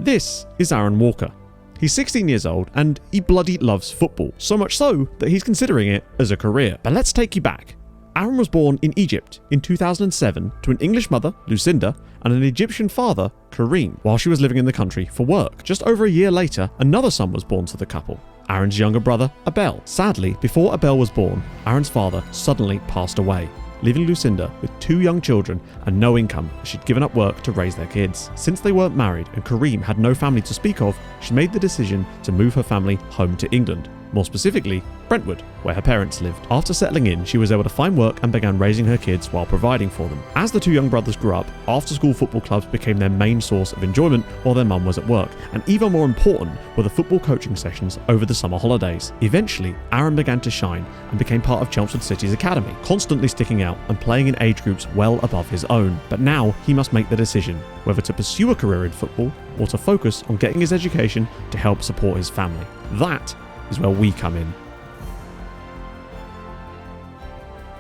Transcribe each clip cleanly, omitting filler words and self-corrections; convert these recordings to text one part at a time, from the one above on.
This is Aaron Walker. He's 16 years old and he bloody loves football, so much so that he's considering it as a career. But let's take you back. Aaron was born in Egypt in 2007 to an English mother, Lucinda, and an Egyptian father, Kareem, while she was living in the country for work. Just over a year later, another son was born to the couple, Aaron's younger brother, Abel. Sadly, before Abel was born, Aaron's father suddenly passed away, leaving Lucinda with 2 young children and no income as she'd given up work to raise their kids. Since they weren't married and Kareem had no family to speak of, she made the decision to move her family home to England, more specifically Brentwood, where her parents lived. After settling in, she was able to find work and began raising her kids while providing for them. As the 2 young brothers grew up, after-school football clubs became their main source of enjoyment while their mum was at work, and even more important were the football coaching sessions over the summer holidays. Eventually, Aaron began to shine and became part of Chelmsford City's academy, constantly sticking out and playing in age groups well above his own. But now he must make the decision whether to pursue a career in football or to focus on getting his education to help support his family. That is where we come in.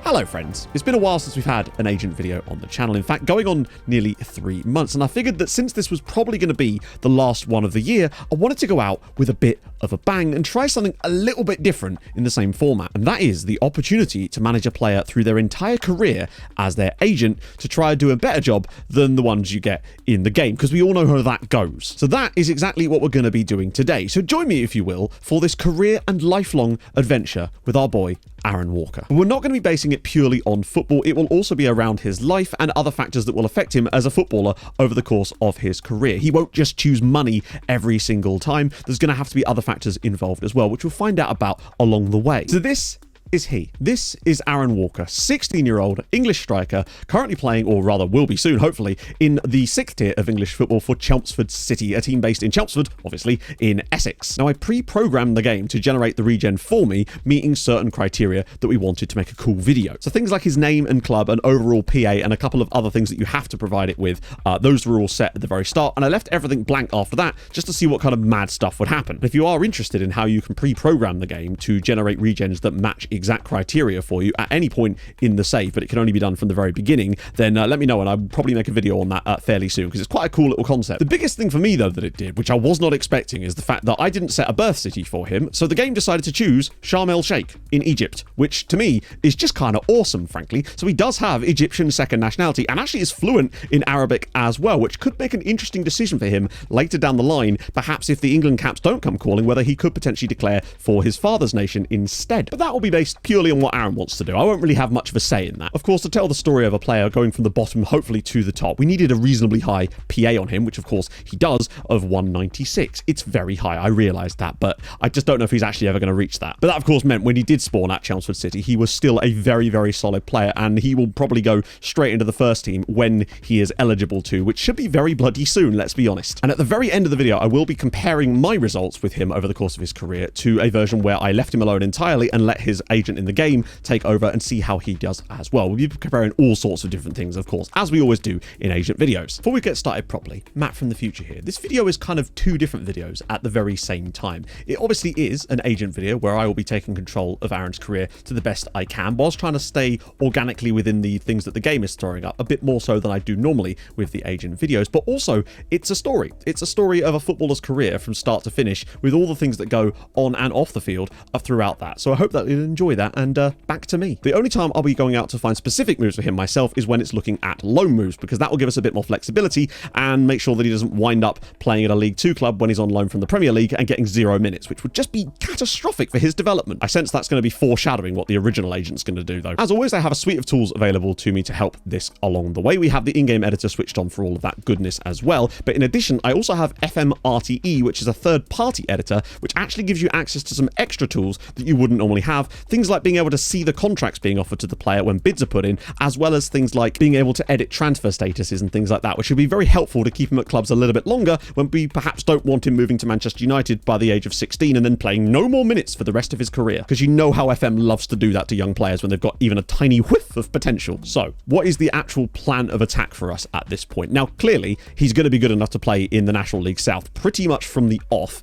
Hello friends, it's been a while since we've had an agent video on the channel. In fact, going on nearly 3 months, and I figured that since this was probably going to be the last one of the year, I wanted to go out with a bit of a bang and try something a little bit different in the same format. And that is the opportunity to manage a player through their entire career as their agent to try and do a better job than the ones you get in the game, because we all know how that goes. So that is exactly what we're going to be doing today. So join me, if you will, for this career and lifelong adventure with our boy, Aaron Walker. We're not going to be basing it purely on football. It will also be around his life and other factors that will affect him as a footballer over the course of his career. He won't just choose money every single time. There's going to have to be other factors involved as well, which we'll find out about along the way. So this is he. This is Aaron Walker, 16-year-old English striker, currently playing, or rather will be soon, hopefully, in the 6th tier of English football for Chelmsford City, a team based in Chelmsford, obviously, in Essex. Now, I pre-programmed the game to generate the regen for me, meeting certain criteria that we wanted to make a cool video. So things like his name and club and overall PA and a couple of other things that you have to provide it with, those were all set at the very start, and I left everything blank after that just to see what kind of mad stuff would happen. If you are interested in how you can pre-program the game to generate regens that match exact criteria for you at any point in the save, but it can only be done from the very beginning, then let me know and I'll probably make a video on that fairly soon, because it's quite a cool little concept. The biggest thing for me though that it did, which I was not expecting, is the fact that I didn't set a birth city for him, so the game decided to choose Sharm el Sheikh in Egypt, which to me is just kind of awesome, frankly. So he does have Egyptian second nationality and actually is fluent in Arabic as well, which could make an interesting decision for him later down the line, perhaps if the England caps don't come calling, whether he could potentially declare for his father's nation instead. But that will be based purely on what Aaron wants to do. I won't really have much of a say in that. Of course, to tell the story of a player going from the bottom hopefully to the top, we needed a reasonably high PA on him, which of course he does, of 196. It's very high, I realised that, but I just don't know if he's actually ever going to reach that. But that of course meant when he did spawn at Chelmsford City, he was still a very, very solid player, and he will probably go straight into the first team when he is eligible to, which should be very bloody soon, let's be honest. And at the very end of the video, I will be comparing my results with him over the course of his career to a version where I left him alone entirely and let his agent in the game take over and see how he does as well. We'll be comparing all sorts of different things, of course, as we always do in agent videos. Before we get started properly, Matt from the future here. This video is kind of 2 different videos at the very same time. It obviously is an agent video where I will be taking control of Aaron's career to the best I can, whilst trying to stay organically within the things that the game is throwing up, a bit more so than I do normally with the agent videos. But also, it's a story. It's a story of a footballer's career from start to finish, with all the things that go on and off the field throughout that. So I hope that you'll enjoy that, and back to me. The only time I'll be going out to find specific moves for him myself is when it's looking at loan moves, because that will give us a bit more flexibility and make sure that he doesn't wind up playing at a League 2 club when he's on loan from the Premier League and getting 0 minutes, which would just be catastrophic for his development. I sense that's going to be foreshadowing what the original agent's going to do though. As always, I have a suite of tools available to me to help this along the way. We have the in-game editor switched on for all of that goodness as well, but in addition, I also have FMRTE, which is a third-party editor, which actually gives you access to some extra tools that you wouldn't normally have. Things like being able to see the contracts being offered to the player when bids are put in, as well as things like being able to edit transfer statuses and things like that, which would be very helpful to keep him at clubs a little bit longer when we perhaps don't want him moving to Manchester United by the age of 16 and then playing no more minutes for the rest of his career, because you know how FM loves to do that to young players when they've got even a tiny whiff of potential. So what is the actual plan of attack for us at this point? Now, clearly, he's going to be good enough to play in the National League South pretty much from the off.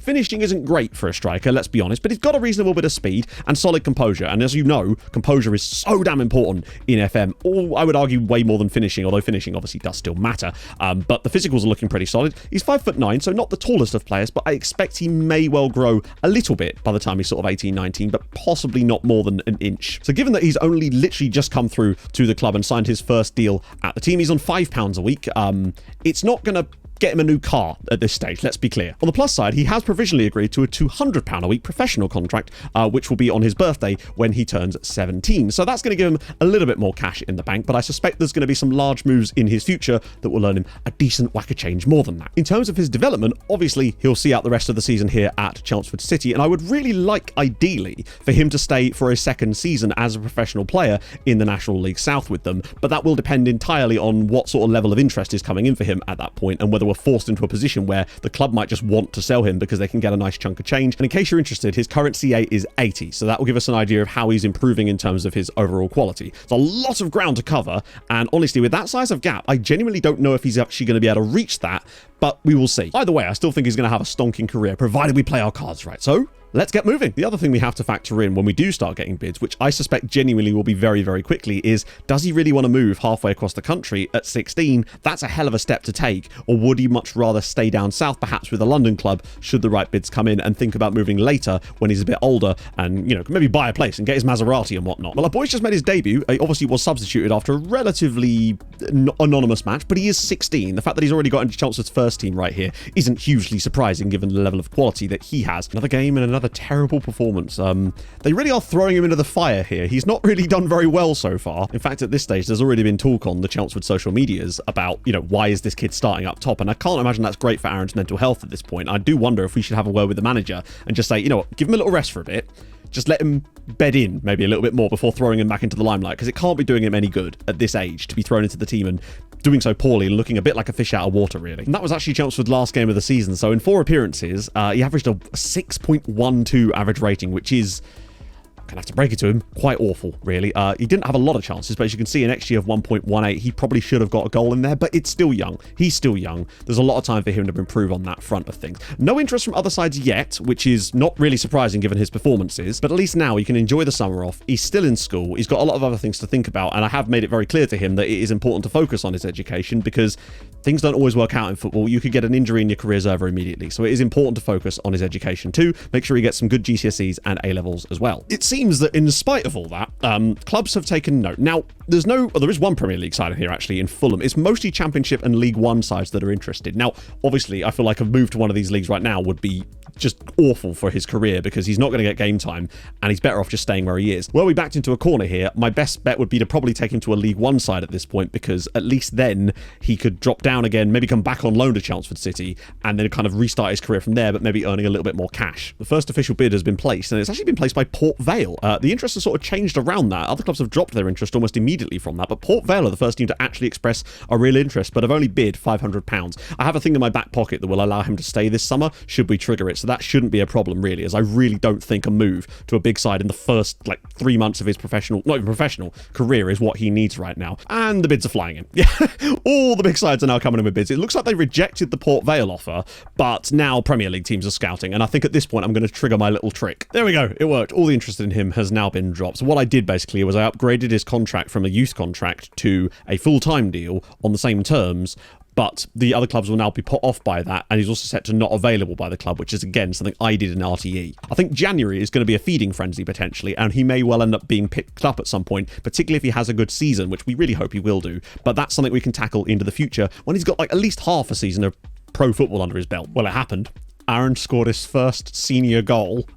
Finishing isn't great for a striker, let's be honest, but he's got a reasonable bit of speed and solid composure. And as you know, composure is so damn important in FM. Or I would argue way more than finishing, although finishing obviously does still matter. But the physicals are looking pretty solid. He's 5'9", so not the tallest of players, but I expect he may well grow a little bit by the time he's sort of 18, 19, but possibly not more than an inch. So given that he's only literally just come through to the club and signed his first deal at the team, he's on £5 a week. It's not going to get him a new car at this stage, let's be clear. On the plus side, he has provisionally agreed to a £200 a week professional contract, which will be on his birthday when he turns 17. So that's going to give him a little bit more cash in the bank, but I suspect there's going to be some large moves in his future that will earn him a decent whack of change more than that. In terms of his development, obviously he'll see out the rest of the season here at Chelmsford City, and I would really like, ideally, for him to stay for a second season as a professional player in the National League South with them, but that will depend entirely on what sort of level of interest is coming in for him at that point, and whether we're forced into a position where the club might just want to sell him because they can get a nice chunk of change. And in case you're interested, his current CA is 80, so that will give us an idea of how he's improving in terms of his overall quality. It's a lot of ground to cover, and honestly, with that size of gap, I genuinely don't know if he's actually going to be able to reach that, but we will see. Either way, I still think he's going to have a stonking career, provided we play our cards right. So let's get moving. The other thing we have to factor in when we do start getting bids, which I suspect genuinely will be very, very quickly, is does he really want to move halfway across the country at 16? That's a hell of a step to take. Or would he much rather stay down south, perhaps with a London club, should the right bids come in, and think about moving later when he's a bit older and, you know, maybe buy a place and get his Maserati and whatnot. Well, our boy's just made his debut. He obviously was substituted after a relatively anonymous match, but he is 16. The fact that he's already got into Chelmsford's first team right here isn't hugely surprising given the level of quality that he has. Another game and another terrible performance. They really are throwing him into the fire here. He's not really done very well so far. In fact, at this stage, there's already been talk on the Chelmsford social medias about, you know, why is this kid starting up top? And I can't imagine that's great for Aaron's mental health at this point. I do wonder if we should have a word with the manager and just say, you know what, give him a little rest for a bit. Just let him bed in maybe a little bit more before throwing him back into the limelight, because it can't be doing him any good at this age to be thrown into the team and doing so poorly and looking a bit like a fish out of water, really. And that was actually Chelmsford's last game of the season. So in 4 appearances, he averaged a 6.12 average rating, which is, I'm gonna have to break it to him, quite awful, really. He didn't have a lot of chances, but as you can see, an XG of 1.18, he probably should have got a goal in there, but it's still young. He's still young. There's a lot of time for him to improve on that front of things. No interest from other sides yet, which is not really surprising given his performances, but at least now he can enjoy the summer off. He's still in school. He's got a lot of other things to think about, and I have made it very clear to him that it is important to focus on his education, because things don't always work out in football. You could get an injury and your career's over immediately. So it is important to focus on his education too. Make sure he gets some good GCSEs and A-levels as well. It seems that in spite of all that, clubs have taken note. Now, there is one Premier League side here actually in Fulham. It's mostly Championship and League One sides that are interested. Now, obviously, I feel like a move to one of these leagues right now would be just awful for his career, because he's not going to get game time and he's better off just staying where he is. Were we backed into a corner here, my best bet would be to probably take him to a League One side at this point, because at least then he could drop down again, maybe come back on loan to Chelmsford City, and then kind of restart his career from there, but maybe earning a little bit more cash. The first official bid has been placed, and it's actually been placed by Port Vale. The interest has sort of changed around that. Other clubs have dropped their interest almost immediately from that, but Port Vale are the first team to actually express a real interest, but have only bid £500. I have a thing in my back pocket that will allow him to stay this summer should we trigger it, so that shouldn't be a problem really, as I really don't think a move to a big side in the first 3 months of his professional, not even professional, career is what he needs right now. And the bids are flying in. Yeah, all the big sides are now coming in with bids. It looks like they rejected the Port Vale offer, but now Premier League teams are scouting, and I think at this point I'm going to trigger my little trick. There we go, it worked. All the interest in him has now been dropped. So what I did basically was I upgraded his contract from a youth contract to a full-time deal on the same terms, but the other clubs will now be put off by that, and he's also set to not available by the club, which is, again, something I did in RTE. I think January is going to be a feeding frenzy, potentially, and he may well end up being picked up at some point, particularly if he has a good season, which we really hope he will do. But that's something we can tackle into the future when he's got at least half a season of pro football under his belt. Well, it happened. Aaron scored his first senior goal,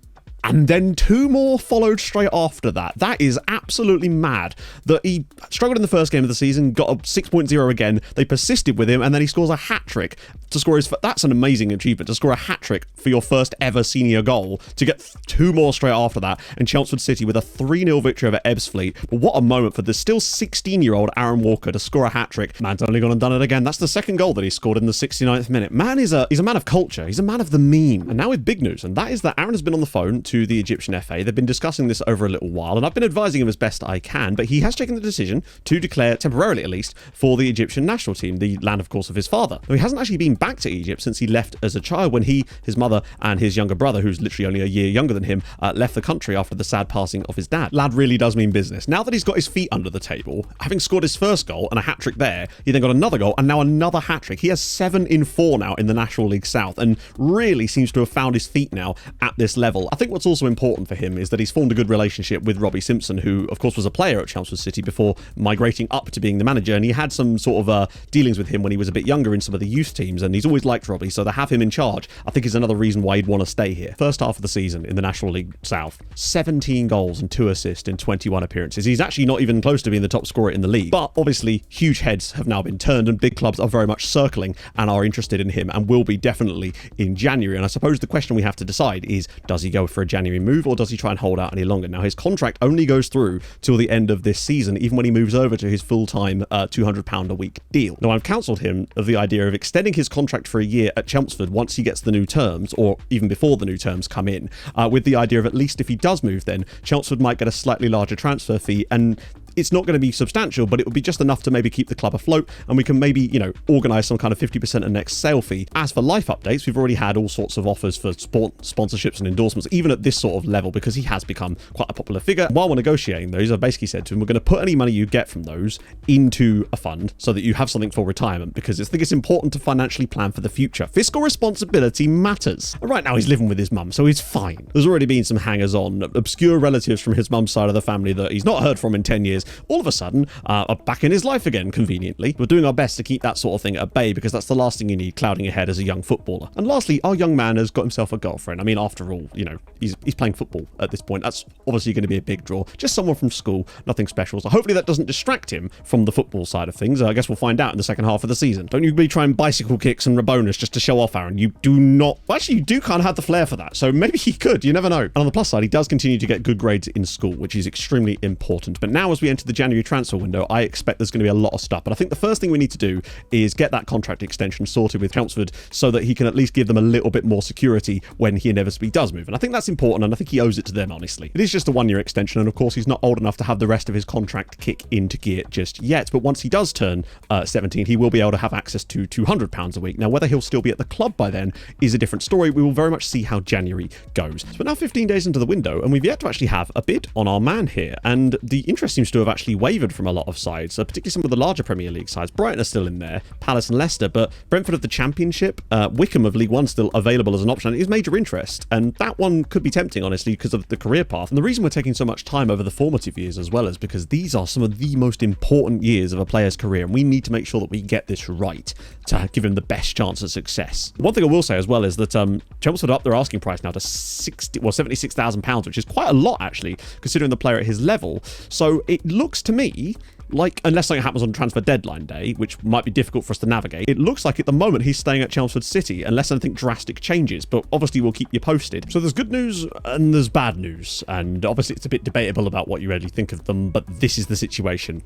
and then 2 more followed straight after that. That is absolutely mad. That he struggled in the first game of the season, got a 6.0 again. They persisted with him, and then he scores a hat-trick to score his... That's an amazing achievement, to score a hat-trick for your first ever senior goal, to get 2 more straight after that, and Chelmsford City with a 3-0 victory over Ebbsfleet. But what a moment for the still 16-year-old Aaron Walker to score a hat-trick. Man's only gone and done it again. That's the second goal that he scored in the 69th minute. Man is he's a man of culture. He's a man of the meme. And now with big news, and that is that Aaron has been on the phone to the Egyptian FA. They've been discussing this over a little while, and I've been advising him as best I can, but he has taken the decision to declare, temporarily at least, for the Egyptian national team, the land, of course, of his father. Now, he hasn't actually been back to Egypt since he left as a child when he, his mother, and his younger brother, who's literally only a year younger than him, left the country after the sad passing of his dad. Lad really does mean business. Now that he's got his feet under the table, having scored his first goal and a hat-trick there, he then got another goal and now another hat-trick. He has 7 in 4 now in the National League South and really seems to have found his feet now at this level. I think what's also important for him is that he's formed a good relationship with Robbie Simpson, who of course was a player at Chelmsford City before migrating up to being the manager, and he had some sort of dealings with him when he was a bit younger in some of the youth teams, and he's always liked Robbie, so to have him in charge I think is another reason why he'd want to stay here. First half of the season in the National League South, 17 goals and 2 assists in 21 appearances. He's actually not even close to being the top scorer in the league, but obviously huge heads have now been turned and big clubs are very much circling and are interested in him and will be definitely in January. And I suppose the question we have to decide is, does he go for a January move or does he try and hold out any longer? Now his contract only goes through till the end of this season, even when he moves over to his full-time £200 a week deal. Now I've counselled him of the idea of extending his contract for a year at Chelmsford once he gets the new terms, or even before the new terms come in, with the idea of at least if he does move, then Chelmsford might get a slightly larger transfer fee, and it's not going to be substantial, but it would be just enough to maybe keep the club afloat, and we can maybe, organise some kind of 50% of next sale fee. As for life updates, we've already had all sorts of offers for sponsorships and endorsements, even at this sort of level, because he has become quite a popular figure. While we're negotiating those, I basically said to him, we're going to put any money you get from those into a fund so that you have something for retirement, because I think it's important to financially plan for the future. Fiscal responsibility matters. Right now he's living with his mum, so he's fine. There's already been some hangers-on, obscure relatives from his mum's side of the family that he's not heard from in 10 years, all of a sudden are back in his life again, conveniently. We're doing our best to keep that sort of thing at bay, because that's the last thing you need clouding your head as a young footballer. And lastly, our young man has got himself a girlfriend. I mean, after all, he's playing football at this point. That's obviously going to be a big draw. Just someone from school, nothing special. So hopefully that doesn't distract him from the football side of things. I guess we'll find out in the second half of the season. Don't you be trying bicycle kicks and Rabonas just to show off, Aaron. You do not. Well, actually, you do kind of have the flair for that. So maybe he could. You never know. And on the plus side, he does continue to get good grades in school, which is extremely important. But now as we enter the January transfer window, I expect there's going to be a lot of stuff. But I think the first thing we need to do is get that contract extension sorted with Chelmsford so that he can at least give them a little bit more security when he inevitably does move. And I think that's important, and I think he owes it to them, honestly. It is just a 1-year extension, and of course he's not old enough to have the rest of his contract kick into gear just yet. But once he does turn 17, he will be able to have access to £200 a week. Now, whether he'll still be at the club by then is a different story. We will very much see how January goes. So we're now 15 days into the window, and we've yet to actually have a bid on our man here. And the interest seems to have actually wavered from a lot of sides, particularly some of the larger Premier League sides. Brighton are still in there, Palace and Leicester, but Brentford of the Championship, Wickham of League One still available as an option. It is major interest, and that one could be tempting, honestly, because of the career path. And the reason we're taking so much time over the formative years as well is because these are some of the most important years of a player's career, and we need to make sure that we get this right to give him the best chance at success. One thing I will say as well is that Chelmsford are up their asking price now to £76,000, which is quite a lot, actually, considering the player at his level. So it looks to me like, unless something happens on transfer deadline day, which might be difficult for us to navigate, it looks like at the moment he's staying at Chelmsford City unless anything drastic changes, but obviously we'll keep you posted. So there's good news and there's bad news, and obviously it's a bit debatable about what you really think of them, but this is the situation.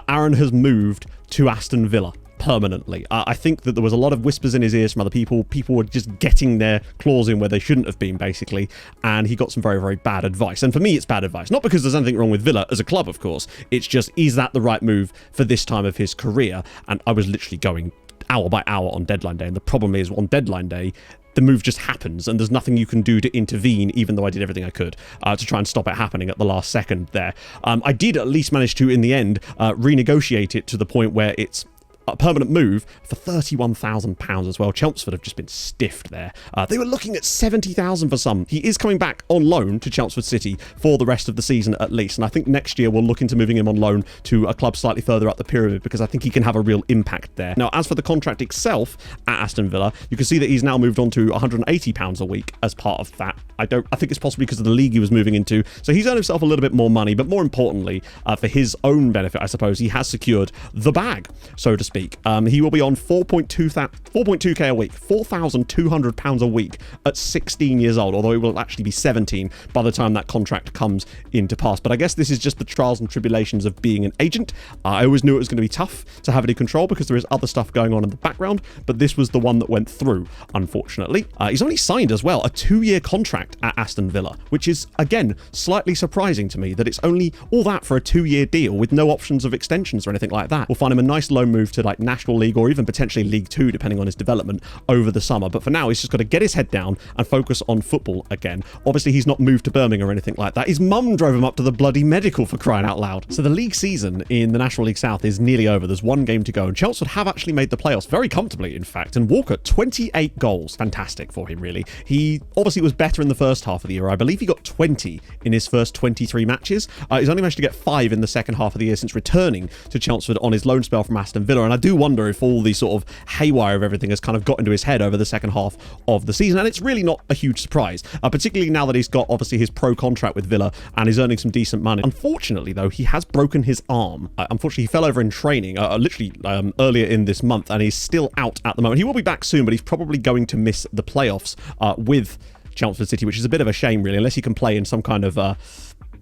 Aaron has moved to Aston Villa permanently. I think that there was a lot of whispers in his ears from other people. People were just getting their claws in where they shouldn't have been, basically, and he got some very, very bad advice. And for me, it's bad advice. Not because there's anything wrong with Villa as a club, of course. It's just, is that the right move for this time of his career? And I was literally going hour by hour on deadline day, and the problem is, on deadline day, the move just happens, and there's nothing you can do to intervene, even though I did everything I could to try and stop it happening at the last second there. I did at least manage to, in the end, renegotiate it to the point where it's a permanent move for £31,000 as well. Chelmsford have just been stiffed there. They were looking at £70,000 for some. He is coming back on loan to Chelmsford City for the rest of the season at least, and I think next year we'll look into moving him on loan to a club slightly further up the pyramid, because I think he can have a real impact there. Now, as for the contract itself at Aston Villa, you can see that he's now moved on to £180 a week as part of that. I think it's possibly because of the league he was moving into, so he's earned himself a little bit more money, but more importantly, for his own benefit, I suppose, he has secured the bag, so to speak. speak. He will be on 4.2k a week, £4,200 a week at 16 years old, although he will actually be 17 by the time that contract comes into pass. But I guess this is just the trials and tribulations of being an agent. I always knew it was going to be tough to have any control because there is other stuff going on in the background, but this was the one that went through, unfortunately. He's only signed as well a 2-year contract at Aston Villa, which is, again, slightly surprising to me that it's only all that for a 2-year deal with no options of extensions or anything like that. We'll find him a nice loan move to like National League or even potentially League 2, depending on his development over the summer. But for now, he's just got to get his head down and focus on football again. Obviously, he's not moved to Birmingham or anything like that. His mum drove him up to the bloody medical, for crying out loud. So the league season in the National League South is nearly over. There's one game to go, and Chelmsford have actually made the playoffs very comfortably, in fact. And Walker, 28 goals. Fantastic for him, really. He obviously was better in the first half of the year. I believe he got 20 in his first 23 matches. He's only managed to get 5 in the second half of the year since returning to Chelmsford on his loan spell from Aston Villa. And I do wonder if all the sort of haywire of everything has kind of got into his head over the second half of the season. And it's really not a huge surprise, particularly now that he's got obviously his pro contract with Villa and is earning some decent money. Unfortunately, though, he has broken his arm. Unfortunately, he fell over in training literally earlier in this month, and he's still out at the moment. He will be back soon, but he's probably going to miss the playoffs with Chelmsford City, which is a bit of a shame, really, unless he can play in some kind of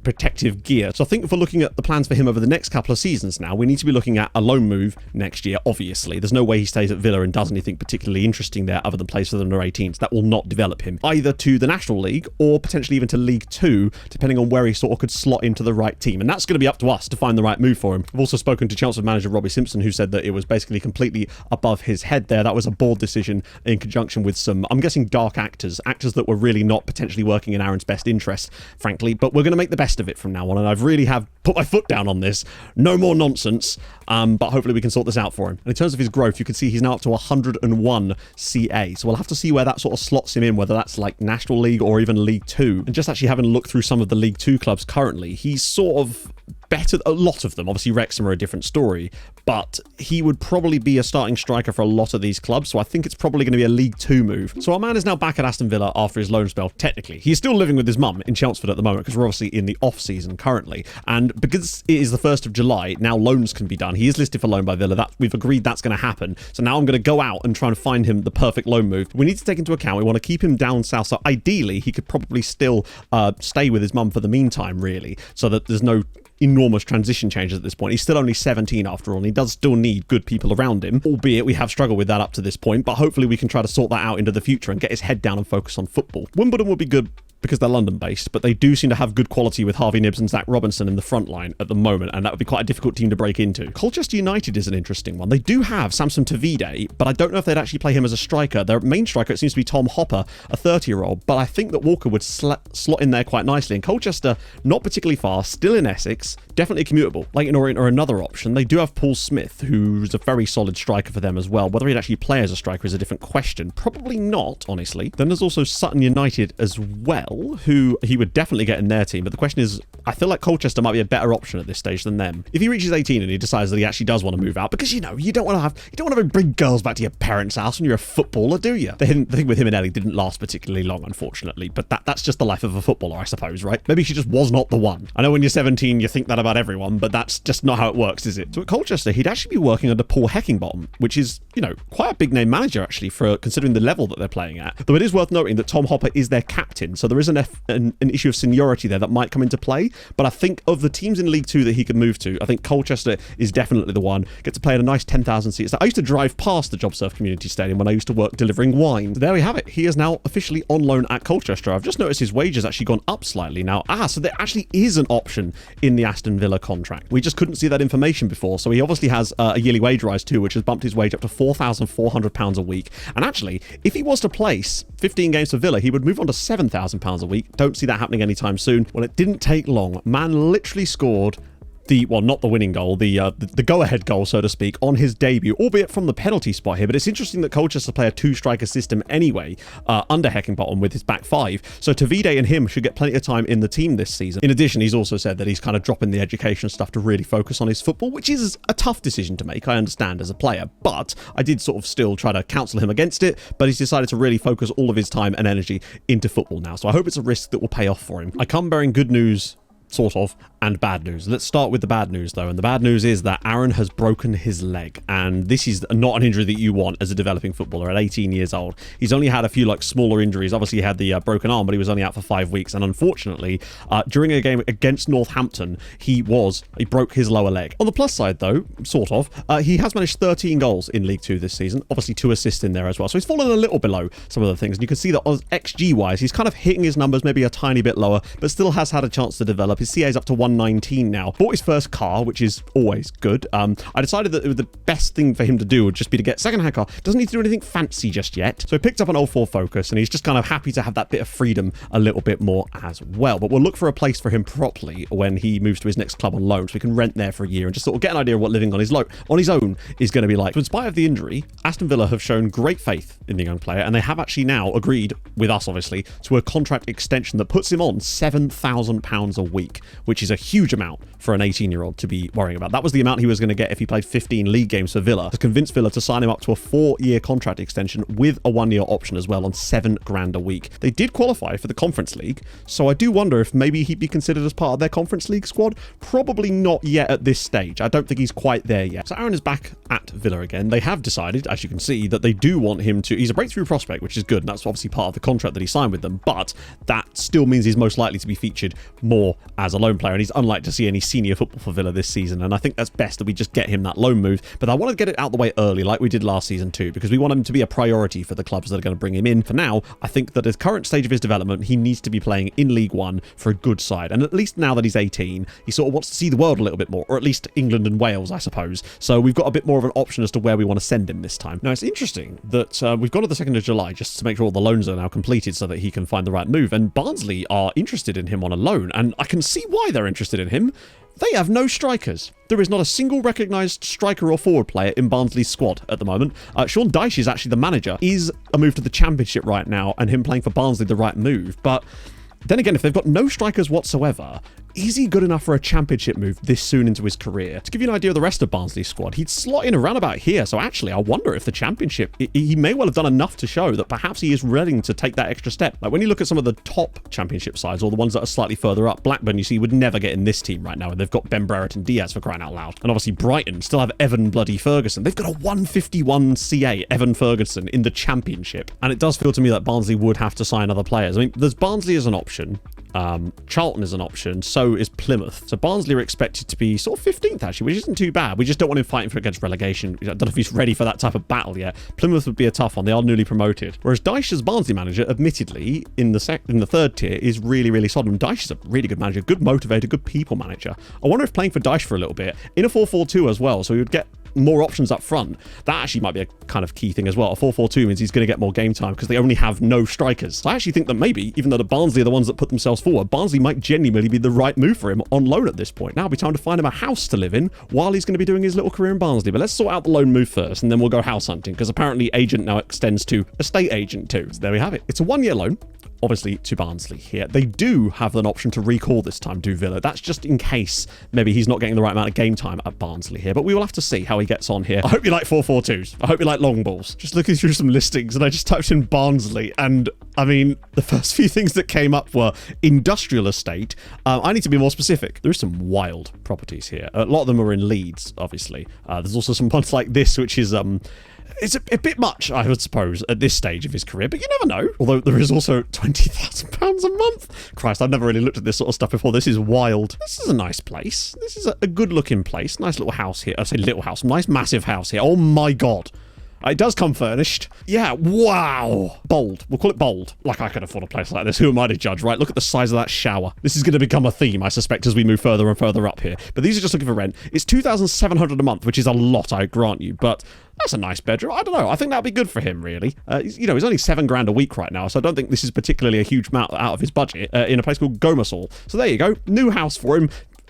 protective gear. So I think if we're looking at the plans for him over the next couple of seasons now, we need to be looking at a loan move next year, obviously. There's no way he stays at Villa and does anything particularly interesting there other than plays for the under 18s. That will not develop him either to the National League or potentially even to League 2, depending on where he sort of could slot into the right team. And that's going to be up to us to find the right move for him. I've also spoken to Chelmsford manager Robbie Simpson, who said that it was basically completely above his head there. That was a board decision in conjunction with some, I'm guessing, dark actors that were really not potentially working in Aaron's best interest, frankly. But we're going to make the best of it from now on, and I really have put my foot down on this. No more nonsense, but hopefully we can sort this out for him. And in terms of his growth, you can see he's now up to 101 CA, so we'll have to see where that sort of slots him in, whether that's like National League or even League 2. And just actually having a look through some of the League 2 clubs currently, he's sort of better, a lot of them. Obviously Wrexham are a different story, but he would probably be a starting striker for a lot of these clubs, so I think it's probably going to be a League 2 move. So our man is now back at Aston Villa after his loan spell, technically. He's still living with his mum in Chelmsford at the moment, because we're obviously in the off-season currently, and because it is the 1st of July, now loans can be done. He is listed for loan by Villa. That we've agreed that's going to happen, so now I'm going to go out and try and find him the perfect loan move. We need to take into account, we want to keep him down south, so ideally he could probably still stay with his mum for the meantime, really, so that there's no enormous transition changes at this point. He's still only 17 after all, and he does still need good people around him, albeit we have struggled with that up to this point, but hopefully we can try to sort that out into the future and get his head down and focus on football. Wimbledon would be good because they're London-based, but they do seem to have good quality with Harvey Nibbs and Zach Robinson in the front line at the moment, and that would be quite a difficult team to break into. Colchester United is an interesting one. They do have Samson Tavide, but I don't know if they'd actually play him as a striker. Their main striker, it seems to be Tom Hopper, a 30-year-old, but I think that Walker would slot in there quite nicely. And Colchester, not particularly far, still in Essex, definitely commutable. Leighton Orient are another option. They do have Paul Smith, who's a very solid striker for them as well. Whether he'd actually play as a striker is a different question. Probably not, honestly. Then there's also Sutton United as well, who he would definitely get in their team. But the question is, I feel like Colchester might be a better option at this stage than them. If he reaches 18 and he decides that he actually does want to move out, because, you know, you don't want to bring girls back to your parents' house when you're a footballer, do you? The thing with him and Ellie didn't last particularly long, unfortunately, but that's just the life of a footballer, I suppose, right? Maybe she just was not the one. I know when you're 17, you think that about everyone, but that's just not how it works, is it? So at Colchester, he'd actually be working under Paul Heckingbottom, which is, you know, quite a big name manager, actually, for considering the level that they're playing at. Though it is worth noting that Tom Hopper is their captain, so there is an issue of seniority there that might come into play. But I think of the teams in League 2 that he could move to, I think Colchester is definitely the one. Get to play in a nice 10,000 seats. I used to drive past the JobSurf Community Stadium when I used to work delivering wine. So there we have it. He is now officially on loan at Colchester. I've just noticed his wages actually gone up slightly now. So there actually is an option in the Aston Villa contract. We just couldn't see that information before. So he obviously has a yearly wage rise too, which has bumped his wage up to £4,400 a week. And actually, if he was to place 15 games for Villa, he would move on to £7,000 a week. Don't see that happening anytime soon. Well, it didn't take long. Man literally scored not the winning goal, the go-ahead goal, so to speak, on his debut, albeit from the penalty spot here. But it's interesting that Colchester play a two-striker system anyway, under Heckingbottom with his back five. So Tavide and him should get plenty of time in the team this season. In addition, he's also said that he's kind of dropping the education stuff to really focus on his football, which is a tough decision to make, I understand, as a player. But I did sort of still try to counsel him against it, but he's decided to really focus all of his time and energy into football now. So I hope it's a risk that will pay off for him. I come bearing good news sort of, and bad news. Let's start with the bad news, though. And the bad news is that Aaron has broken his leg. And this is not an injury that you want as a developing footballer at 18 years old. He's only had a few like smaller injuries. Obviously, he had the broken arm, but he was only out for 5 weeks. And unfortunately, during a game against Northampton, he broke his lower leg. On the plus side, though, sort of, he has managed 13 goals in League 2 this season. Obviously, 2 assists in there as well. So he's fallen a little below some of the things. And you can see that XG-wise, he's kind of hitting his numbers maybe a tiny bit lower, but still has had a chance to develop. His CA is up to 119 now. Bought his first car, which is always good. I decided that the best thing for him to do would just be to get a second-hand car. Doesn't need to do anything fancy just yet. So he picked up an 04 Focus, and he's just kind of happy to have that bit of freedom a little bit more as well. But we'll look for a place for him properly when he moves to his next club on loan, so we can rent there for a year and just sort of get an idea of what living on his own is going to be like. So in spite of the injury, Aston Villa have shown great faith in the young player, and they have actually now agreed with us, obviously, to a contract extension that puts him on £7,000 a week, which is a huge amount for an 18-year-old to be worrying about. That was the amount he was going to get if he played 15 league games for Villa, to convince Villa to sign him up to a 4-year contract extension with a 1-year option as well on £7,000 a week. They did qualify for the Conference League, so I do wonder if maybe he'd be considered as part of their Conference League squad. Probably not yet at this stage. I don't think he's quite there yet. So Aaron is back at Villa again. They have decided, as you can see, that they do want him to... He's a breakthrough prospect, which is good, and that's obviously part of the contract that he signed with them, but that still means he's most likely to be featured more as a loan player, and he's unlikely to see any senior football for Villa this season, and I think that's best that we just get him that loan move. But I want to get it out the way early, like we did last season too, because we want him to be a priority for the clubs that are going to bring him in. For now, I think that at the current stage of his development, he needs to be playing in League One for a good side, and at least now that he's 18, he sort of wants to see the world a little bit more, or at least England and Wales, I suppose. So we've got a bit more of an option as to where we want to send him this time. Now, it's interesting that we've got to the 2nd of July just to make sure all the loans are now completed so that he can find the right move, and Barnsley are interested in him on a loan, and I can see why they're interested in him. They have no strikers. There is not a single recognised striker or forward player in Barnsley's squad at the moment. Sean Dyche is actually the manager. Is a move to the Championship right now, and him playing for Barnsley the right move? But then again, if they've got no strikers whatsoever, is he good enough for a Championship move this soon into his career? To give you an idea of the rest of Barnsley's squad, he'd slot in around about here. So actually, I wonder if the Championship, he may well have done enough to show that perhaps he is ready to take that extra step. Like when you look at some of the top Championship sides, or the ones that are slightly further up, Blackburn, you see, would never get in this team right now, and they've got Ben Brereton Diaz for crying out loud. And obviously Brighton still have Evan bloody Ferguson. They've got a 151 CA, Evan Ferguson, in the Championship. And it does feel to me that Barnsley would have to sign other players. I mean, there's Barnsley as an option. Charlton is an option, so is Plymouth. So Barnsley are expected to be sort of 15th actually, which isn't too bad. We just don't want him fighting for against relegation. I don't know if he's ready for that type of battle yet. Plymouth would be a tough one. They are newly promoted. Whereas Dyche as Barnsley manager, admittedly, in the 3rd tier is really, really solid. And Dyche is a really good manager, good motivator, good people manager. I wonder if playing for Dyche for a little bit, in a 4-4-2 as well, so he would get more options up front. That actually might be a kind of key thing as well. A 4-4-2 means he's going to get more game time because they only have no strikers. So I actually think that maybe, even though the Barnsley are the ones that put themselves forward, Barnsley might genuinely be the right move for him on loan at this point. Now it'll be time to find him a house to live in while he's going to be doing his little career in Barnsley. But let's sort out the loan move first, and then we'll go house hunting, because apparently agent now extends to estate agent too. So there we have it. It's a 1-year loan, obviously, to Barnsley here. They do have an option to recall this time, do Villa. That's just in case maybe he's not getting the right amount of game time at Barnsley here, but we will have to see how he gets on here. I hope you like 4-4-2s. I hope you like long balls. Just looking through some listings, and I just typed in Barnsley, and I mean, the first few things that came up were industrial estate. I need to be more specific. There's some wild properties here. A lot of them are in Leeds, obviously. There's also some ones like this, which is it's a bit much, I would suppose, at this stage of his career, but you never know. Although there is also £20,000 a month. Christ, I've never really looked at this sort of stuff before. This is wild. This is a nice place. This is a good-looking place. Nice little house here. I say little house. Nice massive house here. Oh my God. It does come furnished. Yeah, wow. Bold. We'll call it bold. Like I could afford a place like this. Who am I to judge, right? Look at the size of that shower. This is going to become a theme, I suspect, as we move further and further up here. But these are just looking for rent. It's $2,700 a month, which is a lot, I grant you. But that's a nice bedroom. I don't know. I think that'd be good for him, really. He's only $7,000 a week right now, so I don't think this is particularly a huge amount out of his budget in a place called Gomersall. So there you go. New house for him.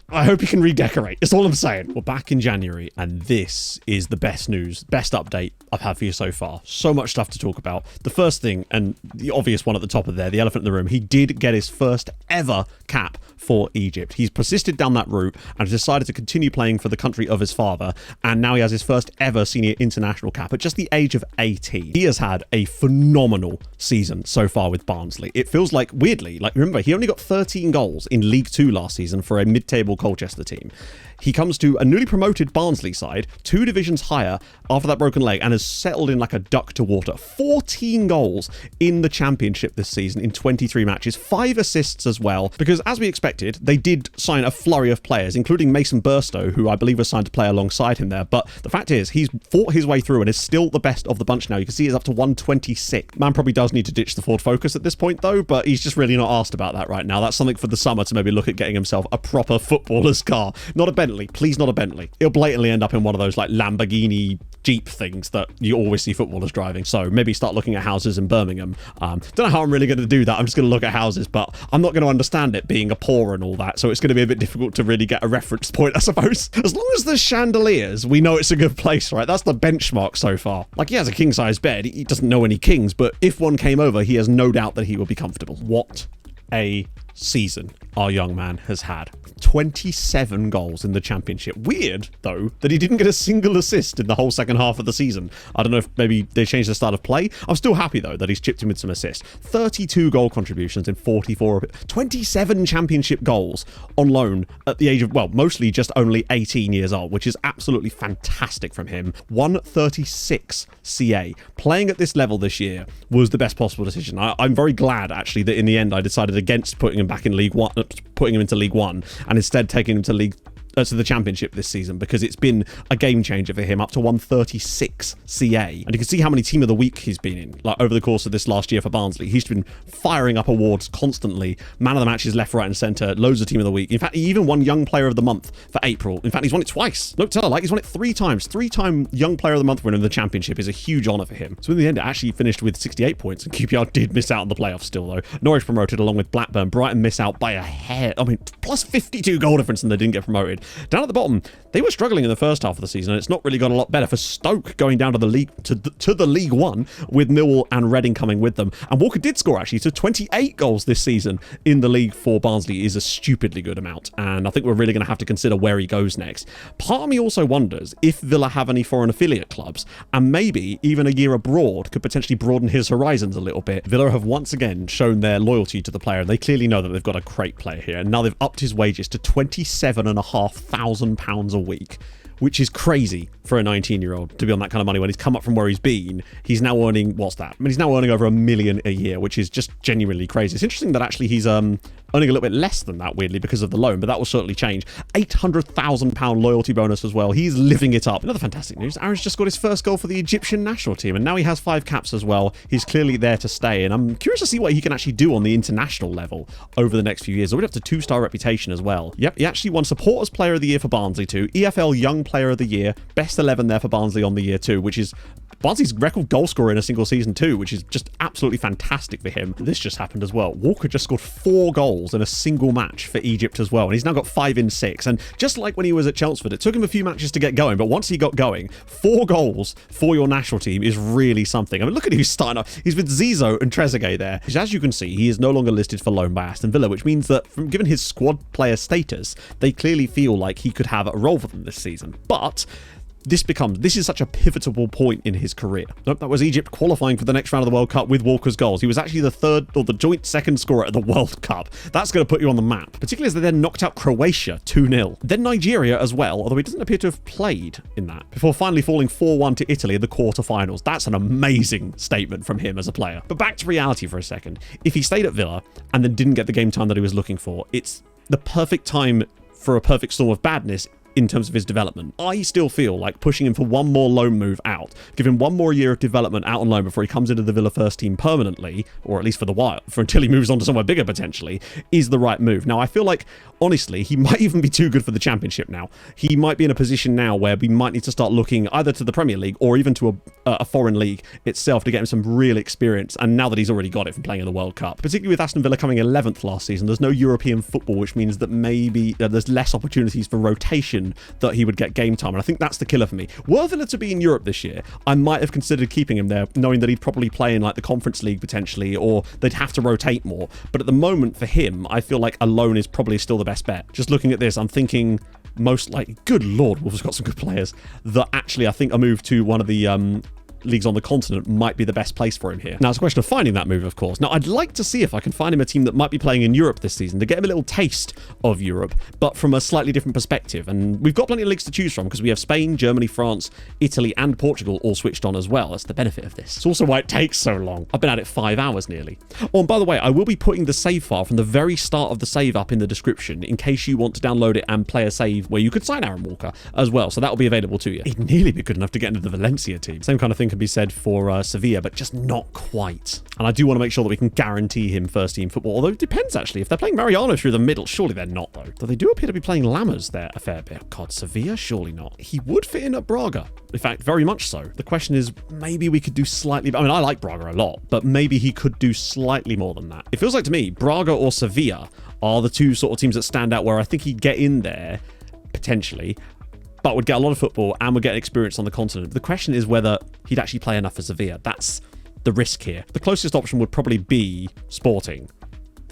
I hope he can redecorate. That's all I'm saying. We're back in January, and this is the best news, best update I've had for you so far. So much stuff to talk about. The first thing, and the obvious one at the top of there, the elephant in the room, he did get his first ever cap for Egypt. He's persisted down that route and has decided to continue playing for the country of his father, and now he has his first ever senior international cap at just the age of 18. He has had a phenomenal season so far with Barnsley. It feels like, weirdly, like, remember, he only got 13 goals in League Two last season for a mid-table Colchester team. He comes to a newly promoted Barnsley side, 2 divisions higher after that broken leg, and has settled in like a duck to water. 14 goals in the championship this season in 23 matches, 5 assists as well, because as we expected, they did sign a flurry of players, including Mason Burstow, who I believe was signed to play alongside him there. But the fact is, he's fought his way through and is still the best of the bunch now. You can see he's up to 126. Man probably does need to ditch the Ford Focus at this point, though, but he's just really not asked about that right now. That's something for the summer to maybe look at getting himself a proper footballer's car. Not a Bentley. Please, not a Bentley. It'll blatantly end up in one of those like Lamborghini Jeep things that you always see footballers driving. So maybe start looking at houses in Birmingham. Don't know how I'm really going to do that. I'm just going to look at houses, but I'm not going to understand it being a poor and all that. So it's going to be a bit difficult to really get a reference point, I suppose. As long as there's chandeliers, we know it's a good place, right? That's the benchmark so far. Like, he has a king-size bed. He doesn't know any kings, but if one came over, he has no doubt that he will be comfortable. What a season our young man has had. 27 goals in the championship. Weird, though, that he didn't get a single assist in the whole second half of the season. I don't know if maybe they changed the style of play. I'm still happy, though, that he's chipped in with some assists. 32 goal contributions in 44 of it. 27 championship goals on loan at the age of, well, mostly just only 18 years old, which is absolutely fantastic from him. 136 CA. Playing at this level this year was the best possible decision. I'm very glad, actually, that in the end I decided against putting him back in League One, putting him into League One, and instead taking him to the championship this season, because it's been a game changer for him, up to 136 CA. And you can see how many team of the week he's been in, like over the course of this last year for Barnsley. He's been firing up awards constantly. Man of the matches left, right and centre, loads of team of the week. In fact, he even won young player of the month for April. In fact, he's won it twice. No, tell her, like, he's won it 3 times. 3-time young player of the month winner in the championship is a huge honour for him. So in the end, it actually finished with 68 points, and QPR did miss out on the playoffs still, though. Norwich promoted along with Blackburn. Brighton miss out by a hair. I mean, plus 52 goal difference, and they didn't get promoted. Down at the bottom, they were struggling in the first half of the season, and it's not really got a lot better for Stoke going down to the league to the League One, with Millwall and Reading coming with them. And Walker did score, actually, so 28 goals this season in the league for Barnsley is a stupidly good amount, and I think we're really going to have to consider where he goes next. Part of me also wonders if Villa have any foreign affiliate clubs, and maybe even a year abroad could potentially broaden his horizons a little bit. Villa have once again shown their loyalty to the player, and they clearly know that they've got a great player here, and now they've upped his wages to £27,500 a week, which is crazy for a 19-year-old to be on that kind of money when he's come up from where he's been. He's now earning, what's that? I mean, he's now earning over $1 million a year, which is just genuinely crazy. It's interesting that actually he's earning a little bit less than that, weirdly, because of the loan, but that will certainly change. £800,000 loyalty bonus as well. He's living it up. Another fantastic news, Aaron's just got his first goal for the Egyptian national team, and now he has 5 caps as well. He's clearly there to stay, and I'm curious to see what he can actually do on the international level over the next few years. Already up to 2-star reputation as well. Yep, he actually won Supporters Player of the Year for Barnsley too, EFL Young Player of the Year, Best 11 there for Barnsley on the year too, which is Barnsley's record goal scorer in a single season too, which is just absolutely fantastic for him. This just happened as well. Walker just scored 4 goals in a single match for Egypt as well, and he's now got 5 in 6. And just like when he was at Chelmsford, it took him a few matches to get going, but once he got going, 4 goals for your national team is really something. I mean, look at who's starting up. He's with Zizou and Trezeguet there. As you can see, he is no longer listed for loan by Aston Villa, which means that given his squad player status, they clearly feel like he could have a role for them this season. But this is such a pivotal point in his career. Nope, that was Egypt qualifying for the next round of the World Cup with Walker's goals. He was actually the third, or the joint second scorer at the World Cup. That's going to put you on the map, particularly as they then knocked out Croatia 2-0. Then Nigeria as well, although he doesn't appear to have played in that, before finally falling 4-1 to Italy in the quarterfinals. That's an amazing statement from him as a player. But back to reality for a second. If he stayed at Villa and then didn't get the game time that he was looking for, it's the perfect time for a perfect storm of badness in terms of his development. I still feel like pushing him for one more loan move out, give him one more year of development out on loan before he comes into the Villa first team permanently, or at least for the while, until he moves on to somewhere bigger potentially, is the right move. Now, I feel like, honestly, he might even be too good for the Championship now. He might be in a position now where we might need to start looking either to the Premier League or even to a foreign league itself to get him some real experience, and now that he's already got it from playing in the World Cup. Particularly with Aston Villa coming 11th last season, there's no European football, which means that maybe there's less opportunities for rotation expectation that he would get game time, and I think that's the killer for me. Were Villa to be in Europe this year, I might have considered keeping him there, knowing that he'd probably play in like the Conference League potentially, or they'd have to rotate more. But at the moment for him, I feel like a loan is probably still the best bet. Just looking at this, I'm thinking most likely, good lord, Wolves got some good players, that actually I think a move to one of the leagues on the continent might be the best place for him here. Now, it's a question of finding that move, of course. Now, I'd like to see if I can find him a team that might be playing in Europe this season to get him a little taste of Europe, but from a slightly different perspective. And we've got plenty of leagues to choose from because we have Spain, Germany, France, Italy, and Portugal all switched on as well. That's the benefit of this. It's also why it takes so long. I've been at it 5 hours nearly. Oh, and by the way, I will be putting the save file from the very start of the save up in the description in case you want to download it and play a save where you could sign Aaron Walker as well. So that will be available to you. It'd nearly be good enough to get into the Valencia team. Same kind of thing can be said for Sevilla, but just not quite. And I do want to make sure that we can guarantee him first team football, although it depends actually. If they're playing Mariano through the middle, surely they're not though. Though they do appear to be playing Lammers there a fair bit. God, Sevilla? Surely not. He would fit in at Braga. In fact, very much so. The question is, maybe we could do slightly... I mean, I like Braga a lot, but maybe he could do slightly more than that. It feels like to me, Braga or Sevilla are the two sort of teams that stand out where I think he'd get in there, potentially, but would get a lot of football and would get experience on the continent. The question is whether he'd actually play enough for Sevilla. That's the risk here. The closest option would probably be Sporting,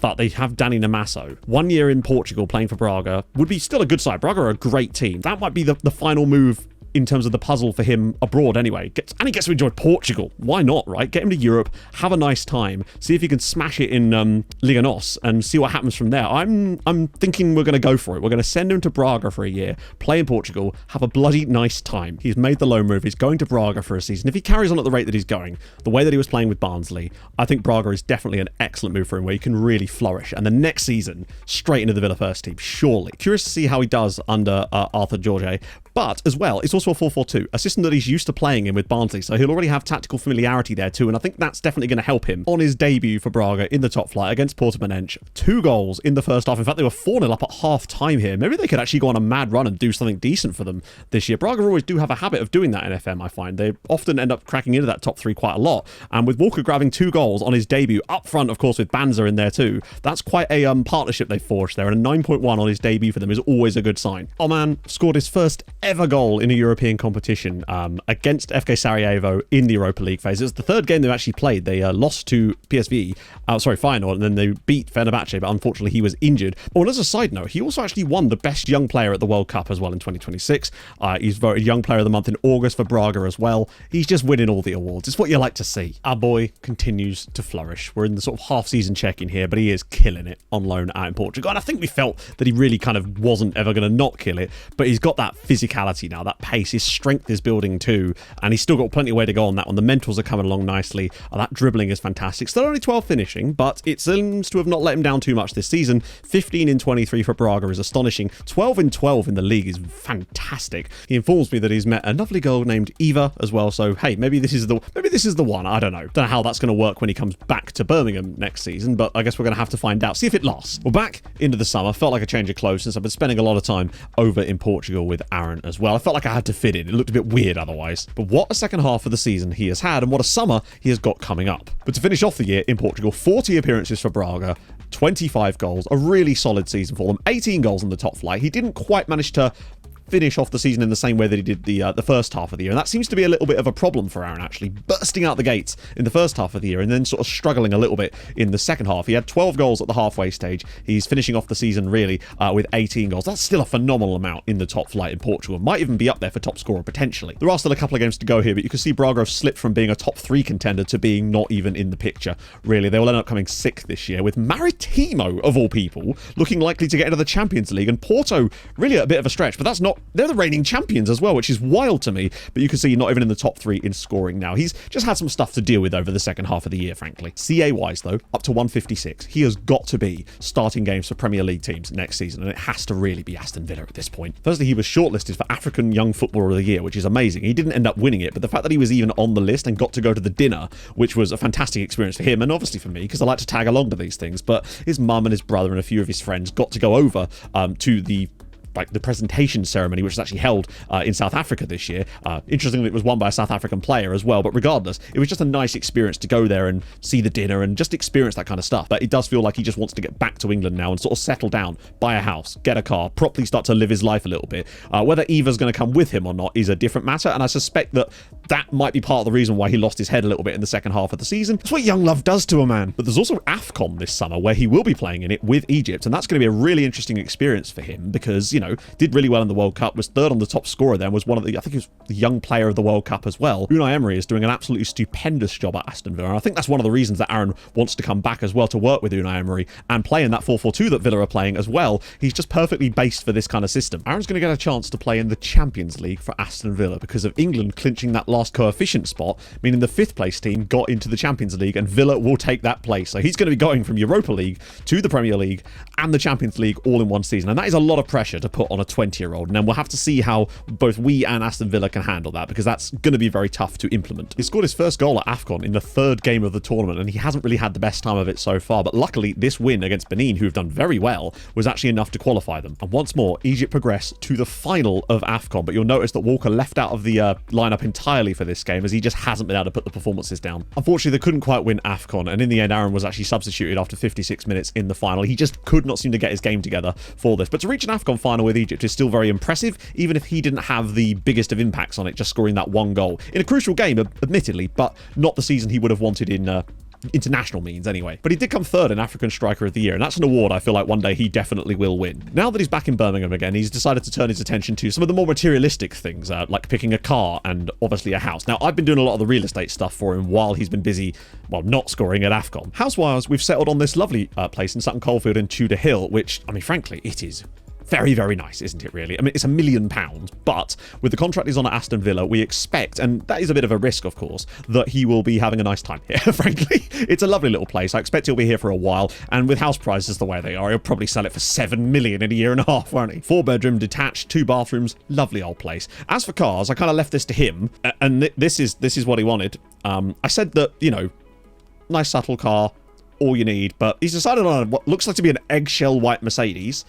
but they have Danny Namasso. 1 year in Portugal playing for Braga would be still a good side. Braga are a great team. That might be the final move in terms of the puzzle for him abroad anyway. And he gets to enjoy Portugal. Why not, right? Get him to Europe, have a nice time, see if he can smash it in Liga NOS and see what happens from there. I'm thinking we're going to go for it. We're going to send him to Braga for a year, play in Portugal, have a bloody nice time. He's made the loan move. He's going to Braga for a season. If he carries on at the rate that he's going, the way that he was playing with Barnsley, I think Braga is definitely an excellent move for him where he can really flourish. And the next season, straight into the Villa first team, surely. Curious to see how he does under Arthur Jorge. But as well, it's also a 4-4-2, a system that he's used to playing in with Barnsley, so he'll already have tactical familiarity there too, and I think that's definitely going to help him. On his debut for Braga in the top flight against Portimonense, 2 goals in the first half. In fact, they were 4-0 up at half-time here. Maybe they could actually go on a mad run and do something decent for them this year. Braga always do have a habit of doing that in FM, I find. They often end up cracking into that top 3 quite a lot, and with Walker grabbing 2 goals on his debut, up front, of course, with Banza in there too, that's quite a partnership they've forged there, and a 9.1 on his debut for them is always a good sign. Oman scored his first ever goal in a European competition against FK Sarajevo in the Europa League phase. It was the 3rd game they've actually played. They lost to PSV, Feyenoord, and then they beat Fenerbahce, but unfortunately he was injured. Oh, and as a side note, he also actually won the best young player at the World Cup as well in 2026. He's voted young player of the month in August for Braga as well. He's just winning all the awards. It's what you like to see. Our boy continues to flourish. We're in the sort of half-season check-in here, but he is killing it on loan out in Portugal. And I think we felt that he really kind of wasn't ever going to not kill it, but he's got that physicality now, that pace. His strength is building too, and he's still got plenty of way to go on that one. The mentals are coming along nicely. That dribbling is fantastic. Still only 12 finishing, but it seems to have not let him down too much this season. 15 in 23 for Braga is astonishing. 12 in 12 in the league is fantastic. He informs me that he's met a lovely girl named Eva as well, so hey, maybe this is the one. I don't know how that's going to work when he comes back to Birmingham next season, but I guess we're going to have to find out. See if it lasts. Well, back into the summer. Felt like a change of clothes since I've been spending a lot of time over in Portugal with Aaron as well. I felt like I had to fit in. It looked a bit weird otherwise. But what a second half of the season he has had, and what a summer he has got coming up. But to finish off the year in Portugal, 40 appearances for Braga, 25 goals, a really solid season for them, 18 goals in the top flight. He didn't quite manage to finish off the season in the same way that he did the first half of the year, and that seems to be a little bit of a problem for Aaron, actually, bursting out the gates in the first half of the year and then sort of struggling a little bit in the second half. He had 12 goals at the halfway stage. He's finishing off the season really with 18 goals. That's still a phenomenal amount in the top flight in Portugal. Might even be up there for top scorer potentially. There are still a couple of games to go here, but you can see Braga have slipped from being a top 3 contender to being not even in the picture, really. They will end up coming 6th this year, with Maritimo, of all people, looking likely to get into the Champions League, and Porto really a bit of a stretch, but they're the reigning champions as well, which is wild to me. But you can see not even in the top 3 in scoring now. He's just had some stuff to deal with over the second half of the year, frankly. CA wise though, up to 156. He has got to be starting games for Premier League teams next season, and it has to really be Aston Villa at this point. Firstly, he was shortlisted for African Young Footballer of the Year, which is amazing. He didn't end up winning it, but the fact that he was even on the list and got to go to the dinner, which was a fantastic experience for him and obviously for me, because I like to tag along to these things, but his mum and his brother and a few of his friends got to go over to the like the presentation ceremony, which was actually held in South Africa this year. Interestingly, it was won by a South African player as well, but regardless, it was just a nice experience to go there and see the dinner and just experience that kind of stuff. But it does feel like he just wants to get back to England now and sort of settle down, buy a house, get a car, properly start to live his life a little bit. Whether Eva's going to come with him or not is a different matter, and I suspect that might be part of the reason why he lost his head a little bit in the second half of the season. That's what young love does to a man. But there's also AFCON this summer where he will be playing in it with Egypt, and that's going to be a really interesting experience for him because, you know, did really well in the World Cup, was third on the top scorer then, was one of the, I think he was the young player of the World Cup as well. Unai Emery is doing an absolutely stupendous job at Aston Villa, and I think that's one of the reasons that Aaron wants to come back as well to work with Unai Emery and play in that 4-4-2 that Villa are playing as well. He's just perfectly based for this kind of system. Aaron's going to get a chance to play in the Champions League for Aston Villa because of England clinching that last coefficient spot, meaning the 5th place team got into the Champions League and Villa will take that place. So he's going to be going from Europa League to the Premier League and the Champions League all in one season, and that is a lot of pressure to put on a 20-year-old, and then we'll have to see how both we and Aston Villa can handle that because that's going to be very tough to implement. He scored his first goal at AFCON in the 3rd game of the tournament, and he hasn't really had the best time of it so far, but luckily this win against Benin, who have done very well, was actually enough to qualify them. And once more, Egypt progress to the final of AFCON, but you'll notice that Walker left out of the lineup entirely for this game as he just hasn't been able to put the performances down. Unfortunately, they couldn't quite win AFCON, and in the end, Aaron was actually substituted after 56 minutes in the final. He just could not seem to get his game together for this. But to reach an AFCON final with Egypt is still very impressive, even if he didn't have the biggest of impacts on it, just scoring that one goal. In a crucial game, admittedly, but not the season he would have wanted in international means anyway. But he did come 3rd in African Striker of the Year, and that's an award I feel like one day he definitely will win. Now that he's back in Birmingham again, he's decided to turn his attention to some of the more materialistic things, like picking a car and obviously a house. Now, I've been doing a lot of the real estate stuff for him while he's been busy, well, not scoring at AFCON. House-wise, we've settled on this lovely place in Sutton Coldfield in Tudor Hill, which, I mean, frankly, it is very, very nice, isn't it, really? I mean, it's £1 million, but with the contract he's on at Aston Villa, we expect, and that is a bit of a risk, of course, that he will be having a nice time here, frankly. It's a lovely little place. I expect he'll be here for a while, and with house prices the way they are, he'll probably sell it for £7 million in a year and a half, won't he? 4-bedroom, detached, 2 bathrooms, lovely old place. As for cars, I kind of left this to him, and this is what he wanted. I said that, you know, nice, subtle car, all you need, but he's decided on what looks like to be an eggshell white Mercedes.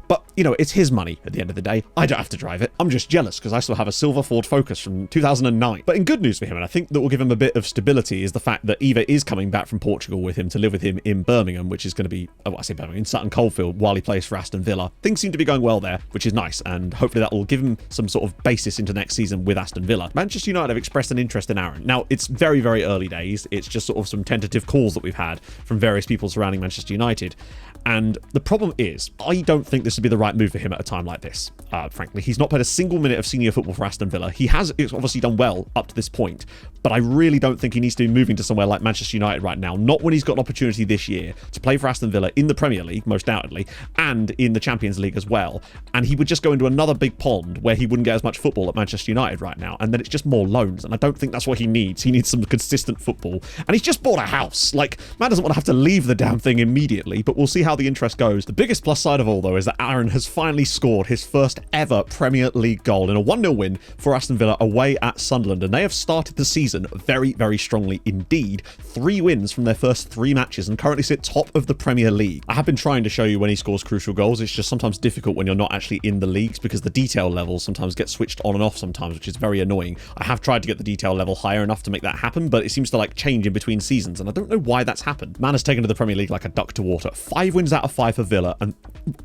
But, you know, it's his money at the end of the day. I don't have to drive it. I'm just jealous because I still have a silver Ford Focus from 2009. But in good news for him, and I think that will give him a bit of stability, is the fact that Eva is coming back from Portugal with him to live with him in Birmingham, which is going to be, oh, I say Birmingham, in Sutton Coldfield while he plays for Aston Villa. Things seem to be going well there, which is nice, and hopefully that will give him some sort of basis into next season with Aston Villa. Manchester United have expressed an interest in Aaron. Now, it's very, very early days. It's just sort of some tentative calls that we've had from various people surrounding Manchester United. And the problem is, I don't think this would be the right move for him at a time like this. Frankly, he's not played a single minute of senior football for Aston Villa. He has obviously done well up to this point, but I really don't think he needs to be moving to somewhere like Manchester United right now. Not when he's got an opportunity this year to play for Aston Villa in the Premier League, most doubtedly, and in the Champions League as well. And he would just go into another big pond where he wouldn't get as much football at Manchester United right now. And then it's just more loans. And I don't think that's what he needs. He needs some consistent football. And he's just bought a house. Like, man doesn't want to have to leave the damn thing immediately, but we'll see how the interest goes. The biggest plus side of all, though, is that Aaron has finally scored his first ever Premier League goal in a 1-0 win for Aston Villa away at Sunderland, and they have started the season very, very strongly indeed. 3 wins from their first 3 matches and currently sit top of the Premier League. I have been trying to show you when he scores crucial goals. It's just sometimes difficult when you're not actually in the leagues because the detail levels sometimes get switched on and off sometimes, which is very annoying. I have tried to get the detail level higher enough to make that happen, but it seems to like change in between seasons, and I don't know why that's happened. Man has taken to the Premier League like a duck to water. 5 wins out of 5 for Villa, and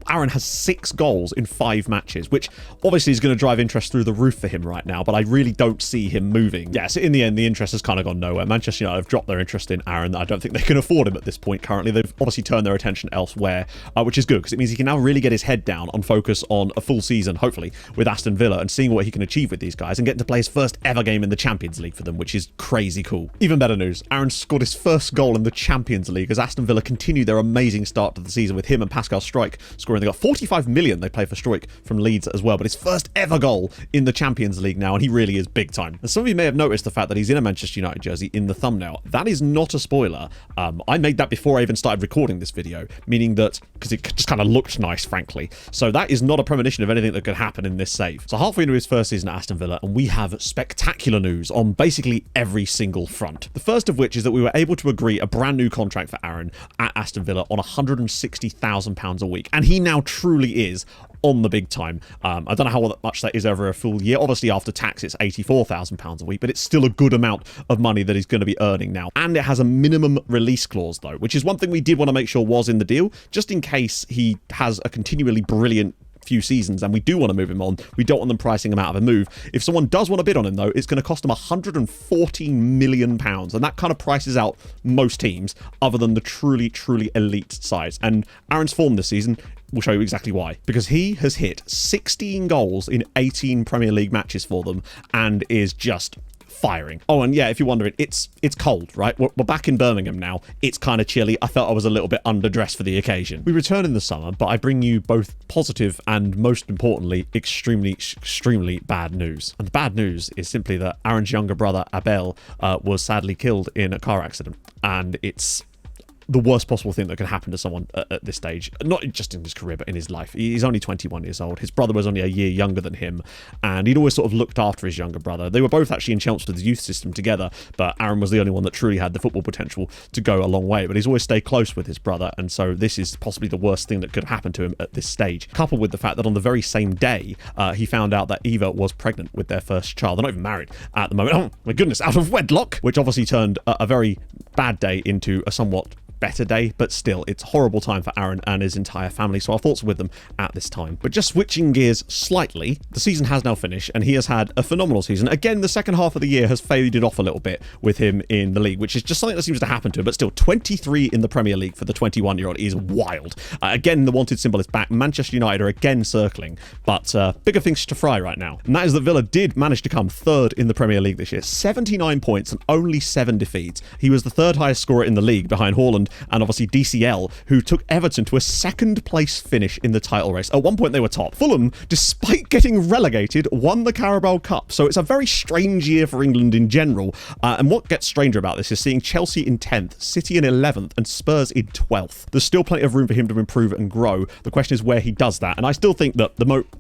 Aaron has 6 goals in 5 matches, which obviously is going to drive interest through the roof for him right now, but I really don't see him moving. Yes, in the end, the interest has kind of gone nowhere. Manchester United have dropped their interest in Aaron. I don't think they can afford him at this point currently. They've obviously turned their attention elsewhere, which is good because it means he can now really get his head down and focus on a full season, hopefully, with Aston Villa and seeing what he can achieve with these guys and getting to play his first ever game in the Champions League for them, which is crazy cool. Even better news, Aaron scored his first goal in the Champions League as Aston Villa continue their amazing start to the season with him and Pascal Struijk scoring. They got 45 million they play for Struijk from Leeds as well, but his first ever goal in the Champions League now, and he really is big time. And some of you may have noticed the fact that he's in a Manchester United jersey in the thumbnail. That is not a spoiler. I made that before I even started recording this video, meaning that because it just kind of looked nice, frankly. So that is not a premonition of anything that could happen in this save. So halfway into his first season at Aston Villa, and we have spectacular news on basically every single front. The first of which is that we were able to agree a brand new contract for Aaron at Aston Villa on £160,000 a week, and he now truly truly is on the big time. I don't know how much that is over a full year. Obviously, after tax, it's £84,000 a week, but it's still a good amount of money that he's going to be earning now. And it has a minimum release clause, though, which is one thing we did want to make sure was in the deal, just in case he has a continually brilliant few seasons and we do want to move him on. We don't want them pricing him out of a move. If someone does want to bid on him, though, it's going to cost him £114 million, and that kind of prices out most teams other than the truly elite sides. And Aaron's form this season will show you exactly why, because he has hit 16 goals in 18 Premier League matches for them and is just firing. Oh, and yeah, if you're wondering, it's cold, right? We're back in Birmingham now. It's kind of chilly. I felt I was a little bit underdressed for the occasion. We return in the summer, but I bring you both positive and, most importantly, extremely bad news. And the bad news is simply that Aaron's younger brother, Abel, was sadly killed in a car accident. And it's the worst possible thing that can happen to someone at this stage, not just in his career, but in his life. He's only 21 years old. His brother was only a year younger than him, and he'd always sort of looked after his younger brother. They were both actually in Chelmsford's youth system together, but Aaron was the only one that truly had the football potential to go a long way. But he's always stayed close with his brother, and so this is possibly the worst thing that could happen to him at this stage, coupled with the fact that on the very same day, he found out that Eva was pregnant with their first child. They're not even married at the moment. Oh, my goodness, out of wedlock, which obviously turned a very bad day into a somewhat better day, but still, it's a horrible time for Aaron and his entire family, so our thoughts are with them at this time. But just switching gears slightly, the season has now finished, and he has had a phenomenal season. Again, the second half of the year has faded off a little bit with him in the league, which is just something that seems to happen to him, but still, 23 in the Premier League for the 21-year-old is wild. Again, the wanted symbol is back. Manchester United are again circling, but bigger things to fry right now. And that is that Villa did manage to come third in the Premier League this year. 79 points and only 7 defeats. He was the third highest scorer in the league behind Haaland and obviously DCL, who took Everton to a second place finish in the title race. At one point they were top. Fulham, despite getting relegated, won the Carabao Cup. So it's a very strange year for England in general. And what gets stranger about this is seeing Chelsea in 10th, City in 11th, and Spurs in 12th. There's still plenty of room for him to improve and grow. The question is where he does that. And I still think that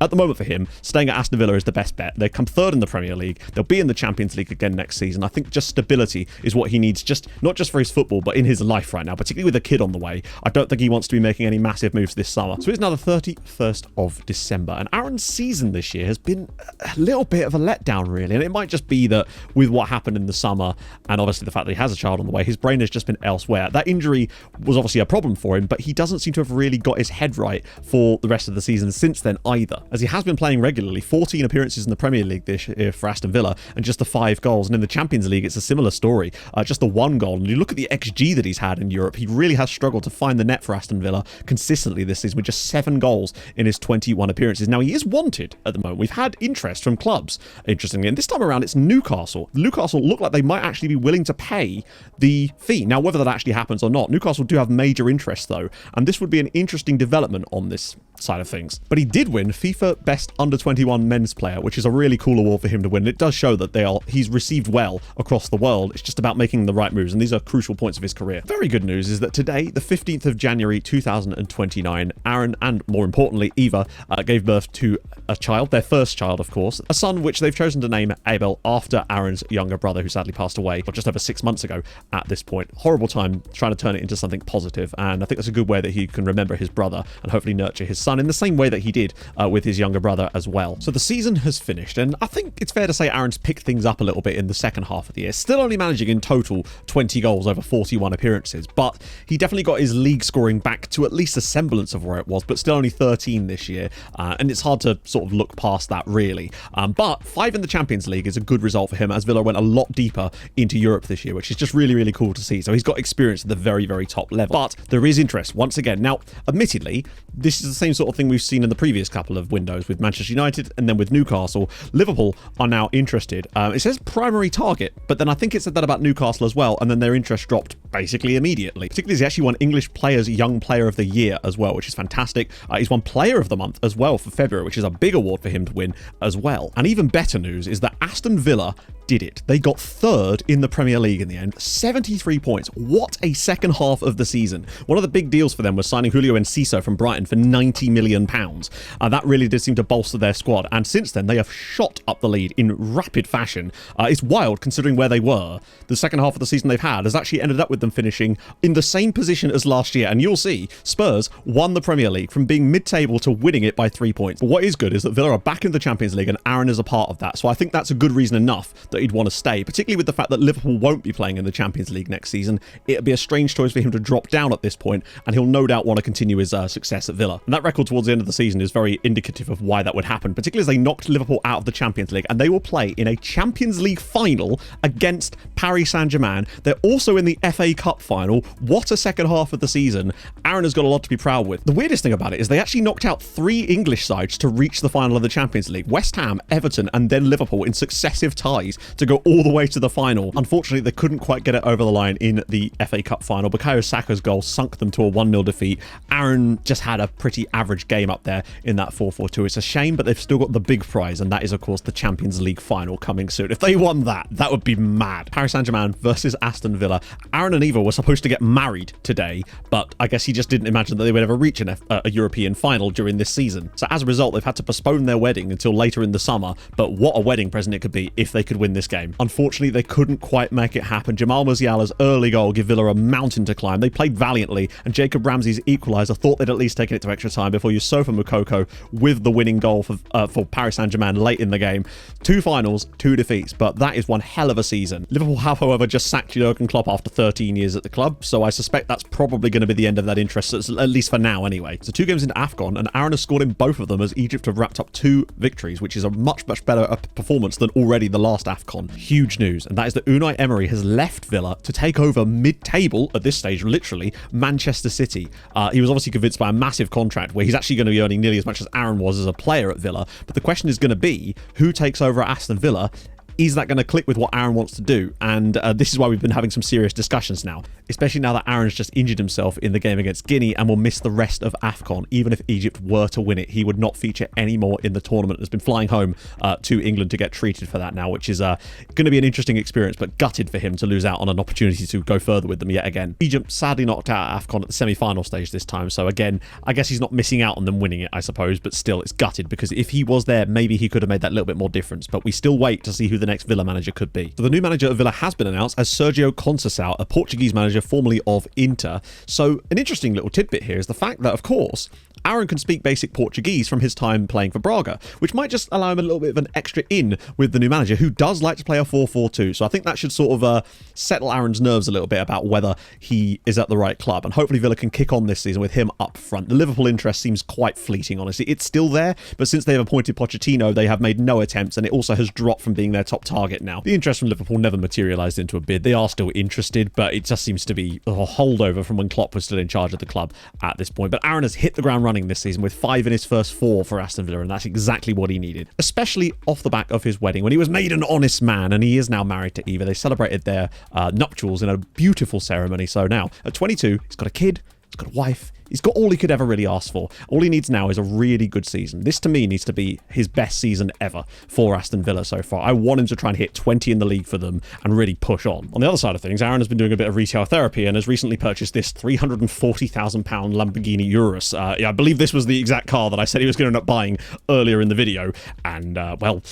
at the moment for him, staying at Aston Villa is the best bet. They come third in the Premier League. They'll be in the Champions League again next season. I think just stability is what he needs, just not just for his football, but in his life right now, particularly with a kid on the way. I don't think he wants to be making any massive moves this summer. So it's now the 31st of December, and Aaron's season this year has been a little bit of a letdown, really. And it might just be that with what happened in the summer, and obviously the fact that he has a child on the way, his brain has just been elsewhere. That injury was obviously a problem for him, but he doesn't seem to have really got his head right for the rest of the season since then either, as he has been playing regularly. 14 appearances in the Premier League this year for Aston Villa, and just the 5 goals. And in the Champions League, it's a similar story. Just the 1 goal. And you look at the XG that he's had in Europe, he really has struggled to find the net for Aston Villa consistently this season, with just 7 goals in his 21 appearances. Now, he is wanted at the moment. We've had interest from clubs, interestingly, and this time around it's Newcastle. Newcastle look like they might actually be willing to pay the fee. Now, whether that actually happens or not, Newcastle do have major interest though, and this would be an interesting development on this side of things. But he did win FIFA Best Under-21 Men's Player, which is a really cool award for him to win. It does show that he's received well across the world. It's just about making the right moves, and these are crucial points of his career. Very good news is that today, the 15th of January 2029, Aaron and, more importantly, Eva gave birth to a child, their first child, of course, a son which they've chosen to name Abel after Aaron's younger brother, who sadly passed away just over 6 months ago at this point. Horrible time trying to turn it into something positive, and I think that's a good way that he can remember his brother and hopefully nurture his son in the same way that he did with his younger brother as well. So the season has finished, and I think it's fair to say Aaron's picked things up a little bit in the second half of the year, still only managing in total 20 goals over 41 appearances, but he definitely got his league scoring back to at least a semblance of where it was, but still only 13 this year, and it's hard to sort of look past that really. But 5 in the Champions League is a good result for him, as Villa went a lot deeper into Europe this year, which is just really cool to see. So he's got experience at the very top level, but there is interest once again. Now, admittedly, this is the same sort of thing we've seen in the previous couple of windows with Manchester United and then with Newcastle. Liverpool are now interested. It says primary target, but then I think it said that about Newcastle as well, and then their interest dropped basically immediately. Particularly as he actually won English Players Young Player of the Year as well, which is fantastic. He's won Player of the Month as well for February, which is a big award for him to win as well. And even better news is that Aston Villa did it. They got third in the Premier League in the end. 73 points. What a second half of the season. One of the big deals for them was signing Julio Enciso from Brighton for £90 million. That really did seem to bolster their squad. And since then, they have shot up the lead in rapid fashion. It's wild considering where they were. The second half of the season they've had has actually ended up with them finishing in the same position as last year. And you'll see Spurs won the Premier League from being mid-table to winning it by 3 points. But what is good is that Villa are back in the Champions League and Aaron is a part of that. So I think that's a good reason enough that he'd want to stay, particularly with the fact that Liverpool won't be playing in the Champions League next season. It'd be a strange choice for him to drop down at this point, and he'll no doubt want to continue his success at Villa. And that record towards the end of the season is very indicative of why that would happen, particularly as they knocked Liverpool out of the Champions League, and they will play in a Champions League final against Paris Saint-Germain. They're also in the FA Cup final. What a second half of the season. Aaron has got a lot to be proud with. The weirdest thing about it is they actually knocked out 3 English sides to reach the final of the Champions League. West Ham, Everton, and then Liverpool in successive ties to go all the way to the final. Unfortunately, they couldn't quite get it over the line in the FA Cup final. Bukayo Saka's goal sunk them to a 1-0 defeat. Aaron just had a pretty average game up there in that 4-4-2. It's a shame, but they've still got the big prize, and that is, of course, the Champions League final coming soon. If they won that, that would be mad. Paris Saint-Germain versus Aston Villa. Aaron and Eva were supposed to get married today, but I guess he just didn't imagine that they would ever reach a European final during this season. So as a result, they've had to postpone their wedding until later in the summer, but what a wedding present it could be if they could win this game. Unfortunately, they couldn't quite make it happen. Jamal Musiala's early goal gave Villa a mountain to climb. They played valiantly, and Jacob Ramsey's equaliser thought they'd at least taken it to extra time before Yusufa Moukoko with the winning goal for Paris Saint-Germain late in the game. 2 finals, 2 defeats, but that is one hell of a season. Liverpool have, however, just sacked Jurgen Klopp after 13 years at the club, so I suspect that's probably going to be the end of that interest, at least for now anyway. So 2 games into AFCON, and Aaron has scored in both of them as Egypt have wrapped up 2 victories, which is a much better performance than already the last AFCON. Huge news, and that is that Unai Emery has left Villa to take over mid-table, at this stage, literally, Manchester City. He was obviously convinced by a massive contract where he's actually going to be earning nearly as much as Aaron was as a player at Villa, but the question is going to be, who takes over at Aston Villa? Is that going to click with what Aaron wants to do? And this is why we've been having some serious discussions now, especially now that Aaron's just injured himself in the game against Guinea and will miss the rest of AFCON. Even if Egypt were to win it, he would not feature anymore in the tournament. Has been flying home to England to get treated for that now, which is going to be an interesting experience, but gutted for him to lose out on an opportunity to go further with them yet again. Egypt sadly knocked out AFCON at the semi-final stage this time, so again, I guess he's not missing out on them winning it, I suppose, but still, it's gutted, because if he was there, maybe he could have made that little bit more difference, but we still wait to see who the next Villa manager could be. So the new manager of Villa has been announced as Sergio Conceição, a Portuguese manager formerly of Inter. So an interesting little tidbit here is the fact that, of course, Aaron can speak basic Portuguese from his time playing for Braga, which might just allow him a little bit of an extra in with the new manager, who does like to play a 4-4-2. So I think that should sort of settle Aaron's nerves a little bit about whether he is at the right club. And hopefully Villa can kick on this season with him up front. The Liverpool interest seems quite fleeting, honestly. It's still there, but since they've appointed Pochettino, they have made no attempts, and it also has dropped from being their top target now. The interest from Liverpool never materialised into a bid. They are still interested, but it just seems to be a holdover from when Klopp was still in charge of the club at this point. But Aaron has hit the ground running this season with 5 in his first 4 for Aston Villa, and that's exactly what he needed, especially off the back of his wedding when he was made an honest man, and he is now married to Eva. They celebrated their nuptials in a beautiful ceremony. So now at 22, he's got a kid, he's got a wife, he's got all he could ever really ask for. All he needs now is a really good season. This, to me, needs to be his best season ever for Aston Villa so far. I want him to try and hit 20 in the league for them and really push on. On the other side of things, Aaron has been doing a bit of retail therapy and has recently purchased this £340,000 Lamborghini Urus. I believe this was the exact car that I said he was going to end up buying earlier in the video. And, well,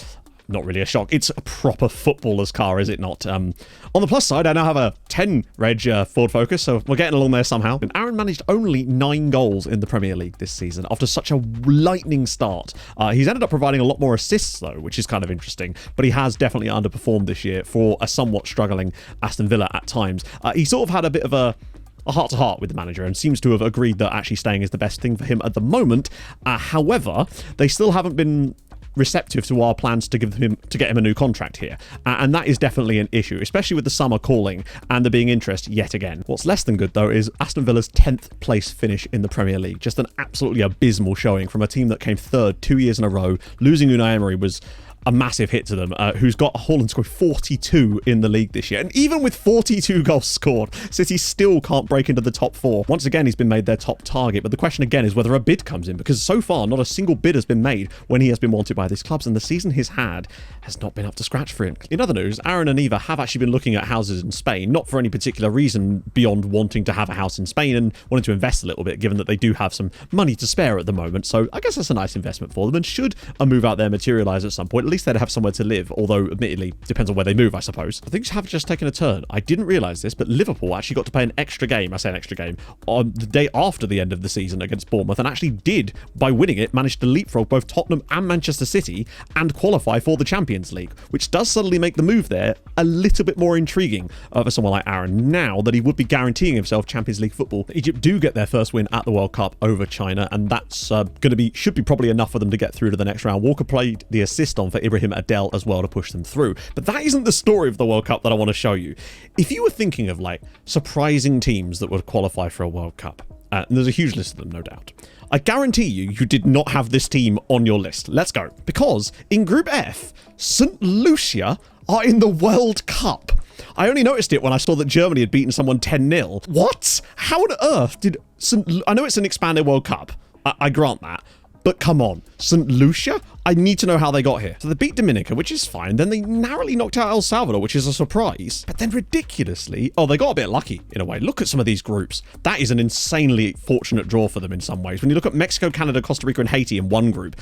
not really a shock. It's a proper footballer's car, is it not? On the plus side, I now have a 10 reg Ford Focus, so we're getting along there somehow. And Aaron managed only 9 goals in the Premier League this season after such a lightning start. He's ended up providing a lot more assists, though, which is kind of interesting, but he has definitely underperformed this year for a somewhat struggling Aston Villa at times. He sort of had a bit of a heart-to-heart with the manager and seems to have agreed that actually staying is the best thing for him at the moment. However, they still haven't been receptive to our plans to get him a new contract here, and that is definitely an issue, especially with the summer calling and there being interest yet again. What's less than good, though, is Aston Villa's 10th place finish in the Premier League. Just an absolutely abysmal showing from a team that came 3rd 2 years in a row. Losing Unai Emery was a massive hit to them, who's got Haaland scored 42 in the league this year. And even with 42 goals scored, City still can't break into the top 4. Once again, he's been made their top target. But the question again is whether a bid comes in, because so far not a single bid has been made when he has been wanted by these clubs, and the season he's had has not been up to scratch for him. In other news, Aaron and Eva have actually been looking at houses in Spain, not for any particular reason beyond wanting to have a house in Spain and wanting to invest a little bit, given that they do have some money to spare at the moment. So I guess that's a nice investment for them, and should a move out there materialise at some point, at least they'd have somewhere to live, although admittedly depends on where they move, I suppose. Things have just taken a turn. I didn't realise this, but Liverpool actually got to play an extra game, I say an extra game, on the day after the end of the season against Bournemouth, and actually did, by winning it, manage to leapfrog both Tottenham and Manchester City and qualify for the Champions League, which does suddenly make the move there a little bit more intriguing for someone like Aaron, now that he would be guaranteeing himself Champions League football. Egypt do get their first win at the World Cup over China, and that's should be probably enough for them to get through to the next round. Walker played the assist on for Ibrahim Adel as well to push them through. But that isn't the story of the World Cup that I want to show you. If you were thinking of like surprising teams that would qualify for a World Cup, and there's a huge list of them, no doubt, I guarantee you did not have this team on your list. Let's go. Because in Group F, St. Lucia are in the World Cup. I only noticed it when I saw that Germany had beaten someone 10-0. What? How on earth did I know it's an expanded World Cup. I grant that. But come on, St. Lucia? I need to know how they got here. So they beat Dominica, which is fine. Then they narrowly knocked out El Salvador, which is a surprise. But then ridiculously, they got a bit lucky in a way. Look at some of these groups. That is an insanely fortunate draw for them in some ways. When you look at Mexico, Canada, Costa Rica, and Haiti in one group,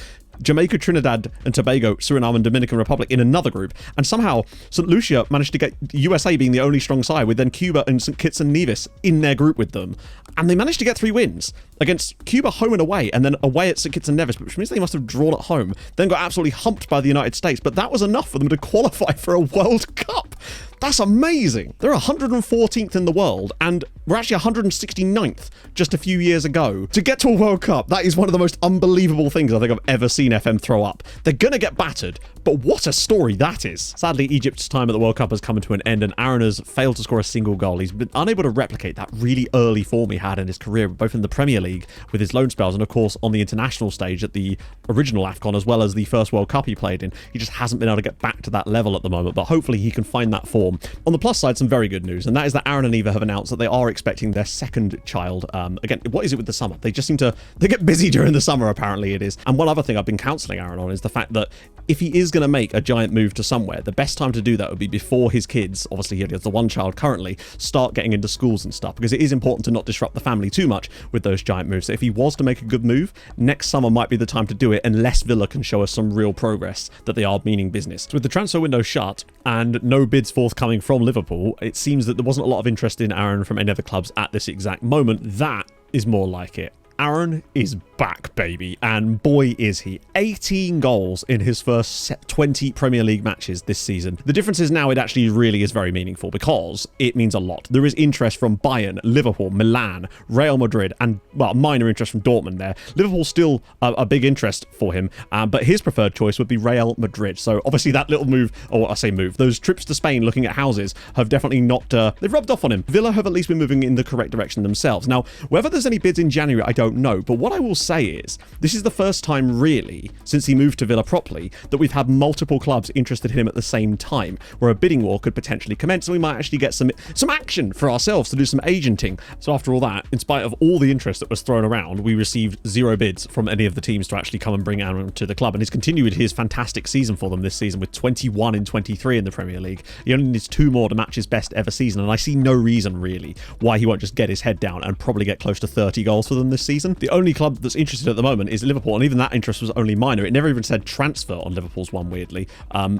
Jamaica, Trinidad and Tobago, Suriname and Dominican Republic in another group, and somehow St. Lucia managed to get USA being the only strong side, with then Cuba and St. Kitts and Nevis in their group with them. And they managed to get 3 wins against Cuba home and away, and then away at St. Kitts and Nevis, which means they must have drawn at home, then got absolutely humped by the United States. But that was enough for them to qualify for a World Cup. That's amazing. They're 114th in the world, and we're actually 169th just a few years ago. To get to a World Cup, that is one of the most unbelievable things I think I've ever seen FM throw up. They're going to get battered, but what a story that is. Sadly, Egypt's time at the World Cup has come to an end, and Aaron has failed to score a single goal. He's been unable to replicate that really early form he had in his career, both in the Premier League with his loan spells and, of course, on the international stage at the original AFCON, as well as the first World Cup he played in. He just hasn't been able to get back to that level at the moment, but hopefully he can find that form. On the plus side, some very good news, and that is that Aaron and Eva have announced that they are expecting their second child. Again, what is it with the summer? They just seem to get busy during the summer, apparently it is. And one other thing I've been counselling Aaron on is the fact that if he is going to make a giant move to somewhere, the best time to do that would be before his kids, obviously he has the one child currently, start getting into schools and stuff, because it is important to not disrupt the family too much with those giant moves. So if he was to make a good move, next summer might be the time to do it, unless Villa can show us some real progress that they are meaning business. So with the transfer window shut and no bids forthcoming from Liverpool, it seems that there wasn't a lot of interest in Aaron from any other clubs at this exact moment. That is more like it. Aaron is back, baby, and boy is he. 18 goals in his first 20 Premier League matches this season. The difference is now it actually really is very meaningful, because it means a lot. There is interest from Bayern, Liverpool, Milan, Real Madrid, and, well, minor interest from Dortmund there. Liverpool's still a big interest for him, but his preferred choice would be Real Madrid. So obviously that little move, or I say move, those trips to Spain looking at houses have definitely not, they've rubbed off on him. Villa have at least been moving in the correct direction themselves. Now, whether there's any bids in January, I don't know, but what I will say is this is the first time really since he moved to Villa properly that we've had multiple clubs interested in him at the same time, where a bidding war could potentially commence, and we might actually get some action for ourselves to do some agenting. So after all that, in spite of all the interest that was thrown around, we received 0 bids from any of the teams to actually come and bring Aaron to the club, and he's continued his fantastic season for them this season with 21 in 23 in the Premier League. He only needs 2 more to match his best ever season, and I see no reason really why he won't just get his head down and probably get close to 30 goals for them this season. The only club that's interested at the moment is Liverpool, and even that interest was only minor. It never even said transfer on Liverpool's one, weirdly.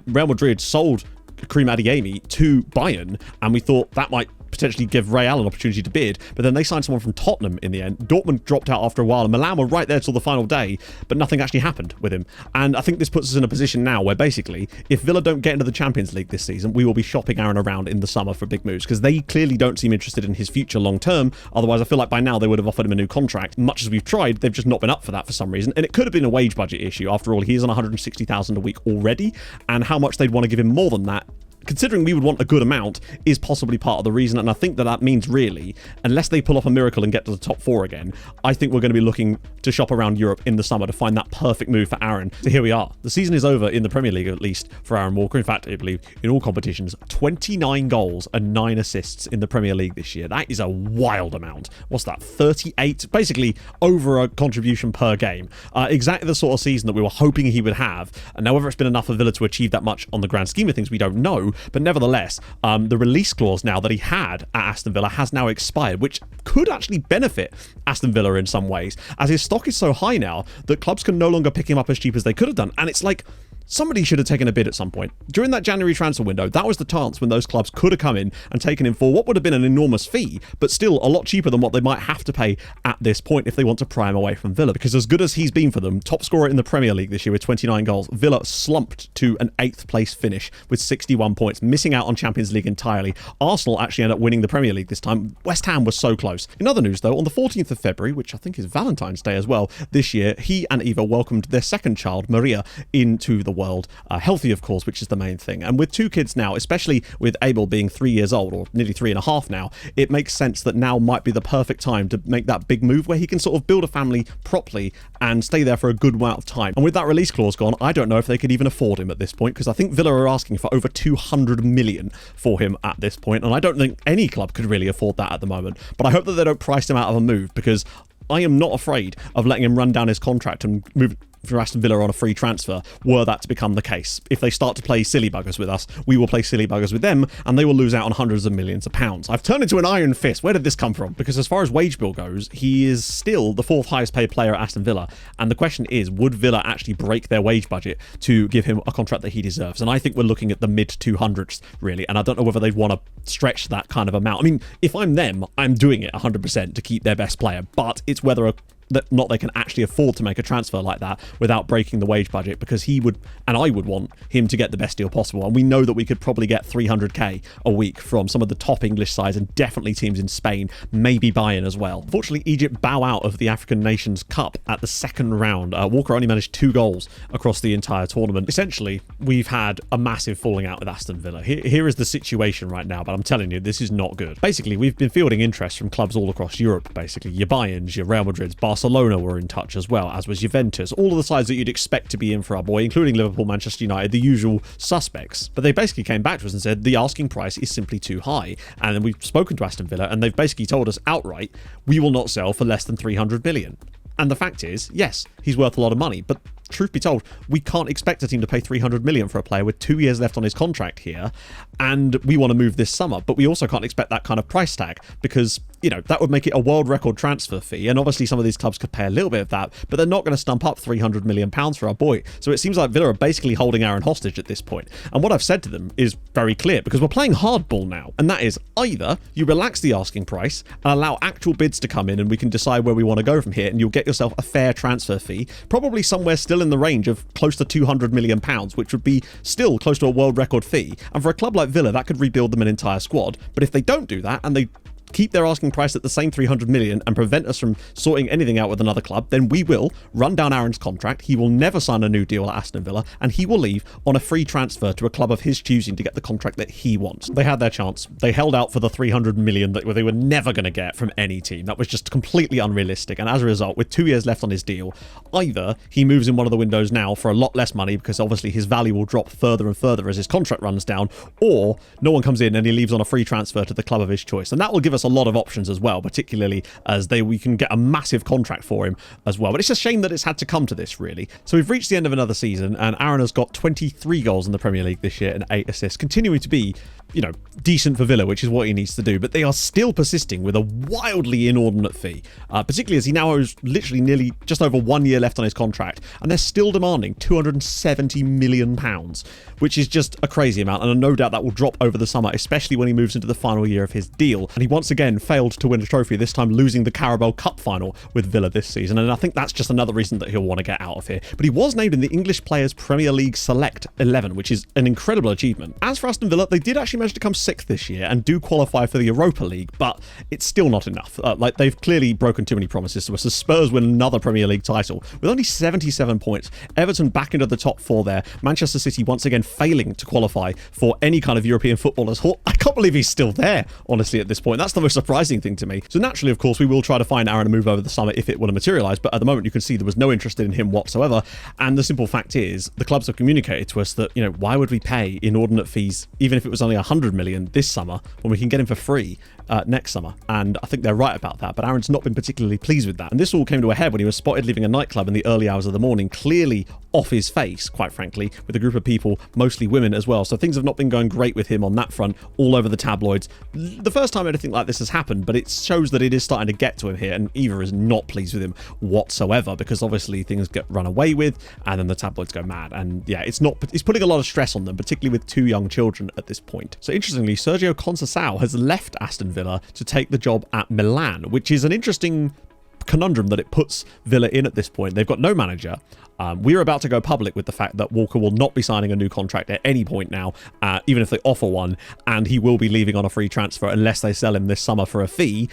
Real Madrid sold Karim Adeyemi to Bayern, and we thought that might potentially give Real an opportunity to bid, but then they signed someone from Tottenham in the end. Dortmund dropped out after a while, and Milan were right there till the final day, but nothing actually happened with him. And I think this puts us in a position now where basically, if Villa don't get into the Champions League this season, we will be shopping Aaron around in the summer for big moves, because they clearly don't seem interested in his future long term. Otherwise, I feel like by now they would have offered him a new contract. Much as we've tried, they've just not been up for that for some reason, and it could have been a wage budget issue. After all, he is on 160,000 a week already, and how much they'd want to give him more than that considering we would want a good amount, is possibly part of the reason. And I think that means really, unless they pull off a miracle and get to the top 4 again, I think we're going to be looking to shop around Europe in the summer to find that perfect move for Aaron. So here we are. The season is over in the Premier League, at least for Aaron Walker. In fact, I believe in all competitions, 29 goals and 9 assists in the Premier League this year. That is a wild amount. What's that? 38, basically over a contribution per game. Exactly the sort of season that we were hoping he would have. And now whether it's been enough for Villa to achieve that much on the grand scheme of things, we don't know. But nevertheless, the release clause now that he had at Aston Villa has now expired, which could actually benefit Aston Villa in some ways, as his stock is so high now that clubs can no longer pick him up as cheap as they could have done. And it's like, somebody should have taken a bid at some point. During that January transfer window, that was the chance when those clubs could have come in and taken him for what would have been an enormous fee, but still a lot cheaper than what they might have to pay at this point if they want to pry him away from Villa. Because as good as he's been for them, top scorer in the Premier League this year with 29 goals, Villa slumped to an 8th place finish with 61 points, missing out on Champions League entirely. Arsenal actually ended up winning the Premier League this time. West Ham was so close. In other news though, on the 14th of February, which I think is Valentine's Day as well, this year, he and Eva welcomed their second child, Maria, into the world. Healthy, of course, which is the main thing. And with 2 kids now, especially with Abel being 3 years old, or nearly 3.5 now, it makes sense that now might be the perfect time to make that big move where he can sort of build a family properly and stay there for a good amount of time. And with that release clause gone, I don't know if they could even afford him at this point, because I think Villa are asking for over 200 million for him at this point, and I don't think any club could really afford that at the moment. But I hope that they don't price him out of a move, because I am not afraid of letting him run down his contract and move for Aston Villa on a free transfer, were that to become the case. If they start to play silly buggers with us, we will play silly buggers with them, and they will lose out on hundreds of millions of pounds. I've turned into an iron fist. Where did this come from? Because as far as wage bill goes, he is still the 4th highest paid player at Aston Villa, and the question is, would Villa actually break their wage budget to give him a contract that he deserves? And I think we're looking at the mid 200s, really, and I don't know whether they'd want to stretch that kind of amount. I mean, if I'm them, I'm doing it 100% to keep their best player, but it's whether that not they can actually afford to make a transfer like that without breaking the wage budget, because he would, and I would want him to get the best deal possible. And we know that we could probably get 300k a week from some of the top English sides, and definitely teams in Spain, maybe Bayern as well. Unfortunately, Egypt bow out of the African Nations Cup at the second round. Walker only managed 2 goals across the entire tournament. Essentially, we've had a massive falling out with Aston Villa. Here is the situation right now, but I'm telling you, this is not good. Basically, we've been fielding interest from clubs all across Europe, basically. Your Bayerns, your Real Madrids, Barcelona were in touch as well, as was Juventus. All of the sides that you'd expect to be in for our boy, including Liverpool, Manchester United, the usual suspects. But they basically came back to us and said the asking price is simply too high. And then we've spoken to Aston Villa, and they've basically told us outright, we will not sell for less than 300 million. And the fact is, yes, he's worth a lot of money, but truth be told, we can't expect a team to pay 300 million for a player with 2 years left on his contract here, and we want to move this summer. But we also can't expect that kind of price tag, because, you know, that would make it a world record transfer fee, and obviously some of these clubs could pay a little bit of that, but they're not going to stump up 300 million pounds for our boy. So it seems like Villa are basically holding Aaron hostage at this point. And what I've said to them is very clear, because we're playing hardball now, and that is either you relax the asking price and allow actual bids to come in, and we can decide where we want to go from here, and you'll get yourself a fair transfer fee, probably somewhere still in the range of close to 200 million pounds, which would be still close to a world record fee. And for a club like Villa, that could rebuild them an entire squad. But if they don't do that, and they keep their asking price at the same 300 million and prevent us from sorting anything out with another club, then we will run down Aaron's contract. He will never sign a new deal at Aston Villa, and he will leave on a free transfer to a club of his choosing to get the contract that he wants. They had their chance. They held out for the 300 million that they were never going to get from any team. That was just completely unrealistic. And as a result, with 2 years left on his deal, either he moves in one of the windows now for a lot less money, because obviously his value will drop further and further as his contract runs down, or no one comes in and he leaves on a free transfer to the club of his choice. And that will give us a lot of options as well, particularly as we can get a massive contract for him as well. But it's a shame that it's had to come to this, really. So we've reached the end of another season, and Aaron has got 23 goals in the Premier League this year and 8 assists, continuing to be, you know, decent for Villa, which is what he needs to do. But they are still persisting with a wildly inordinate fee, particularly as he now has literally nearly just over 1 year left on his contract, and they're still demanding 270 million pounds, which is just a crazy amount. And no doubt that will drop over the summer, especially when he moves into the final year of his deal. And he once again failed to win a trophy, this time losing the Carabao Cup final with Villa this season, and I think that's just another reason that he'll want to get out of here. But he was named in the English Players Premier League Select 11, which is an incredible achievement. As for Aston Villa, they did actually manage to come 6th this year and do qualify for the Europa League, but it's still not enough. Like, they've clearly broken too many promises to us. The Spurs win another Premier League title with only 77 points. Everton back into the top 4 there. Manchester City once again failing to qualify for any kind of European football at all. I can't believe he's still there, honestly, at this point. That's the most surprising thing to me. So naturally, of course, we will try to find Aaron a move over the summer if it were to materialise, but at the moment you can see there was no interest in him whatsoever. And the simple fact is, the clubs have communicated to us that, you know, why would we pay inordinate fees, even if it was only 100 million this summer, when we can get him for free next summer? And I think they're right about that, but Aaron's not been particularly pleased with that. And this all came to a head when he was spotted leaving a nightclub in the early hours of the morning, clearly off his face, quite frankly, with a group of people, mostly women as well. So things have not been going great with him on that front, all over the tabloids. The first time anything like this has happened, but it shows that it is starting to get to him here, and Eva is not pleased with him whatsoever, because obviously things get run away with and then the tabloids go mad. And yeah, it's putting a lot of stress on them, particularly with 2 young children at this point. So interestingly, Sergio Conceição has left Aston Villa to take the job at Milan, which is an interesting conundrum that it puts Villa in at this point. They've got no manager. We're about to go public with the fact that Walker will not be signing a new contract at any point now, even if they offer one, and he will be leaving on a free transfer unless they sell him this summer for a fee.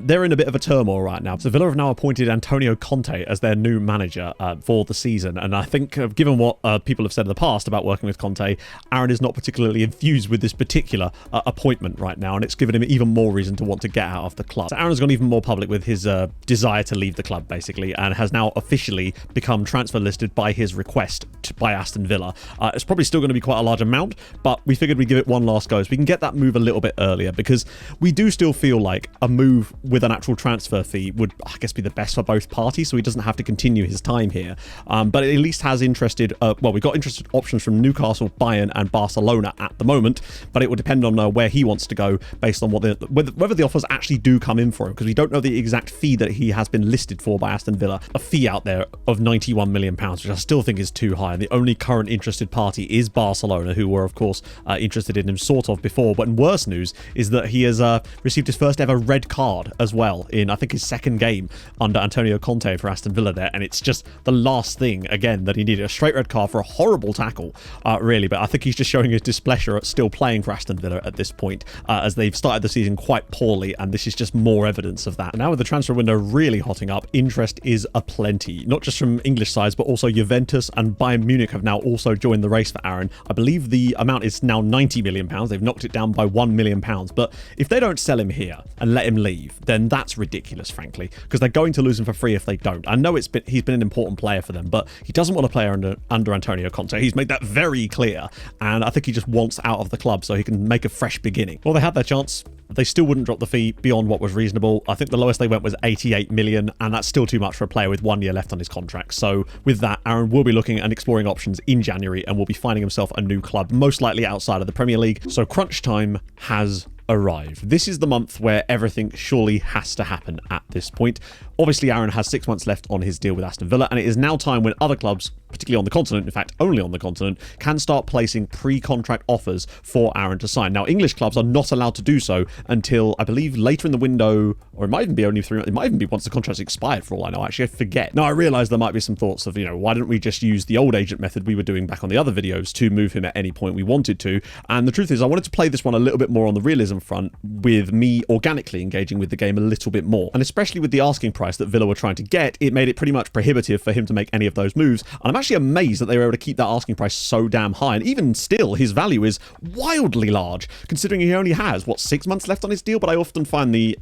They're in a bit of a turmoil right now. So Villa have now appointed Antonio Conte as their new manager for the season, and I think given what people have said in the past about working with Conte, Aaron is not particularly enthused with this particular appointment right now, and it's given him even more reason to want to get out of the club. So Aaron's gone even more public with his desire to leave the club, basically, and has now officially become transfer listed by his request by Aston Villa. It's probably still going to be quite a large amount, but we figured we'd give it one last go so we can get that move a little bit earlier, because we do still feel like a move with an actual transfer fee would, I guess, be the best for both parties, so he doesn't have to continue his time here. But it at least has interested, we've got interested options from Newcastle, Bayern and Barcelona at the moment, but it will depend on where he wants to go based on whether the offers actually do come in for him, because we don't know the exact fee that he has been listed for by Aston Villa. A fee out there of £91 million, which I still think is too high, and the only current interested party is Barcelona, who were of course interested in him sort of before. But worse news is that he has received his first ever red card as well in, I think, his second game under Antonio Conte for Aston Villa there, and it's just the last thing again that he needed, a straight red card for a horrible tackle, really. But I think he's just showing his displeasure at still playing for Aston Villa at this point, as they've started the season quite poorly, and this is just more evidence of that. And now with the transfer window really hotting up, interest is aplenty, not just from English sides, but also Juventus and Bayern Munich have now also joined the race for Aaron. I believe the amount is now £90 million. They've knocked it down by £1 million. But if they don't sell him here and let him leave, then that's ridiculous, frankly, because they're going to lose him for free if they don't. I know he's been an important player for them, but he doesn't want to play under Antonio Conte. He's made that very clear, and I think he just wants out of the club so he can make a fresh beginning. Well, they had their chance. They still wouldn't drop the fee beyond what was reasonable. I think the lowest they went was 88 million, and that's still too much for a player with 1 year left on his contract. So with that, Aaron will be looking and exploring options in January, and will be finding himself a new club, most likely outside of the Premier League. So crunch time has arrived. This is the month where everything surely has to happen at this point. Obviously, Aaron has 6 months left on his deal with Aston Villa, and it is now time when other clubs, particularly on the continent, in fact, only on the continent, can start placing pre-contract offers for Aaron to sign. Now, English clubs are not allowed to do so until, I believe, later in the window, or it might even be only 3 months. It might even be once the contract's expired, for all I know. Actually, I forget. Now, I realise there might be some thoughts of, why don't we just use the old agent method we were doing back on the other videos to move him at any point we wanted to? And the truth is, I wanted to play this one a little bit more on the realism front, with me organically engaging with the game a little bit more. And especially with the asking price that Villa were trying to get, it made it pretty much prohibitive for him to make any of those moves. And I'm actually amazed that they were able to keep that asking price so damn high. And even still, his value is wildly large, considering he only has, 6 months left on his deal? But I often find the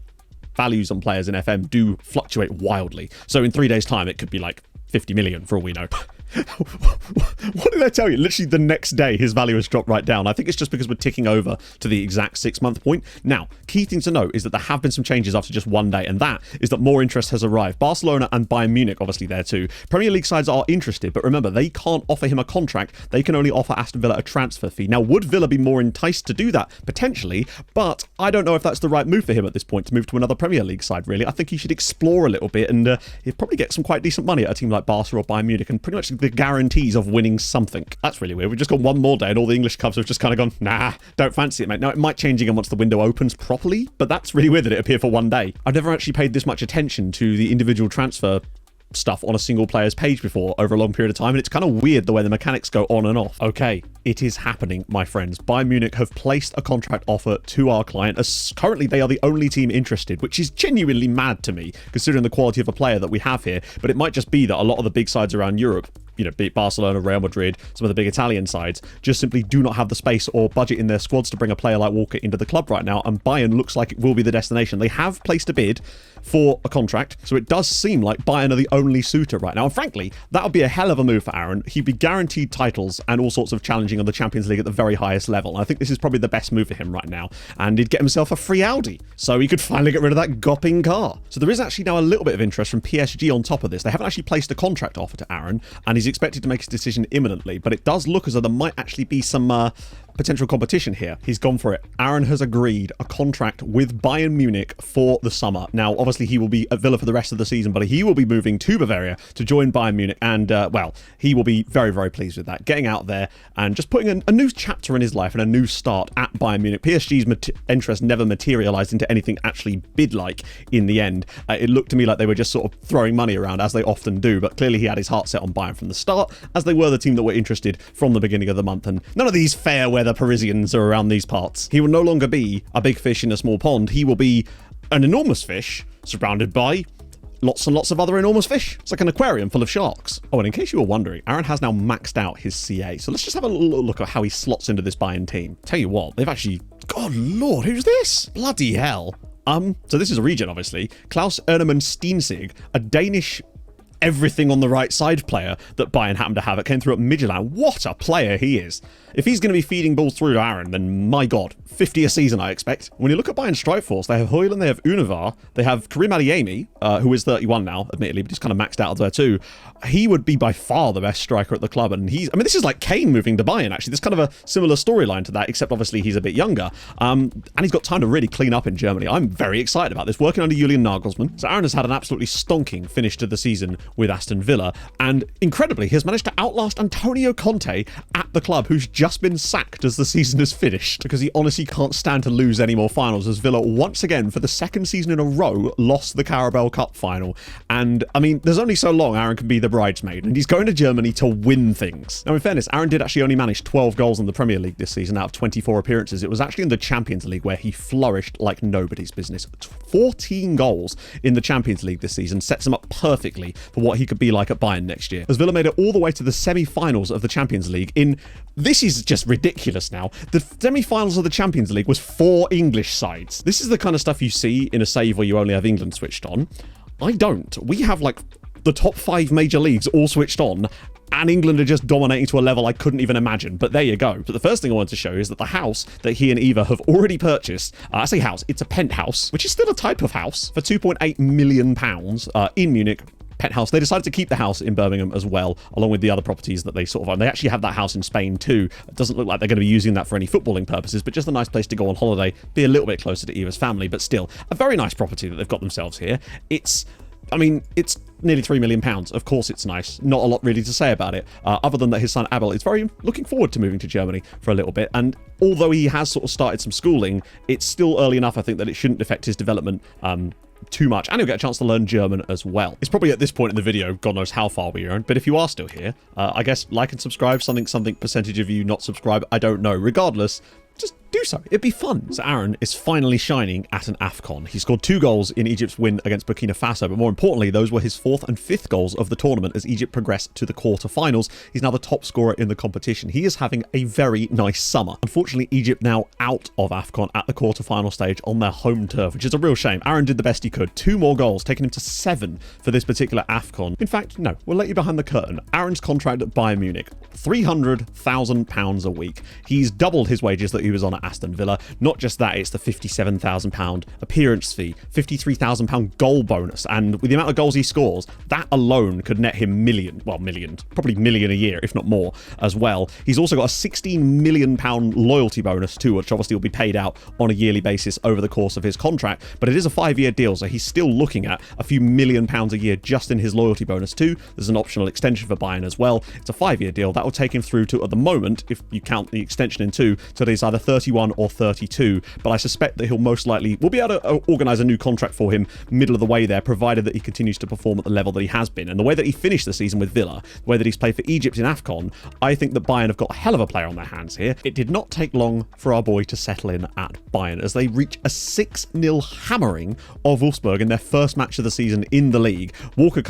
values on players in FM do fluctuate wildly. So in 3 days' time, it could be like 50 million for all we know. What did I tell you? Literally the next day, his value has dropped right down. I think it's just because we're ticking over to the exact 6 month point. Now, key thing to note is that there have been some changes after just 1 day, and that is that more interest has arrived. Barcelona and Bayern Munich, obviously, there too. Premier League sides are interested, but remember, they can't offer him a contract. They can only offer Aston Villa a transfer fee. Now, would Villa be more enticed to do that? Potentially, but I don't know if that's the right move for him at this point, to move to another Premier League side, really. I think he should explore a little bit, and he'd probably get some quite decent money at a team like Barca or Bayern Munich, and pretty much the guarantees of winning something. That's really weird. We've just got one more day and all the English clubs have just kind of gone, nah, don't fancy it, mate. Now, it might change again once the window opens properly, but that's really weird that it appeared for one day. I've never actually paid this much attention to the individual transfer stuff on a single player's page before over a long period of time, and it's kind of weird the way the mechanics go on and off. Okay, it is happening, my friends. Bayern Munich have placed a contract offer to our client, as currently they are the only team interested, which is genuinely mad to me, considering the quality of a player that we have here. But it might just be that a lot of the big sides around Europe, you know, be it Barcelona, Real Madrid, some of the big Italian sides, just simply do not have the space or budget in their squads to bring a player like Walker into the club right now, and Bayern looks like it will be the destination. They have placed a bid for a contract, so it does seem like Bayern are the only suitor right now, and frankly, that would be a hell of a move for Aaron. He'd be guaranteed titles and all sorts of challenging on the Champions League at the very highest level, and I think this is probably the best move for him right now, and he'd get himself a free Audi, so he could finally get rid of that gopping car. So there is actually now a little bit of interest from PSG on top of this. They haven't actually placed a contract offer to Aaron, and he's expected to make his decision imminently, but it does look as though there might actually be some potential competition here. He's gone for it. Aaron has agreed a contract with Bayern Munich for the summer. Now, obviously, he will be at Villa for the rest of the season, but he will be moving to Bavaria to join Bayern Munich, and, well, he will be very, very pleased with that. Getting out there and just putting a new chapter in his life and a new start at Bayern Munich. PSG's interest never materialised into anything actually bid-like in the end. It looked to me like they were just sort of throwing money around, as they often do, but clearly he had his heart set on Bayern from the start, as they were the team that were interested from the beginning of the month, and none of these fair weather Parisians are around these parts. He will no longer be a big fish in a small pond. He will be an enormous fish surrounded by lots and lots of other enormous fish. It's like an aquarium full of sharks. Oh, and in case you were wondering, Aaron has now maxed out his CA. So let's just have a little look at how he slots into this Bayern team. Tell you what, they've actually... God lord, who's this? Bloody hell. So this is a region, obviously. Klaus Ernemann Steensig, a Danish everything on the right side player that Bayern happened to have. It came through at Midtjylland. What a player he is. If he's going to be feeding balls through to Aaron, then my God, 50 a season, I expect. When you look at Bayern's strike force, they have Højlund, they have Univar, they have Karim Adeyemi, who is 31 now, admittedly, but he's kind of maxed out there too. He would be by far the best striker at the club, and I mean, this is like Kane moving to Bayern, actually. There's kind of a similar storyline to that, except obviously he's a bit younger, and he's got time to really clean up in Germany. I'm very excited about this, working under Julian Nagelsmann. So Aaron has had an absolutely stonking finish to the season with Aston Villa, and incredibly, he has managed to outlast Antonio Conte at the club, who's just been sacked as the season is finished, because he honestly can't stand to lose any more finals, as Villa once again, for the second season in a row, lost the Carabao Cup final. And I mean, there's only so long Aaron can be the bridesmaid, and he's going to Germany to win things. Now, in fairness, Aaron did actually only manage 12 goals in the Premier League this season out of 24 appearances. It was actually in the Champions League where he flourished like nobody's business. 14 goals in the Champions League this season sets him up perfectly for what he could be like at Bayern next year, as Villa made it all the way to the semi-finals of the Champions League in... This is just ridiculous now. The semi-finals of the Champions League was 4 English sides. This is the kind of stuff you see in a save where you only have England switched on. I don't. We have like the top 5 major leagues all switched on, and England are just dominating to a level I couldn't even imagine. But there you go. But the first thing I wanted to show is that the house that he and Eva have already purchased, I say house, it's a penthouse, which is still a type of house, for £2.8 million in Munich. Penthouse. They decided to keep the house in Birmingham as well, along with the other properties that they sort of own. They actually have that house in Spain too. It doesn't look like they're going to be using that for any footballing purposes, but just a nice place to go on holiday, be a little bit closer to Eva's family, but still a very nice property that they've got themselves here. I mean, it's nearly £3 million. Of course it's nice. Not a lot really to say about it, other than that his son Abel is very looking forward to moving to Germany for a little bit. And although he has sort of started some schooling, it's still early enough, I think, that it shouldn't affect his development too much, and he'll get a chance to learn German as well. It's probably at this point in the video, God knows how far we are, but if you are still here, I guess like and subscribe, something percentage of you not subscribe, I don't know. Regardless, just do so. It'd be fun. So Aaron is finally shining at an AFCON. He scored 2 goals in Egypt's win against Burkina Faso, but more importantly, those were his 4th and 5th goals of the tournament as Egypt progressed to the quarter-finals. He's now the top scorer in the competition. He is having a very nice summer. Unfortunately, Egypt now out of AFCON at the quarter-final stage on their home turf, which is a real shame. Aaron did the best he could. 2 more goals, taking him to 7 for this particular AFCON. In fact, no, we'll let you behind the curtain. Aaron's contract at Bayern Munich, £300,000 a week. He's doubled his wages that he was on at Aston Villa. Not just that, it's the £57,000 appearance fee, £53,000 goal bonus, and with the amount of goals he scores, that alone could net him probably million a year, if not more, as well. He's also got a £16 million loyalty bonus too, which obviously will be paid out on a yearly basis over the course of his contract, but it is a 5-year deal, so he's still looking at a few £1,000,000 a year just in his loyalty bonus too. There's an optional extension for Bayern as well. It's a 5-year deal that will take him through to, at the moment, if you count the extension in two, so he's either 31 or 32, but I suspect that he'll most likely, we'll be able to organise a new contract for him middle of the way there, provided that he continues to perform at the level that he has been. And the way that he finished the season with Villa, the way that he's played for Egypt in AFCON, I think that Bayern have got a hell of a player on their hands here. It did not take long for our boy to settle in at Bayern as they reach a 6-0 hammering of Wolfsburg in their first match of the season in the league. Walker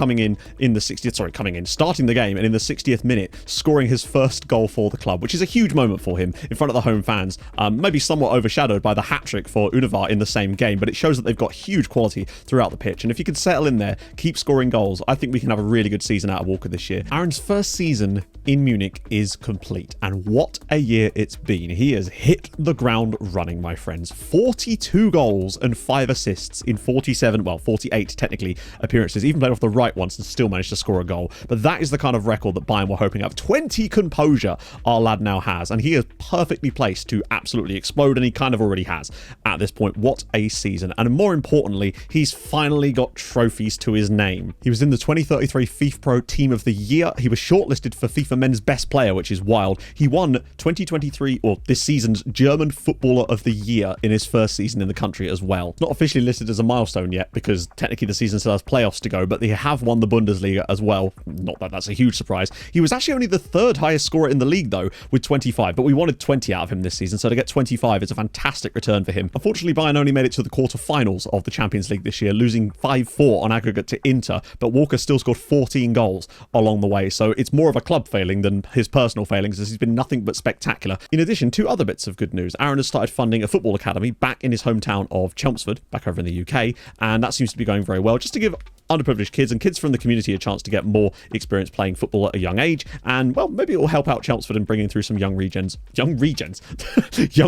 starting the game and in the 60th minute scoring his first goal for the club, which is a huge moment for him in front of the home fans. Maybe somewhat overshadowed by the hat-trick for Univar in the same game, but it shows that they've got huge quality throughout the pitch. And if you can settle in there, keep scoring goals, I think we can have a really good season out of Walker this year. Aaron's first season in Munich is complete, and what a year it's been. He has hit the ground running, my friends. 42 goals and 5 assists in 48 technically appearances. Even played off the right once and still managed to score a goal. But that is the kind of record that Bayern were hoping to have. 20 composure our lad now has, and he is perfectly placed to absolutely explode, and he kind of already has at this point. What a season. And more importantly, he's finally got trophies to his name. He was in the 2033 FIFA Pro Team of the Year. He was shortlisted for FIFA Men's Best Player, which is wild. He won 2023, or this season's German Footballer of the Year in his first season in the country as well. Not officially listed as a milestone yet, because technically the season still has playoffs to go, but they have won the Bundesliga as well. Not that that's a huge surprise. He was actually only the 3rd highest scorer in the league, though, with 25, but we wanted 20 out of him this season, so to get 25 is a fantastic return for him. Unfortunately, Bayern only made it to the quarterfinals of the Champions League this year, losing 5-4 on aggregate to Inter, but Walker still scored 14 goals along the way, so it's more of a club failing than his personal failings, as he's been nothing but spectacular. In addition, 2 other bits of good news. Aaron has started funding a football academy back in his hometown of Chelmsford, back over in the UK, and that seems to be going very well, just to give underprivileged kids and kids from the community a chance to get more experience playing football at a young age. And, well, maybe it will help out Chelmsford in bringing through some young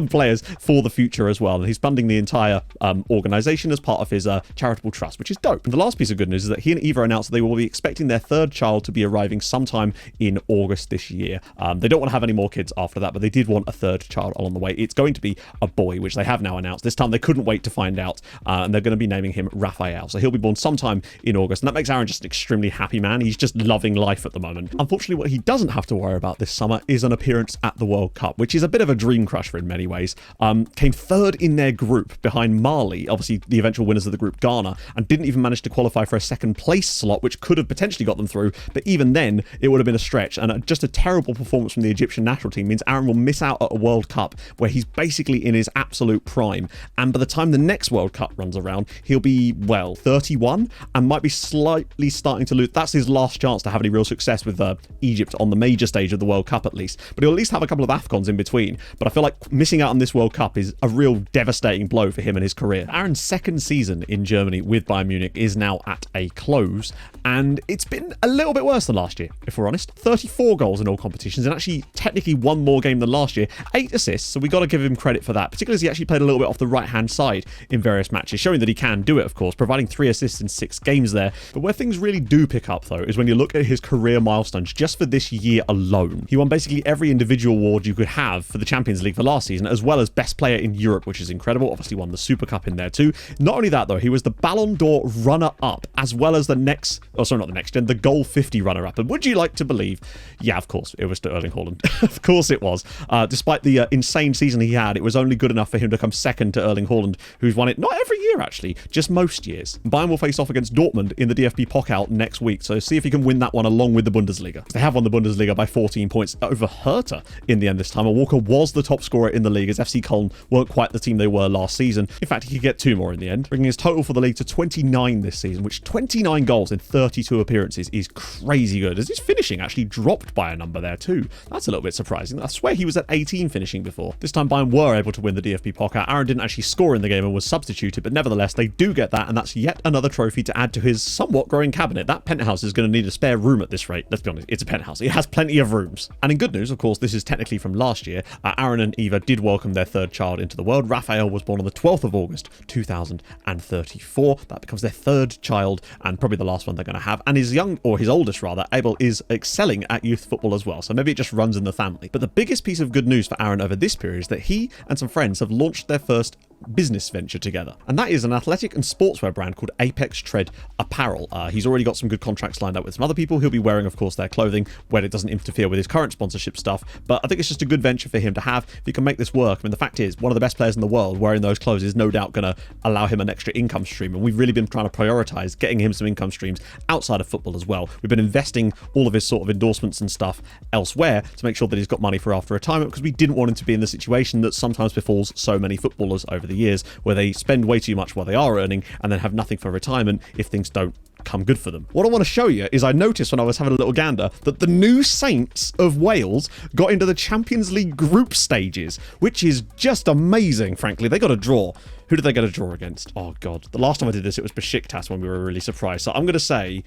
players for the future as well. And he's funding the entire organisation as part of his charitable trust, which is dope. And the last piece of good news is that he and Eva announced that they will be expecting their 3rd child to be arriving sometime in August this year. They don't want to have any more kids after that, but they did want a 3rd child along the way. It's going to be a boy, which they have now announced. This time they couldn't wait to find out, and they're going to be naming him Raphael. So he'll be born sometime in August, and that makes Aaron just an extremely happy man. He's just loving life at the moment. Unfortunately, what he doesn't have to worry about this summer is an appearance at the World Cup, which is a bit of a dream crusher in many ways. Came 3rd in their group behind Mali, obviously the eventual winners of the group, Ghana, and didn't even manage to qualify for a 2nd place slot, which could have potentially got them through, but even then it would have been a stretch. And just a terrible performance from the Egyptian national team means Aaron will miss out at a World Cup where he's basically in his absolute prime, and by the time the next World Cup runs around, he'll be, 31 and might be slightly starting to lose. That's his last chance to have any real success with Egypt on the major stage of the World Cup, at least. But he'll at least have a couple of AFCONs in between. But I feel like missing out on this World Cup is a real devastating blow for him and his career. Aaron's 2nd season in Germany with Bayern Munich is now at a close, and it's been a little bit worse than last year, if we're honest. 34 goals in all competitions, and actually technically 1 more game than last year. 8 assists, so we got to give him credit for that, particularly as he actually played a little bit off the right-hand side in various matches, showing that he can do it, of course, providing 3 assists in 6 games there. But where things really do pick up, though, is when you look at his career milestones just for this year alone. He won basically every individual award you could have for the Champions League for last season, as well as Best Player in Europe, which is incredible. Obviously won the Super Cup in there too. Not only that, though, he was the Ballon d'Or runner-up, as well as the Goal 50 runner-up. And would you like to believe, yeah, of course, it was to Erling Haaland. Of course it was. Despite the insane season he had, it was only good enough for him to come 2nd to Erling Haaland, who's won it not every year, actually, just most years. Bayern will face off against Dortmund in the DFB Pokal next week, so see if he can win that one along with the Bundesliga. They have won the Bundesliga by 14 points over Hertha in the end this time, and Walker was the top scorer in the league, as FC Köln weren't quite the team they were last season. In fact, he could get 2 more in the end, bringing his total for the league to 29 this season, which 29 goals in 32 appearances is crazy good, as his finishing actually dropped by a number there too. That's a little bit surprising. I swear he was at 18 finishing before. This time Bayern were able to win the DFB Pokal. Aaron didn't actually score in the game and was substituted, but nevertheless they do get that, and that's yet another trophy to add to his somewhat growing cabinet. That penthouse is going to need a spare room at this rate. Let's be honest, it's a penthouse. It has plenty of rooms. And in good news, of course, this is technically from last year. Aaron and Eva did did welcome their third child into the world. Raphael was born on the 12th of August 2034. That becomes their third child and probably the last one they're going to have. And his oldest rather, Abel, is excelling at youth football as well. So maybe it just runs in the family. But the biggest piece of good news for Aaron over this period is that he and some friends have launched their first business venture together, and that is an athletic and sportswear brand called Apex Tread Apparel. He's already got some good contracts lined up with some other people. He'll be wearing, of course, their clothing when it doesn't interfere with his current sponsorship stuff, but I think it's just a good venture for him to have if he can make this work. I mean, the fact is, one of the best players in the world wearing those clothes is no doubt going to allow him an extra income stream, and we've really been trying to prioritize getting him some income streams outside of football as well. We've been investing all of his sort of endorsements and stuff elsewhere to make sure that he's got money for after retirement, because we didn't want him to be in the situation that sometimes befalls so many footballers over the years, where they spend way too much while they are earning and then have nothing for retirement if things don't come good for them. What I want to show you is I noticed when I was having a little gander that the new Saints of Wales got into the Champions League group stages, which is just amazing, frankly. They got a draw. Who did they get a draw against? Oh, God. The last time I did this, it was Besiktas when we were really surprised. So I'm going to say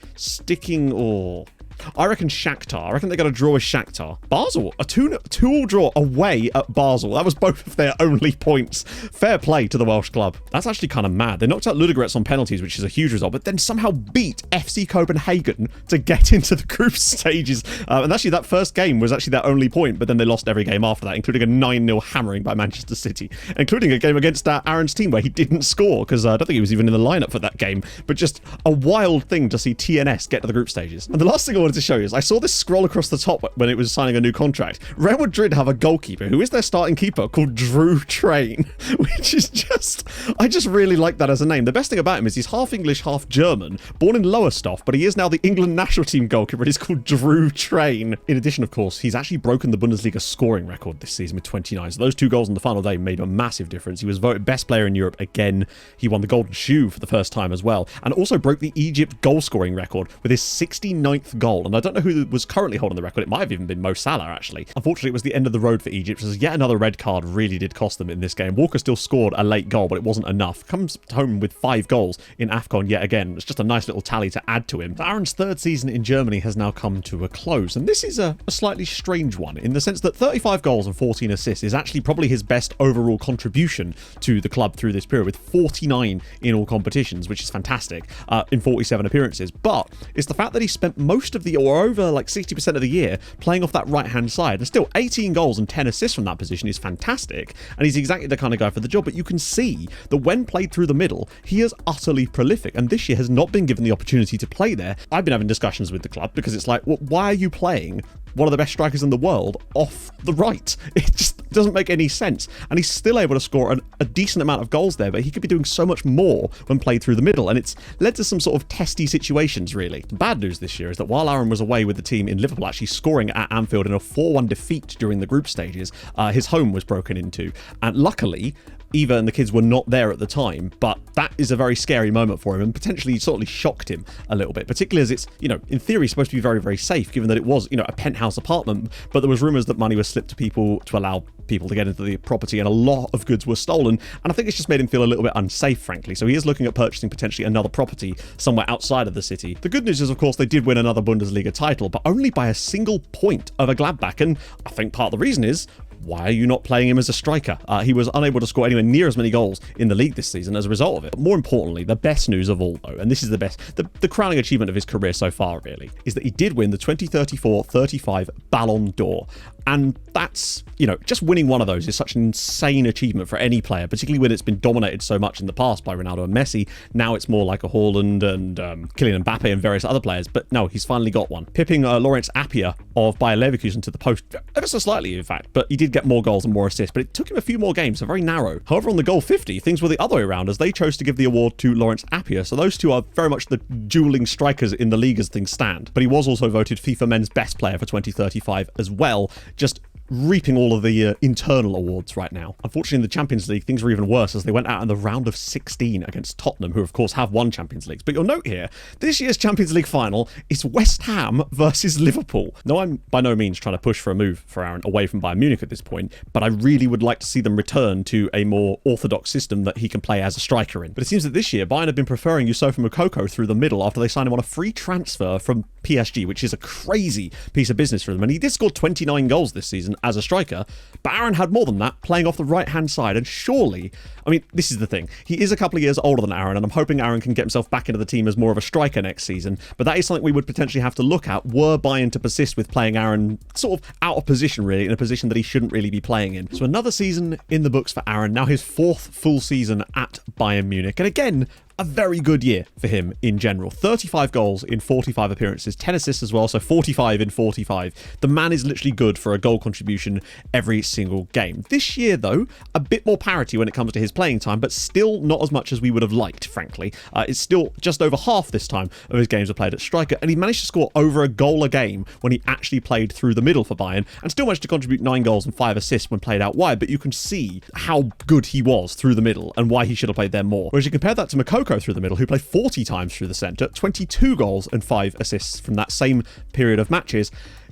I reckon Shakhtar. I reckon they got a draw with Shakhtar. Basel, a 2-2 draw away at Basel. That was both of their only points. Fair play to the Welsh club. That's actually kind of mad. They knocked out Ludogorets on penalties, which is a huge result, but then somehow beat FC Copenhagen to get into the group stages. And actually, that first game was actually their only point, but then they lost every game after that, including a 9-0 hammering by Manchester City, including a game against Aaron's team where he didn't score, because I don't think he was even in the lineup for that game. But just a wild thing to see TNS get to the group stages. And the last thing I wanted to show you is I saw this scroll across the top when it was signing a new contract. Real Madrid have a goalkeeper who is their starting keeper called Drew Train, which is I just really like that as a name. The best thing about him is he's half English, half German, born in Lowestoft, but he is now the England national team goalkeeper, and he's called Drew Train. In addition, of course, he's actually broken the Bundesliga scoring record this season with 29. So those 2 goals on the final day made a massive difference. He was voted best player in Europe again. He won the Golden Shoe for the first time as well, and also broke the Egypt goal scoring record with his 69th goal. And I don't know who was currently holding the record. It might have even been Mo Salah, actually. Unfortunately, it was the end of the road for Egypt, as yet another red card really did cost them in this game. Walker still scored a late goal, but it wasn't enough. Comes home with 5 goals in AFCON yet again. It's just a nice little tally to add to him. Aaron's third season in Germany has now come to a close, and this is a slightly strange one, in the sense that 35 goals and 14 assists is actually probably his best overall contribution to the club through this period, with 49 in all competitions, which is fantastic, in 47 appearances. But it's the fact that he spent most of over like 60% of the year playing off that right-hand side, and still 18 goals and 10 assists from that position is fantastic, and he's exactly the kind of guy for the job. But you can see that when played through the middle, he is utterly prolific, and this year has not been given the opportunity to play there. I've been having discussions with the club, because it's like, well, why are you playing one of the best strikers in the world off the right? It just doesn't make any sense. And he's still able to score a decent amount of goals there, but he could be doing so much more when played through the middle, and it's led to some sort of testy situations, really. The bad news this year is that while Aaron was away with the team in Liverpool, actually scoring at Anfield in a 4-1 defeat during the group stages, his home was broken into, and luckily Eva and the kids were not there at the time, but that is a very scary moment for him, and potentially sort of shocked him a little bit, particularly as it's, in theory supposed to be very, very safe, given that it was, a penthouse apartment, but there was rumours that money was slipped to people to allow people to get into the property, and a lot of goods were stolen, and I think it's just made him feel a little bit unsafe, frankly. So he is looking at purchasing potentially another property somewhere outside of the city. The good news is, of course, they did win another Bundesliga title, but only by a single point over Gladbach, and I think part of the reason is, why are you not playing him as a striker? He was unable to score anywhere near as many goals in the league this season as a result of it. But more importantly, the best news of all, though, and this is the crowning achievement of his career so far, really, is that he did win the 2034-35 Ballon d'Or. And that's, just winning one of those is such an insane achievement for any player, particularly when it's been dominated so much in the past by Ronaldo and Messi. Now it's more like a Haaland and Kylian Mbappe and various other players. But no, he's finally got one, pipping Lawrence Appiah of Bayer Leverkusen to the post, ever so slightly, in fact. But he did get more goals and more assists, but it took him a few more games, so very narrow. However, on the goal 50, things were the other way around, as they chose to give the award to Lawrence Appiah. So those two are very much the dueling strikers in the league as things stand. But he was also voted FIFA Men's Best Player for 2035 as well, just reaping all of the internal awards right now. Unfortunately, in the Champions League, things were even worse, as they went out in the round of 16 against Tottenham, who of course have won Champions Leagues. But you'll note here, this year's Champions League final is West Ham versus Liverpool. Now, I'm by no means trying to push for a move for Aaron away from Bayern Munich at this point, but I really would like to see them return to a more orthodox system that he can play as a striker in. But it seems that this year, Bayern have been preferring Yusufa Moukoko through the middle after they signed him on a free transfer from PSG, which is a crazy piece of business for them. And he did score 29 goals this season as a striker, but Aaron had more than that, playing off the right-hand side. And surely, I mean, this is the thing. He is a couple of years older than Aaron, and I'm hoping Aaron can get himself back into the team as more of a striker next season. But that is something we would potentially have to look at, were Bayern to persist with playing Aaron sort of out of position, really, in a position that he shouldn't really be playing in. So another season in the books for Aaron, now his 4th full season at Bayern Munich. And again, a very good year for him in general. 35 goals in 45 appearances, 10 assists as well, so 45 in 45. The man is literally good for a goal contribution every single game. This year, though, a bit more parity when it comes to his playing time, but still not as much as we would have liked, frankly. It's still just over half this time of his games are played at striker, and he managed to score over a goal a game when he actually played through the middle for Bayern, and still managed to contribute 9 goals and 5 assists when played out wide, but you can see how good he was through the middle and why he should have played there more. Whereas you compare that to Moukoko through the middle, who played 40 times through the centre, 22 goals and 5 assists from that same period of matches.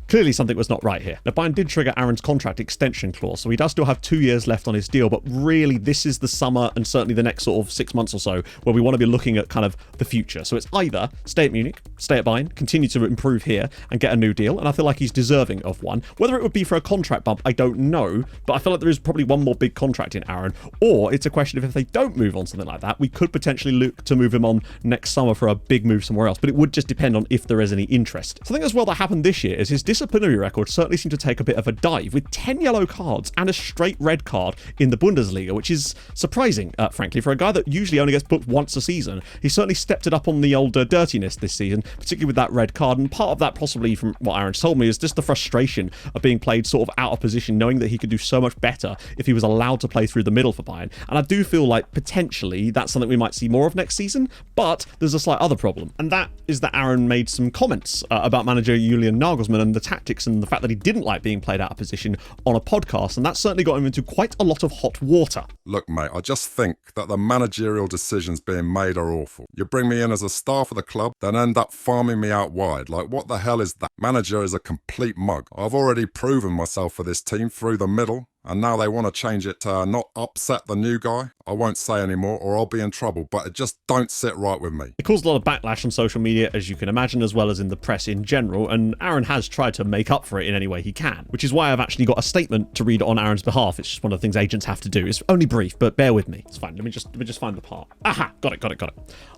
Clearly something was not right here. Now, Bayern did trigger Aaron's contract extension clause, so he does still have 2 years left on his deal, but really this is the summer and certainly the next sort of 6 months or so where we want to be looking at kind of the future. So it's either stay at Munich, stay at Bayern, continue to improve here and get a new deal, and I feel like he's deserving of one. Whether it would be for a contract bump, I don't know, but I feel like there is probably one more big contract in Aaron, or it's a question of if they don't move on something like that, we could potentially look to move him on next summer for a big move somewhere else, but it would just depend on if there is any interest. Something as well that happened this year is his disciplinary record certainly seemed to take a bit of a dive, with 10 yellow cards and a straight red card in the Bundesliga, which is surprising, frankly, for a guy that usually only gets booked once a season. He certainly stepped it up on the old dirtiness this season, particularly with that red card, and part of that, possibly from what Aaron's told me, is just the frustration of being played sort of out of position, knowing that he could do so much better if he was allowed to play through the middle for Bayern. And I do feel like potentially that's something we might see more of next season, but there's a slight other problem, and that is that Aaron made some comments about manager Julian Nagelsmann and the tactics and the fact that he didn't like being played out of position on a podcast, and that certainly got him into quite a lot of hot water. Look, mate, I just think that the managerial decisions being made are awful. You bring me in as a star for the club, then end up farming me out wide. Like, what the hell is that? Manager is a complete mug. I've already proven myself for this team through the middle, and now they want to change it to not upset the new guy. I won't say anymore or I'll be in trouble, but it just don't sit right with me. It caused a lot of backlash on social media, as you can imagine, as well as in the press in general, and Aaron has tried to make up for it in any way he can, which is why I've actually got a statement to read on Aaron's behalf. It's just one of the things agents have to do. It's only brief, but bear with me. It's fine. Let me just find the part. Aha! Got it.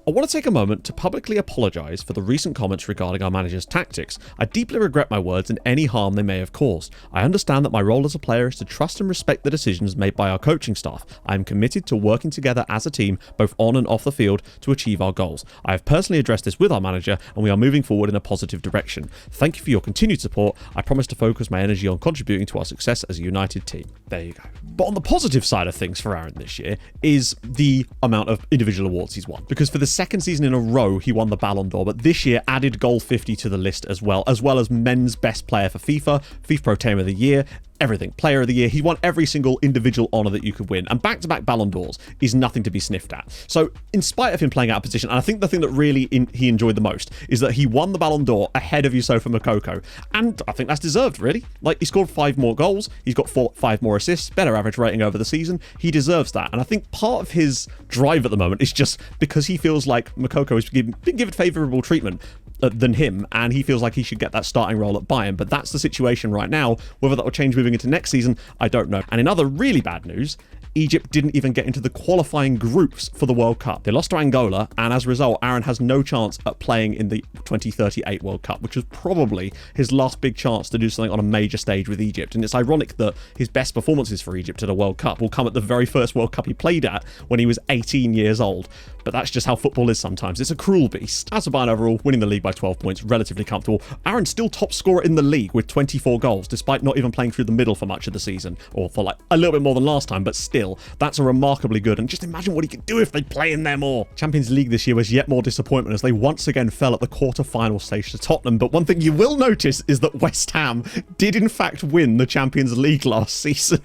I want to take a moment to publicly apologise for the recent comments regarding our manager's tactics. I deeply regret my words and any harm they may have caused. I understand that my role as a player is to trust and respect the decisions made by our coaching staff. I am committed to working together as a team, both on and off the field, to achieve our goals. I have personally addressed this with our manager, and we are moving forward in a positive direction. Thank you for your continued support. I promise to focus my energy on contributing to our success as a united team. There you go. But on the positive side of things for Aaron this year is the amount of individual awards he's won. Because for the second season in a row, he won the Ballon d'Or, but this year added goal 50 to the list as well as men's best player for FIFA Pro Team of the Year, everything. Player of the Year. He won every single individual honour that you could win. And back-to-back Ballon d'Ors is nothing to be sniffed at. So, in spite of him playing out of position, and I think the thing that really he enjoyed the most is that he won the Ballon d'Or ahead of Yusufa Moukoko. And I think that's deserved, really. Like, he scored 5 more goals. He's got 5 more assists. Better average rating over the season. He deserves that. And I think part of his drive at the moment is just because he feels like Moukoko has been given favourable treatment than him, and he feels like he should get that starting role at Bayern. But that's the situation right now. Whether that will change moving into next season, I don't know. And in other really bad news, Egypt didn't even get into the qualifying groups for the World Cup. They lost to Angola, and as a result, Aaron has no chance at playing in the 2038 World Cup, which was probably his last big chance to do something on a major stage with Egypt. And it's ironic that his best performances for Egypt at a World Cup will come at the very first World Cup he played at when he was 18 years old. But that's just how football is sometimes. It's a cruel beast. As for Bayern overall, winning the league by 12 points, relatively comfortable. Aaron's still top scorer in the league with 24 goals, despite not even playing through the middle for much of the season, or for like a little bit more than last time, but still, that's a remarkably good. And just imagine what he could do if they play in there more. Champions League this year was yet more disappointment as they once again fell at the quarter-final stage to Tottenham. But one thing you will notice is that West Ham did in fact win the Champions League last season,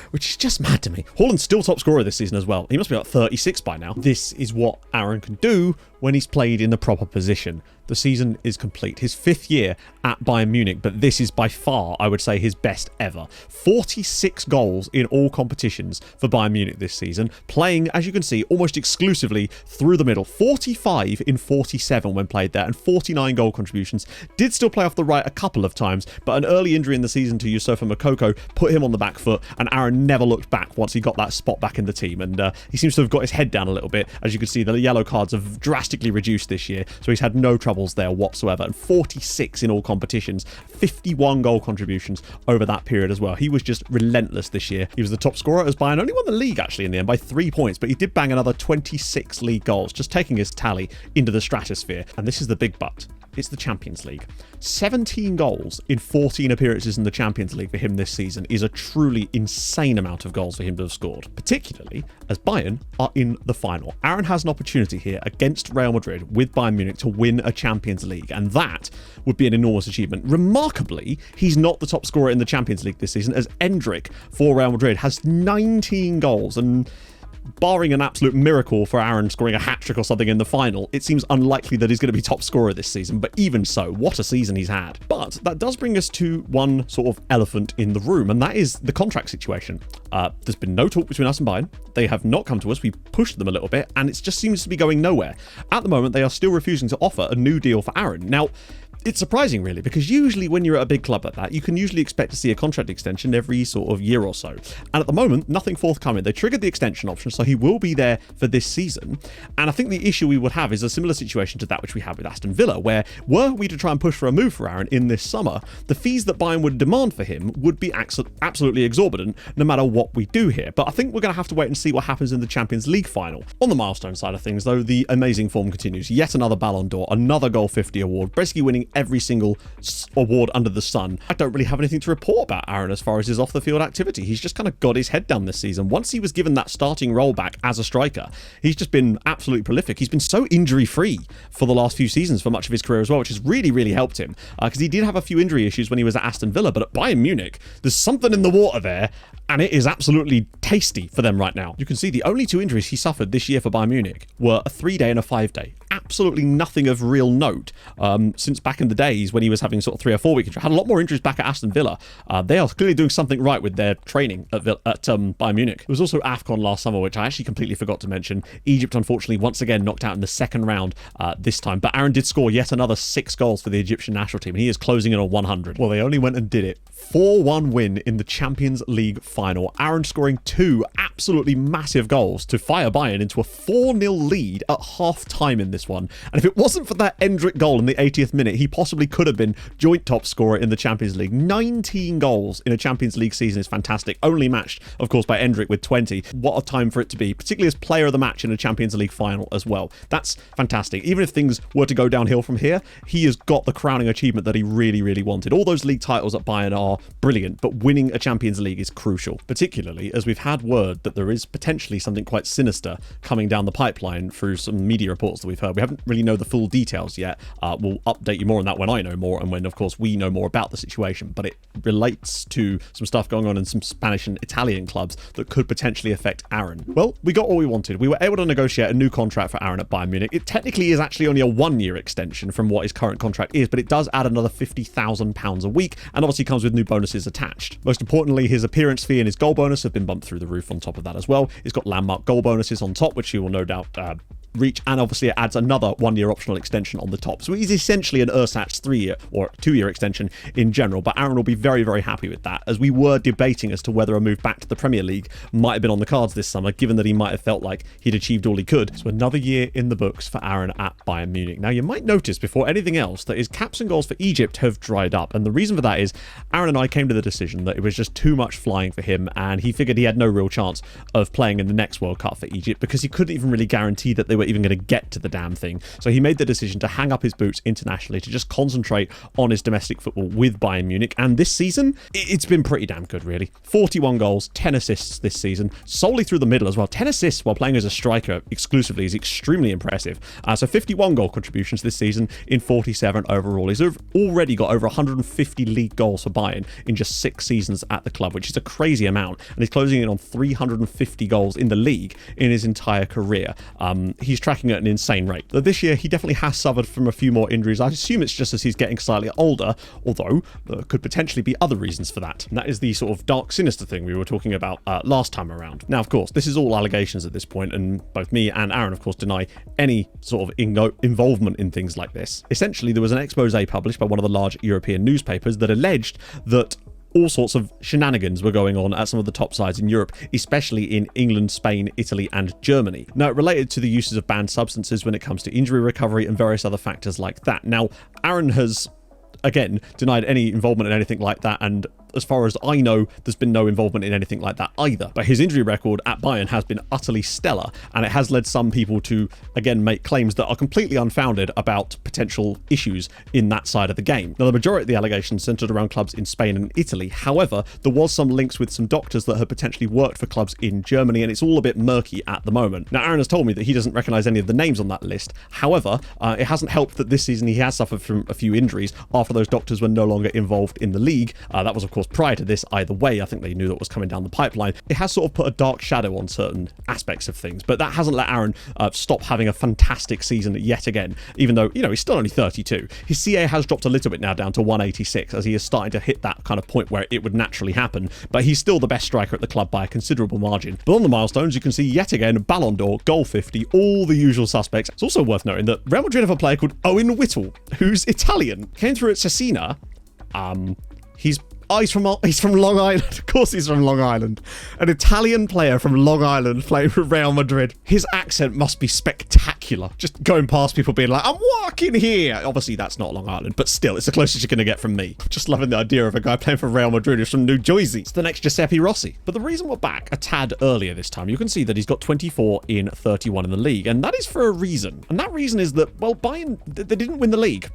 which is just mad to me. Haaland's still top scorer this season as well. He must be about 36 by now. This is what Aaron can do when he's played in the proper position. The season is complete. His 5th year at Bayern Munich, but this is by far, I would say, his best ever. 46 goals in all competitions for Bayern Munich this season, playing, as you can see, almost exclusively through the middle. 45 in 47 when played there, and 49 goal contributions. Did still play off the right a couple of times, but an early injury in the season to Yusufa Moukoko put him on the back foot, and Aaron never looked back once he got that spot back in the team, and he seems to have got his head down a little bit. As you can see, the yellow cards have drastically reduced this year, so he's had no troubles there whatsoever, and 46 in all competitions, 51 goal contributions over that period as well. He was just relentless this year. He was the top scorer as Bayern only won the league actually in the end by 3 points, but he did bang another 26 league goals, just taking his tally into the stratosphere. And this is the big but. It's the Champions League. 17 goals in 14 appearances in the Champions League for him this season is a truly insane amount of goals for him to have scored, particularly as Bayern are in the final. Aaron has an opportunity here against Real Madrid with Bayern Munich to win a Champions League, and that would be an enormous achievement. Remarkably, he's not the top scorer in the Champions League this season, as Endrick for Real Madrid has 19 goals, and barring an absolute miracle for Aaron scoring a hat-trick or something in the final, it seems unlikely that he's going to be top scorer this season, but even so, what a season he's had. But that does bring us to one sort of elephant in the room, and that is the contract situation. There's been no talk between us and Bayern. They have not come to us. We pushed them a little bit, and it just seems to be going nowhere. At the moment, they are still refusing to offer a new deal for Aaron. Now, it's surprising, really, because usually when you're at a big club like that, you can usually expect to see a contract extension every sort of year or so. And at the moment, nothing forthcoming. They triggered the extension option, so he will be there for this season. And I think the issue we would have is a similar situation to that which we had with Aston Villa, where were we to try and push for a move for Aaron in this summer, the fees that Bayern would demand for him would be absolutely exorbitant, no matter what we do here. But I think we're going to have to wait and see what happens in the Champions League final. On the milestone side of things, though, the amazing form continues. Yet another Ballon d'Or, another Goal 50 award, basically winning every single award under the sun. I don't really have anything to report about Aaron as far as his off-the-field activity. He's just kind of got his head down this season. Once he was given that starting role back as a striker, he's just been absolutely prolific. He's been so injury-free for the last few seasons for much of his career as well, which has really, really helped him. Because he did have a few injury issues when he was at Aston Villa, but at Bayern Munich, there's something in the water there, and it is absolutely tasty for them right now. You can see the only 2 injuries he suffered this year for Bayern Munich were a 3-day and a 5-day. Absolutely nothing of real note since back in the days when he was having sort of 3 or 4 week injury. Had a lot more injuries back at Aston Villa. They are clearly doing something right with their training at Bayern Munich. There was also AFCON last summer, which I actually completely forgot to mention. Egypt, unfortunately, once again knocked out in the second round this time. But Aaron did score yet another 6 goals for the Egyptian national team, and he is closing in on 100. Well, they only went and did it. 4-1 win in the Champions League final. Aaron scoring 2 absolutely massive goals to fire Bayern into a 4-0 lead at half-time in this one. And if it wasn't for that Endrick goal in the 80th minute, he possibly could have been joint top scorer in the Champions League. 19 goals in a Champions League season is fantastic. Only matched, of course, by Endrick with 20. What a time for it to be, particularly as player of the match in a Champions League final as well. That's fantastic. Even if things were to go downhill from here, he has got the crowning achievement that he really, really wanted. All those league titles at Bayern are brilliant, but winning a Champions League is crucial, particularly as we've had word that there is potentially something quite sinister coming down the pipeline through some media reports that we've heard. We haven't really know the full details yet. We'll update you more on that when I know more and when, of course, we know more about the situation, but it relates to some stuff going on in some Spanish and Italian clubs that could potentially affect Aaron. Well, we got what we wanted. We were able to negotiate a new contract for Aaron at Bayern Munich. It technically is actually only a 1-year extension from what his current contract is, but it does add another £50,000 a week, and obviously comes with new bonuses attached. Most importantly, his appearance fee and his goal bonus have been bumped through the roof on top of that as well. He's got landmark goal bonuses on top, which he will no doubt reach, and obviously it adds another 1-year optional extension on the top. So he's essentially an Ursat's 3-year or 2-year extension in general, but Aaron will be very, very happy with that, as we were debating as to whether a move back to the Premier League might have been on the cards this summer, given that he might have felt like he'd achieved all he could. So another year in the books for Aaron at Bayern Munich. Now, you might notice before anything else that his caps and goals for Egypt have dried up, and the reason for that is Aaron and I came to the decision that it was just too much flying for him, and he figured he had no real chance of playing in the next World Cup for Egypt because he couldn't even really guarantee that they were even going to get to the damn thing. So he made the decision to hang up his boots internationally, to just concentrate on his domestic football with Bayern Munich. And this season, it's been pretty damn good, really. 41 goals, 10 assists this season, solely through the middle as well. 10 assists while playing as a striker exclusively is extremely impressive. So 51 goal contributions this season in 47 overall. He's already got over 150 league goals for Bayern in just 6 seasons at the club, which is a crazy amount. And he's closing in on 350 goals in the league in his entire career. He's he's tracking at an insane rate. Though this year, he definitely has suffered from a few more injuries. I assume it's just as he's getting slightly older, although there could potentially be other reasons for that. And that is the sort of dark, sinister thing we were talking about last time around. Now, of course, this is all allegations at this point, and both me and Aaron, of course, deny any sort of involvement in things like this. Essentially, there was an expose published by one of the large European newspapers that alleged that all sorts of shenanigans were going on at some of the top sides in Europe, especially in England, Spain, Italy, and Germany. Now, it related to the uses of banned substances when it comes to injury recovery and various other factors like that. Now, Aaron has, again, denied any involvement in anything like that, and as far as I know, there's been no involvement in anything like that either. But his injury record at Bayern has been utterly stellar, and it has led some people to, again, make claims that are completely unfounded about potential issues in that side of the game. Now, the majority of the allegations centered around clubs in Spain and Italy. However, there was some links with some doctors that had potentially worked for clubs in Germany, and it's all a bit murky at the moment. Now, Aaron has told me that he doesn't recognise any of the names on that list. However, it hasn't helped that this season he has suffered from a few injuries after those doctors were no longer involved in the league. That was, of course, prior to this either way. I think they knew that was coming down the pipeline. It has sort of put a dark shadow on certain aspects of things, but that hasn't let Aaron stop having a fantastic season yet again, even though, he's still only 32. His CA has dropped a little bit now down to 186 as he is starting to hit that kind of point where it would naturally happen, but he's still the best striker at the club by a considerable margin. But on the milestones, you can see yet again Ballon d'Or, goal 50, all the usual suspects. It's also worth noting that Real Madrid have a player called Owen Whittle, who's Italian, came through at Cesena. He's from Long Island. Of course he's from Long Island. An Italian player from Long Island playing for Real Madrid. His accent must be spectacular. Just going past people being like, I'm walking here. Obviously, that's not Long Island, but still, it's the closest you're going to get from me. Just loving the idea of a guy playing for Real Madrid who's from New Jersey. It's the next Giuseppe Rossi. But the reason we're back a tad earlier this time, you can see that he's got 24 in 31 in the league, and that is for a reason. And that reason is that, well, Bayern, they didn't win the league.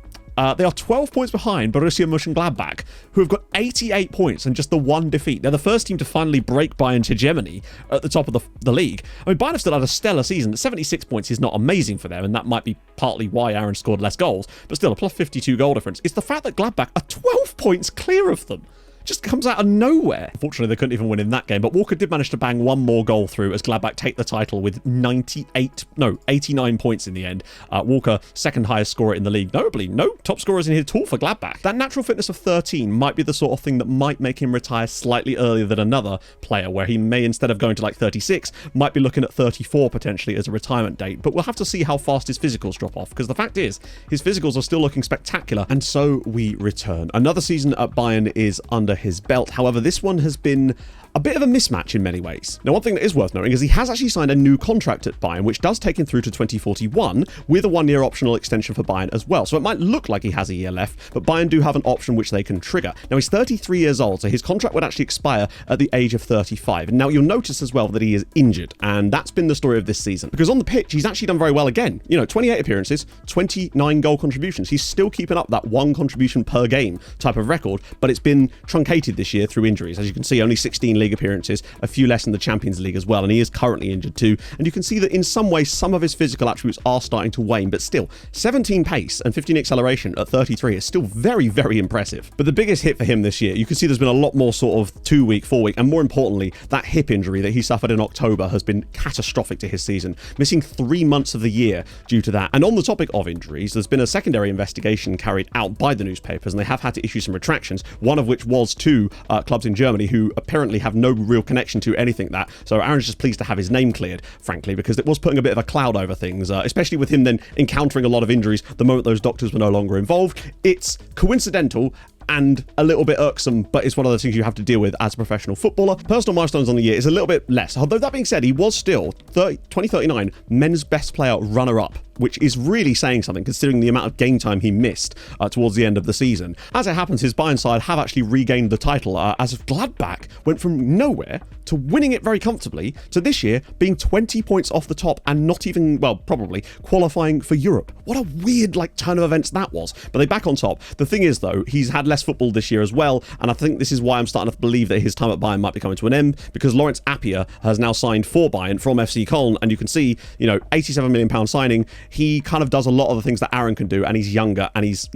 They are 12 points behind Borussia Mönchengladbach, who have got 88 points and just the one defeat. They're the first team to finally break Bayern's hegemony at the top of the league. I mean, Bayern have still had a stellar season. 76 points is not amazing for them, and that might be partly why Aaron scored less goals, but still a plus 52 goal difference. It's the fact that Gladbach are 12 points clear of them. Just comes out of nowhere. Unfortunately, they couldn't even win in that game, but Walker did manage to bang one more goal through as Gladbach take the title with 89 points in the end. Walker, second highest scorer in the league. Notably, no top scorers in here at all for Gladbach. That natural fitness of 13 might be the sort of thing that might make him retire slightly earlier than another player, where he may, instead of going to like 36, might be looking at 34 potentially as a retirement date. But we'll have to see how fast his physicals drop off, because the fact is, his physicals are still looking spectacular. And so we return. Another season at Bayern is under his belt. However, this one has been a bit of a mismatch in many ways. Now, one thing that is worth noting is he has actually signed a new contract at Bayern, which does take him through to 2041 with a one-year optional extension for Bayern as well. So it might look like he has a year left, but Bayern do have an option which they can trigger. Now, he's 33 years old, so his contract would actually expire at the age of 35. And now you'll notice as well that he is injured, and that's been the story of this season. Because on the pitch, he's actually done very well again. 28 appearances, 29 goal contributions. He's still keeping up that one contribution per game type of record, but it's been truncated this year through injuries. As you can see, only 16 league appearances, a few less in the Champions League as well, and he is currently injured too. And you can see that in some ways, some of his physical attributes are starting to wane, but still, 17 pace and 15 acceleration at 33 is still very, very impressive. But the biggest hit for him this year, you can see there's been a lot more sort of 2-week, 4-week, and more importantly, that hip injury that he suffered in October has been catastrophic to his season, missing 3 months of the year due to that. And on the topic of injuries, there's been a secondary investigation carried out by the newspapers, and they have had to issue some retractions, one of which was to clubs in Germany who apparently have no real connection to anything that. So Aaron's just pleased to have his name cleared, frankly, because it was putting a bit of a cloud over things, especially with him then encountering a lot of injuries the moment those doctors were no longer involved. It's coincidental and a little bit irksome, but it's one of those things you have to deal with as a professional footballer. Personal milestones on the year is a little bit less. Although that being said, he was still 2039 men's best player runner-up, which is really saying something considering the amount of game time he missed towards the end of the season. As it happens, his Bayern side have actually regained the title as Gladbach went from nowhere to winning it very comfortably to this year being 20 points off the top and not even, well, probably qualifying for Europe. What a weird turn of events that was. But they back on top. The thing is, though, he's had less best football this year as well, and I think this is why I'm starting to believe that his time at Bayern might be coming to an end, because Lawrence Appiah has now signed for Bayern from FC Köln, and you can see, £87 million signing. He kind of does a lot of the things that Aaron can do, and he's younger, and he's,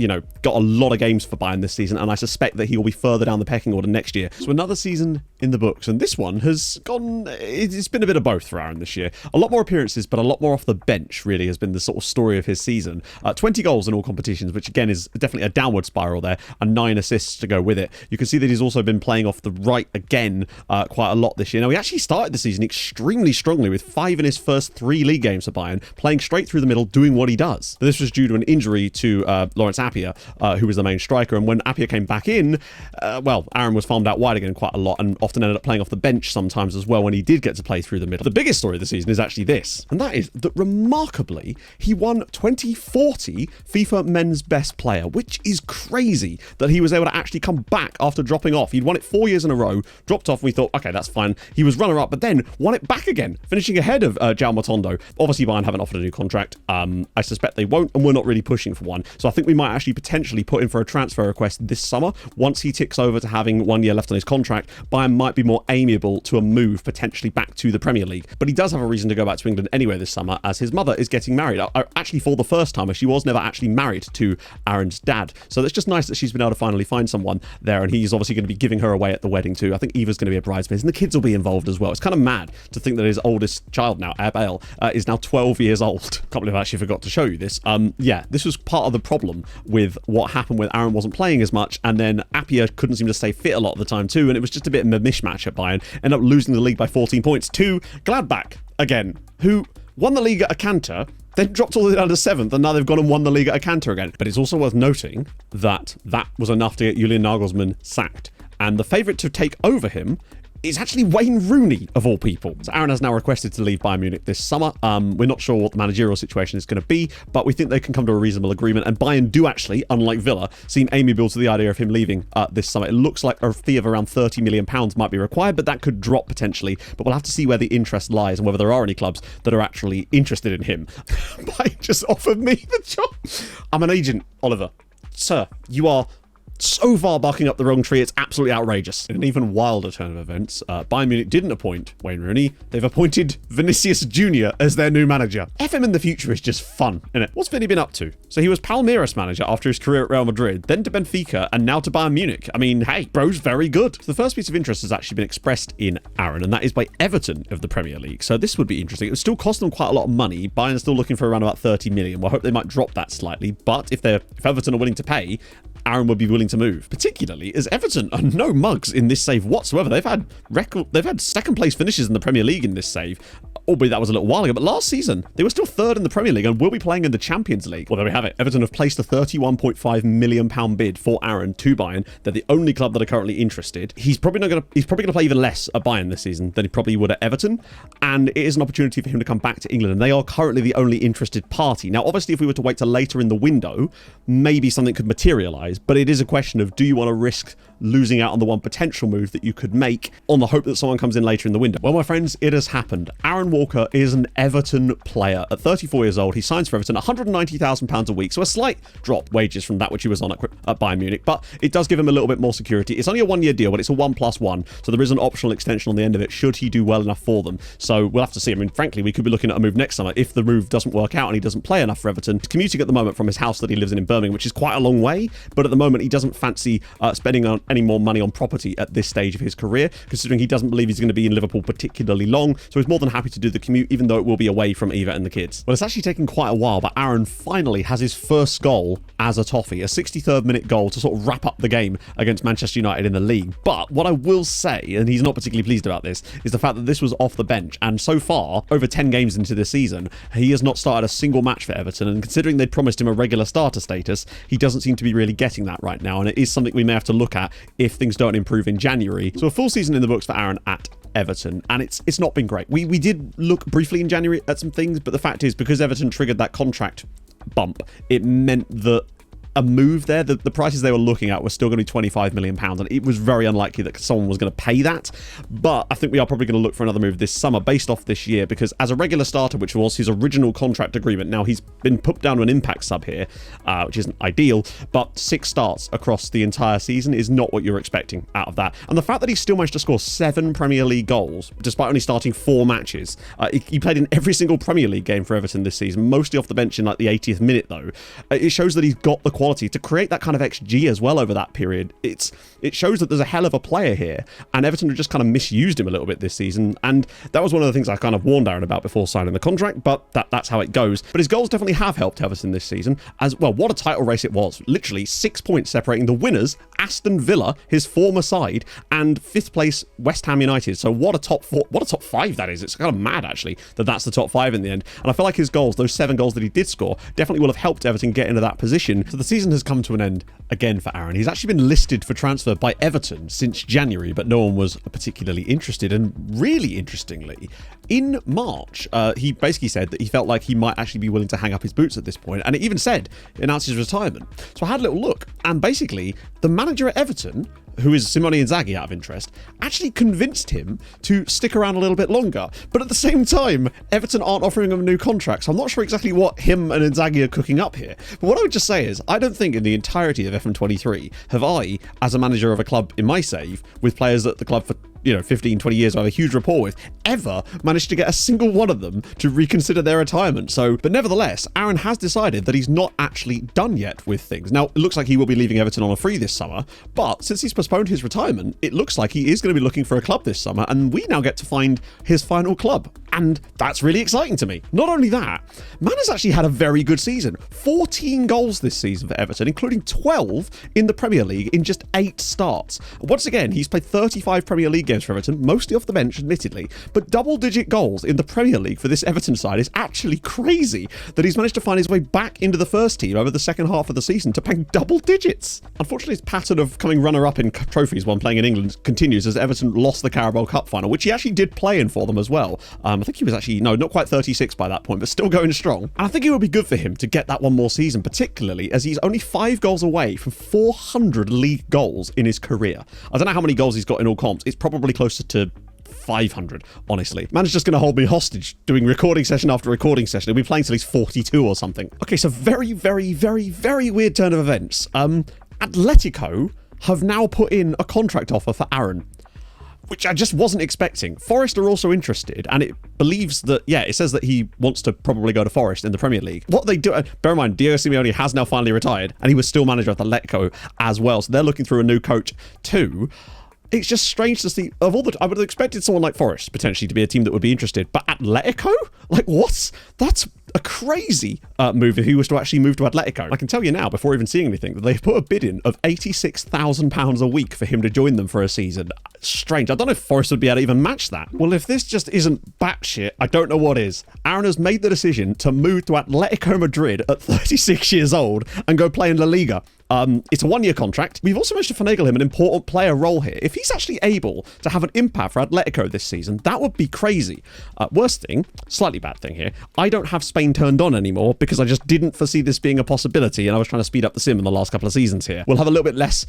got a lot of games for Bayern this season, and I suspect that he will be further down the pecking order next year. So another season in the books, and this one has gone, it's been a bit of both for Aaron this year. A lot more appearances, but a lot more off the bench, really, has been the sort of story of his season. 20 goals in all competitions, which again is definitely a downward spiral there, and 9 assists to go with it. You can see that he's also been playing off the right again quite a lot this year. Now, he actually started the season extremely strongly with 5 in his first 3 league games for Bayern, playing straight through the middle, doing what he does. This was due to an injury to Lawrence Appiah, who was the main striker, and when Appiah came back in, Aaron was farmed out wide again quite a lot, and often ended up playing off the bench sometimes as well when he did get to play through the middle. The biggest story of the season is actually this, and that is that remarkably, he won 2040 FIFA Men's Best Player, which is crazy that he was able to actually come back after dropping off. He'd won it 4 years in a row, dropped off, and we thought, okay, that's fine. He was runner-up, but then won it back again, finishing ahead of João Matondo. Obviously, Bayern haven't offered a new contract. I suspect they won't, and we're not really pushing for one. So I think we might actually potentially put in for a transfer request this summer. Once he ticks over to having 1 year left on his contract, Bayern might be more amiable to a move potentially back to the Premier League. But he does have a reason to go back to England anyway this summer, as his mother is getting married. Actually, for the first time, as she was never actually married to Aaron's dad. So it's just nice that she's been able to finally find someone there, and he's obviously going to be giving her away at the wedding too. I think Eva's going to be a bridesmaid, and the kids will be involved as well. It's kind of mad to think that his oldest child now, Abel, is now 12 years old. Can't believe I actually forgot to show you this. This was part of the problem with what happened when Aaron wasn't playing as much, and then Appiah couldn't seem to stay fit a lot of the time too, and it was just a bit of a mishmatch at Bayern. Ended up losing the league by 14 points to Gladbach again, who won the league at a canter, then dropped all the way down to 7th, and now they've gone and won the league at a canter again. But it's also worth noting that that was enough to get Julian Nagelsmann sacked, and the favourite to take over him is actually Wayne Rooney, of all people. So Aaron has now requested to leave Bayern Munich this summer. We're not sure what the managerial situation is going to be, but we think they can come to a reasonable agreement, and Bayern do actually, unlike Villa, seem amiable to the idea of him leaving this summer. It looks like a fee of around £30 million might be required, but that could drop potentially. But we'll have to see where the interest lies and whether there are any clubs that are actually interested in him. Bayern just offered me the job. I'm an agent, Oliver. Sir, you are so far barking up the wrong tree, it's absolutely outrageous. In an even wilder turn of events, Bayern Munich didn't appoint Wayne Rooney. They've appointed Vinicius Jr. as their new manager. FM in the future is just fun, isn't it? What's Vinny been up to? So he was Palmeiras manager after his career at Real Madrid, then to Benfica, and now to Bayern Munich. I mean, hey, bro's very good. So the first piece of interest has actually been expressed in Aaron, and that is by Everton of the Premier League. So this would be interesting. It would still cost them quite a lot of money. Bayern's still looking for around about 30 million. Well, I hope they might drop that slightly, but if Everton are willing to pay, Aaron would be willing to move, particularly as Everton are no mugs in this save whatsoever. They've had second place finishes in the Premier League in this save, albeit that was a little while ago, but last season they were still 3rd in the Premier League and will be playing in the Champions League. Well, there we have it. Everton have placed a £31.5 million bid for Aaron to Bayern. They're the only club that are currently interested. He's probably going to play even less at Bayern this season than he probably would at Everton, and it is an opportunity for him to come back to England, and they are currently the only interested party. Now, obviously, if we were to wait till later in the window, maybe something could materialise, but it is a question of, do you want to risk losing out on the one potential move that you could make on the hope that someone comes in later in the window? Well, my friends, it has happened. Aaron Walker is an Everton player. At 34 years old, he signs for Everton, £190,000 a week, so a slight drop wages from that which he was on at Bayern Munich, but it does give him a little bit more security. It's only a 1 year deal, but it's a 1+1, so there is an optional extension on the end of it should he do well enough for them. So we'll have to see. I mean, frankly, we could be looking at a move next summer if the move doesn't work out and he doesn't play enough for Everton. He's commuting at the moment from his house that he lives in Birmingham, which is quite a long way, but at the moment he doesn't fancy spending any more money on property at this stage of his career, considering he doesn't believe he's going to be in Liverpool particularly long, so he's more than happy to do the commute, even though it will be away from Eva and the kids. Well, it's actually taken quite a while, but Aaron finally has his first goal as a Toffee, a 63rd minute goal to sort of wrap up the game against Manchester United in the league. But what I will say, and he's not particularly pleased about this, is the fact that this was off the bench, and so far, over 10 games into this season, he has not started a single match for Everton, and considering they'd promised him a regular starter status, he doesn't seem to be really getting that right now, and it is something we may have to look at if things don't improve in January. So a full season in the books for Aaron at Everton, and it's not been great. We did look briefly in January at some things, but the fact is, because Everton triggered that contract bump, it meant that a move there. The prices they were looking at were still going to be £25 million, and it was very unlikely that someone was going to pay that. But I think we are probably going to look for another move this summer based off this year, because as a regular starter, which was his original contract agreement, now he's been put down to an impact sub here, which isn't ideal, but 6 starts across the entire season is not what you're expecting out of that. And the fact that he still managed to score 7 Premier League goals, despite only starting 4 matches, he played in every single Premier League game for Everton this season, mostly off the bench in like the 80th minute though. It shows that he's got the quality to create that kind of XG as well over that period. It shows that there's a hell of a player here, and Everton have just kind of misused him a little bit this season, and that was one of the things I kind of warned Aaron about before signing the contract, but that's how it goes. But his goals definitely have helped Everton this season, as well. What a title race it was. Literally 6 points separating the winners, Aston Villa, his former side, and 5th place West Ham United. So what a top 5 that is. It's kind of mad actually that that's the top 5 in the end. And I feel like his goals, those 7 goals that he did score, definitely will have helped Everton get into that position. So the season has come to an end again for Aaron. He's actually been listed for transfer by Everton since January, but no one was particularly interested. And really interestingly, in March, he basically said that he felt like he might actually be willing to hang up his boots at this point, and it even said he announced his retirement. So I had a little look, and basically the manager at Everton, who is Simone Inzaghi out of interest, actually convinced him to stick around a little bit longer. But at the same time, Everton aren't offering him a new contract, so I'm not sure exactly what him and Inzaghi are cooking up here. But what I would just say is, I don't think in the entirety of FM23 have I, as a manager of a club in my save, with players at the club for 15, 20 years I have a huge rapport with, ever managed to get a single one of them to reconsider their retirement. But nevertheless, Aaron has decided that he's not actually done yet with things. Now, it looks like he will be leaving Everton on a free this summer, but since he's postponed his retirement, it looks like he is going to be looking for a club this summer, and we now get to find his final club. And that's really exciting to me. Not only that, man has actually had a very good season. 14 goals this season for Everton, including 12 in the Premier League in just 8 starts. Once again, he's played 35 Premier League games for Everton, mostly off the bench, admittedly, but double-digit goals in the Premier League for this Everton side is actually crazy that he's managed to find his way back into the first team over the second half of the season to playing double digits. Unfortunately, his pattern of coming runner-up in trophies when playing in England continues as Everton lost the Carabao Cup final, which he actually did play in for them as well. I think he was actually, no, not quite 36 by that point, but still going strong. And I think it would be good for him to get that one more season, particularly as he's only 5 goals away from 400 league goals in his career. I don't know how many goals he's got in all comps. It's probably closer to 500, honestly. Man's just going to hold me hostage doing recording session after recording session. He'll be playing till he's 42 or something. Okay, so very, very, very, very weird turn of events. Atletico have now put in a contract offer for Aaron, which I just wasn't expecting. Forest are also interested, and it believes that, it says that he wants to probably go to Forest in the Premier League. What they do, bear in mind, Diego Simeone has now finally retired, and he was still manager of Atletico as well, so they're looking through a new coach too. It's just strange to see, I would have expected someone like Forest potentially to be a team that would be interested, but Atletico? Like, what? That's a crazy move if he was to actually move to Atletico. I can tell you now, before even seeing anything, that they've put a bid in of £86,000 a week for him to join them for a season. Strange. I don't know if Forest would be able to even match that. Well, if this just isn't batshit, I don't know what is. Aaron has made the decision to move to Atletico Madrid at 36 years old and go play in La Liga. It's a 1-year contract. We've also managed to finagle him an important player role here. If he's actually able to have an impact for Atletico this season, that would be crazy. Worst thing, slightly bad thing here, I don't have Spain turned on anymore because I just didn't foresee this being a possibility, and I was trying to speed up the sim in the last couple of seasons here. We'll have a little bit less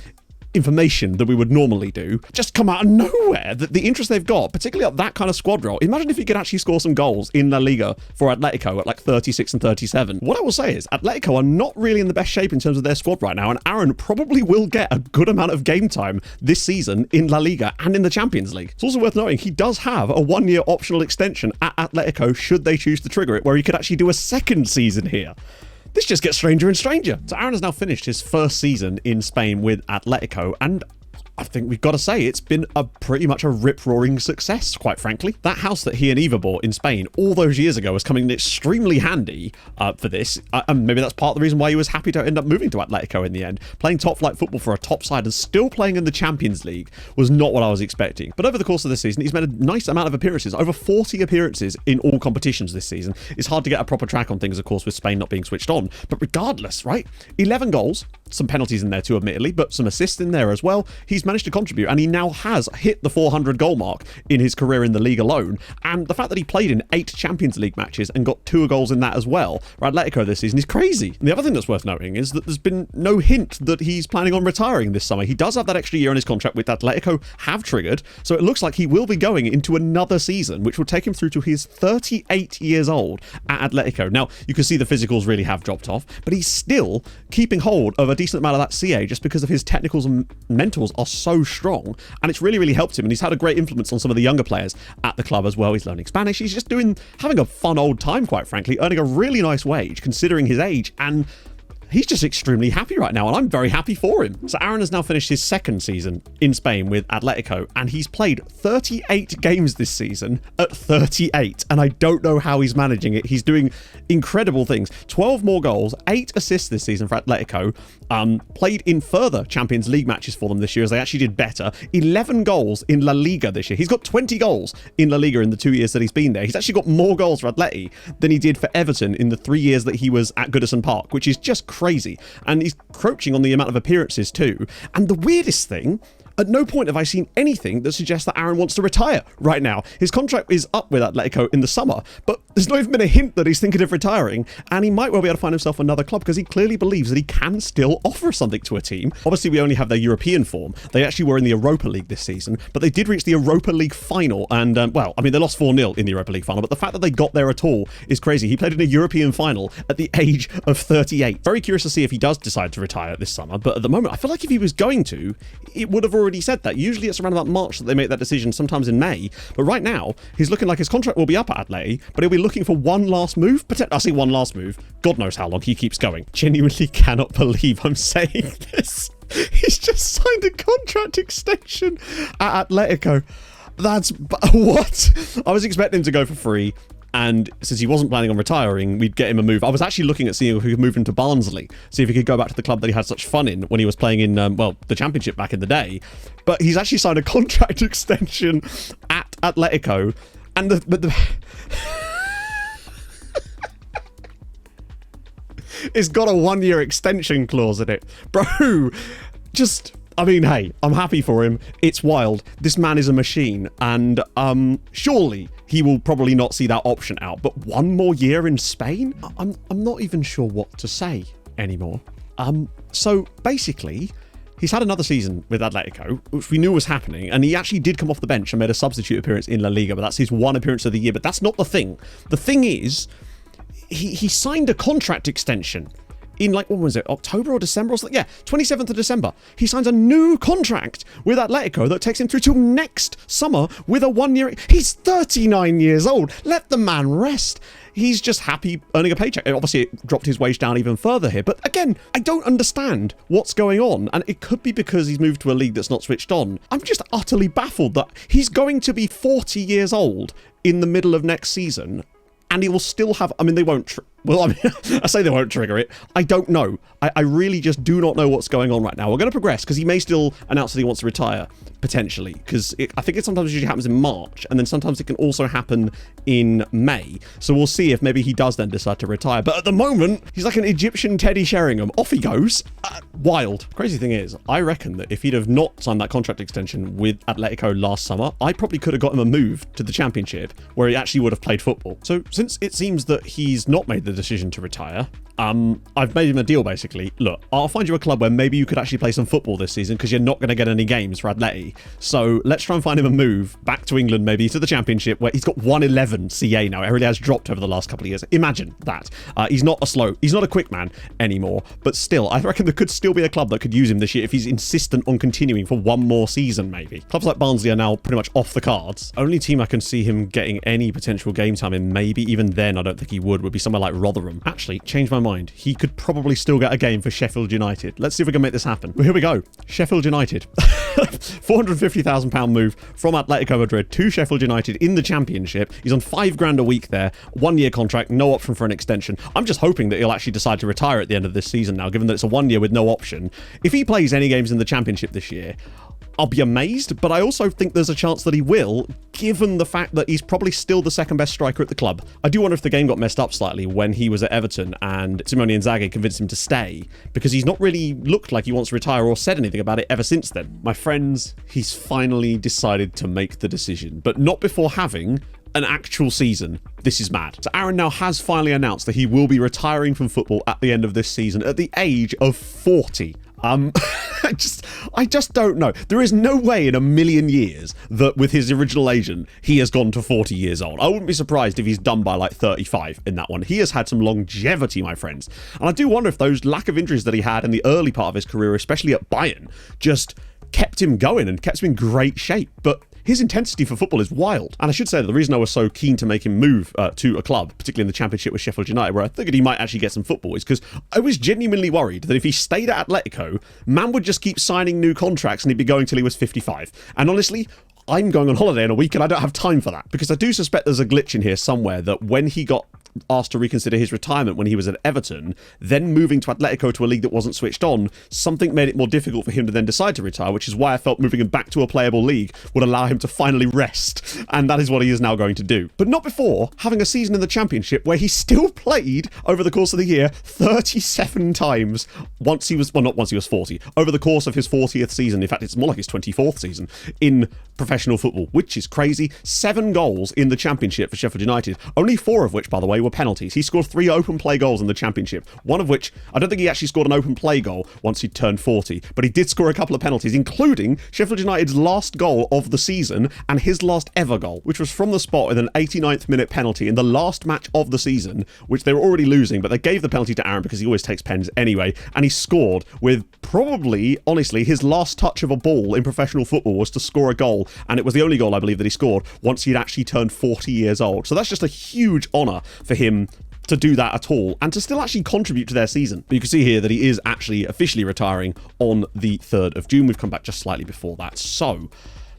information than we would normally do just come out of nowhere. The interest they've got, particularly at that kind of squad role. Imagine if he could actually score some goals in La Liga for Atletico at like 36 and 37. What I will say is Atletico are not really in the best shape in terms of their squad right now, and Aaron probably will get a good amount of game time this season in La Liga and in the Champions League. It's also worth noting he does have a 1-year optional extension at Atletico should they choose to trigger it, where he could actually do a second season here. This just gets stranger and stranger. So Aaron has now finished his first season in Spain with Atletico, and I think we've got to say it's been pretty much a rip-roaring success, quite frankly. That house that he and Eva bought in Spain all those years ago was coming in extremely handy for this. And maybe that's part of the reason why he was happy to end up moving to Atletico in the end. Playing top-flight football for a top side and still playing in the Champions League was not what I was expecting. But over the course of this season, he's made a nice amount of appearances, over 40 appearances in all competitions this season. It's hard to get a proper track on things, of course, with Spain not being switched on. But regardless, right? 11 goals, some penalties in there too, admittedly, but some assists in there as well. He's he's managed to contribute, and he now has hit the 400 goal mark in his career in the league alone. And the fact that he played in 8 Champions League matches and got 2 goals in that as well for Atletico this season is crazy. And the other thing that's worth noting is that there's been no hint that he's planning on retiring this summer. He does have that extra year on his contract with Atletico have triggered, so it looks like he will be going into another season, which will take him through to his 38 years old at Atletico. Now, you can see the physicals really have dropped off, but he's still keeping hold of a decent amount of that CA just because of his technicals and mentals are so strong, and it's really, really helped him, and he's had a great influence on some of the younger players at the club as well. He's learning Spanish. He's just having a fun old time, quite frankly, earning a really nice wage considering his age, and he's just extremely happy right now, and I'm very happy for him. So Aaron has now finished his 2nd season in Spain with Atletico, and he's played 38 games this season at 38, and I don't know how he's managing it. He's doing incredible things. 12 more goals, 8 assists this season for Atletico, played in further Champions League matches for them this year as they actually did better. 11 goals in La Liga this year. He's got 20 goals in La Liga in the 2 years that he's been there. He's actually got more goals for Atleti than he did for Everton in the 3 years that he was at Goodison Park, which is just crazy. And he's crouching on the amount of appearances too. And the weirdest thing, at no point have I seen anything that suggests that Aaron wants to retire right now. His contract is up with Atletico in the summer, but there's not even been a hint that he's thinking of retiring, and he might well be able to find himself another club because he clearly believes that he can still offer something to a team. Obviously, we only have their European form. They actually were in the Europa League this season, but they did reach the Europa League final, and, they lost 4-0 in the Europa League final, but the fact that they got there at all is crazy. He played in a European final at the age of 38. Very curious to see if he does decide to retire this summer, but at the moment, I feel like if he was going to, it would have already said that. Usually it's around about March that they make that decision, sometimes in May. But right now, he's looking like his contract will be up at Atleti, but he'll be looking for one last move. I say one last move. God knows how long he keeps going. Genuinely cannot believe I'm saying this. He's just signed a contract extension at Atletico. That's what? I was expecting him to go for free. And since he wasn't planning on retiring, we'd get him a move. I was actually looking at seeing if we could move him to Barnsley, see if he could go back to the club that he had such fun in when he was playing in, the Championship back in the day. But he's actually signed a contract extension at Atletico. And it's got a 1-year extension clause in it. Bro, hey, I'm happy for him. It's wild. This man is a machine, and surely he will probably not see that option out. But 1 more year in Spain? I'm not even sure what to say anymore. So basically, he's had another season with Atletico, which we knew was happening, and he actually did come off the bench and made a substitute appearance in La Liga, but that's his 1 appearance of the year. But that's not the thing. The thing is, he signed a contract extension in October or December or something? Yeah, 27th of December. He signs a new contract with Atletico that takes him through till next summer with a 1-year... He's 39 years old. Let the man rest. He's just happy earning a paycheck. Obviously, it dropped his wage down even further here. But again, I don't understand what's going on. And it could be because he's moved to a league that's not switched on. I'm just utterly baffled that he's going to be 40 years old in the middle of next season. And he will still have... they won't... I say they won't trigger it. I don't know. I really just do not know what's going on right now. We're going to progress because he may still announce that he wants to retire, potentially. Because I think it sometimes usually happens in March, and then sometimes it can also happen in May. So we'll see if maybe he does then decide to retire. But at the moment, he's like an Egyptian Teddy Sheringham. Off he goes. Wild. Crazy thing is, I reckon that if he'd have not signed that contract extension with Atletico last summer, I probably could have got him a move to the Championship where he actually would have played football. So since it seems that he's not made the decision to retire, I've made him a deal basically. Look, I'll find you a club where maybe you could actually play some football this season because you're not going to get any games for Atleti. So let's try and find him a move back to England, maybe to the Championship, where he's got 111 CA now. It really has dropped over the last couple of years. Imagine that. He's not a quick man anymore, but still, I reckon there could still be a club that could use him this year if he's insistent on continuing for 1 more season, maybe. Clubs like Barnsley are now pretty much off the cards. Only team I can see him getting any potential game time in, maybe even then I don't think he would be somewhere like Rotherham. Actually, change my mind. He could probably still get a game for Sheffield United. Let's see if we can make this happen. Well, here we go. Sheffield United. £450,000 move from Atletico Madrid to Sheffield United in the Championship. He's on £5,000 a week there. 1-year contract, no option for an extension. I'm just hoping that he'll actually decide to retire at the end of this season now, given that it's a 1 year with no option. If he plays any games in the Championship this year, I'll be amazed, but I also think there's a chance that he will, given the fact that he's probably still the second best striker at the club. I do wonder if the game got messed up slightly when he was at Everton and Simone Inzaghi convinced him to stay, because he's not really looked like he wants to retire or said anything about it ever since then. My friends, he's finally decided to make the decision, but not before having an actual season. This is mad. So Aaron now has finally announced that he will be retiring from football at the end of this season at the age of 40. I just don't know. There is no way in a million years that with his original agent, he has gone to 40 years old. I wouldn't be surprised if he's done by like 35 in that one. He has had some longevity, my friends. And I do wonder if those lack of injuries that he had in the early part of his career, especially at Bayern, just kept him going and kept him in great shape. But his intensity for football is wild. And I should say that the reason I was so keen to make him move to a club, particularly in the Championship with Sheffield United, where I figured he might actually get some football, is because I was genuinely worried that if he stayed at Atletico, man would just keep signing new contracts and he'd be going till he was 55. And honestly, I'm going on holiday in a week and I don't have time for that, because I do suspect there's a glitch in here somewhere that when he got asked to reconsider his retirement when he was at Everton, then moving to Atletico to a league that wasn't switched on, something made it more difficult for him to then decide to retire, which is why I felt moving him back to a playable league would allow him to finally rest, and that is what he is now going to do. But not before having a season in the Championship where he still played over the course of the year 37 times once he was 40, over the course of his 40th season. In fact, it's more like his 24th season in professional football, which is crazy. 7 goals in the Championship for Sheffield United, only 4 of which, by the way, were penalties. He scored 3 open play goals in the Championship, one of which, I don't think he actually scored an open play goal once he turned 40, but he did score a couple of penalties, including Sheffield United's last goal of the season and his last ever goal, which was from the spot with an 89th minute penalty in the last match of the season, which they were already losing, but they gave the penalty to Aaron because he always takes pens anyway, and he scored with probably, honestly, his last touch of a ball in professional football was to score a goal, and it was the only goal, I believe, that he scored once he'd actually turned 40 years old. So that's just a huge honour for him to do that at all and to still actually contribute to their season. But you can see here that he is actually officially retiring on the 3rd of June. We've come back just slightly before that. So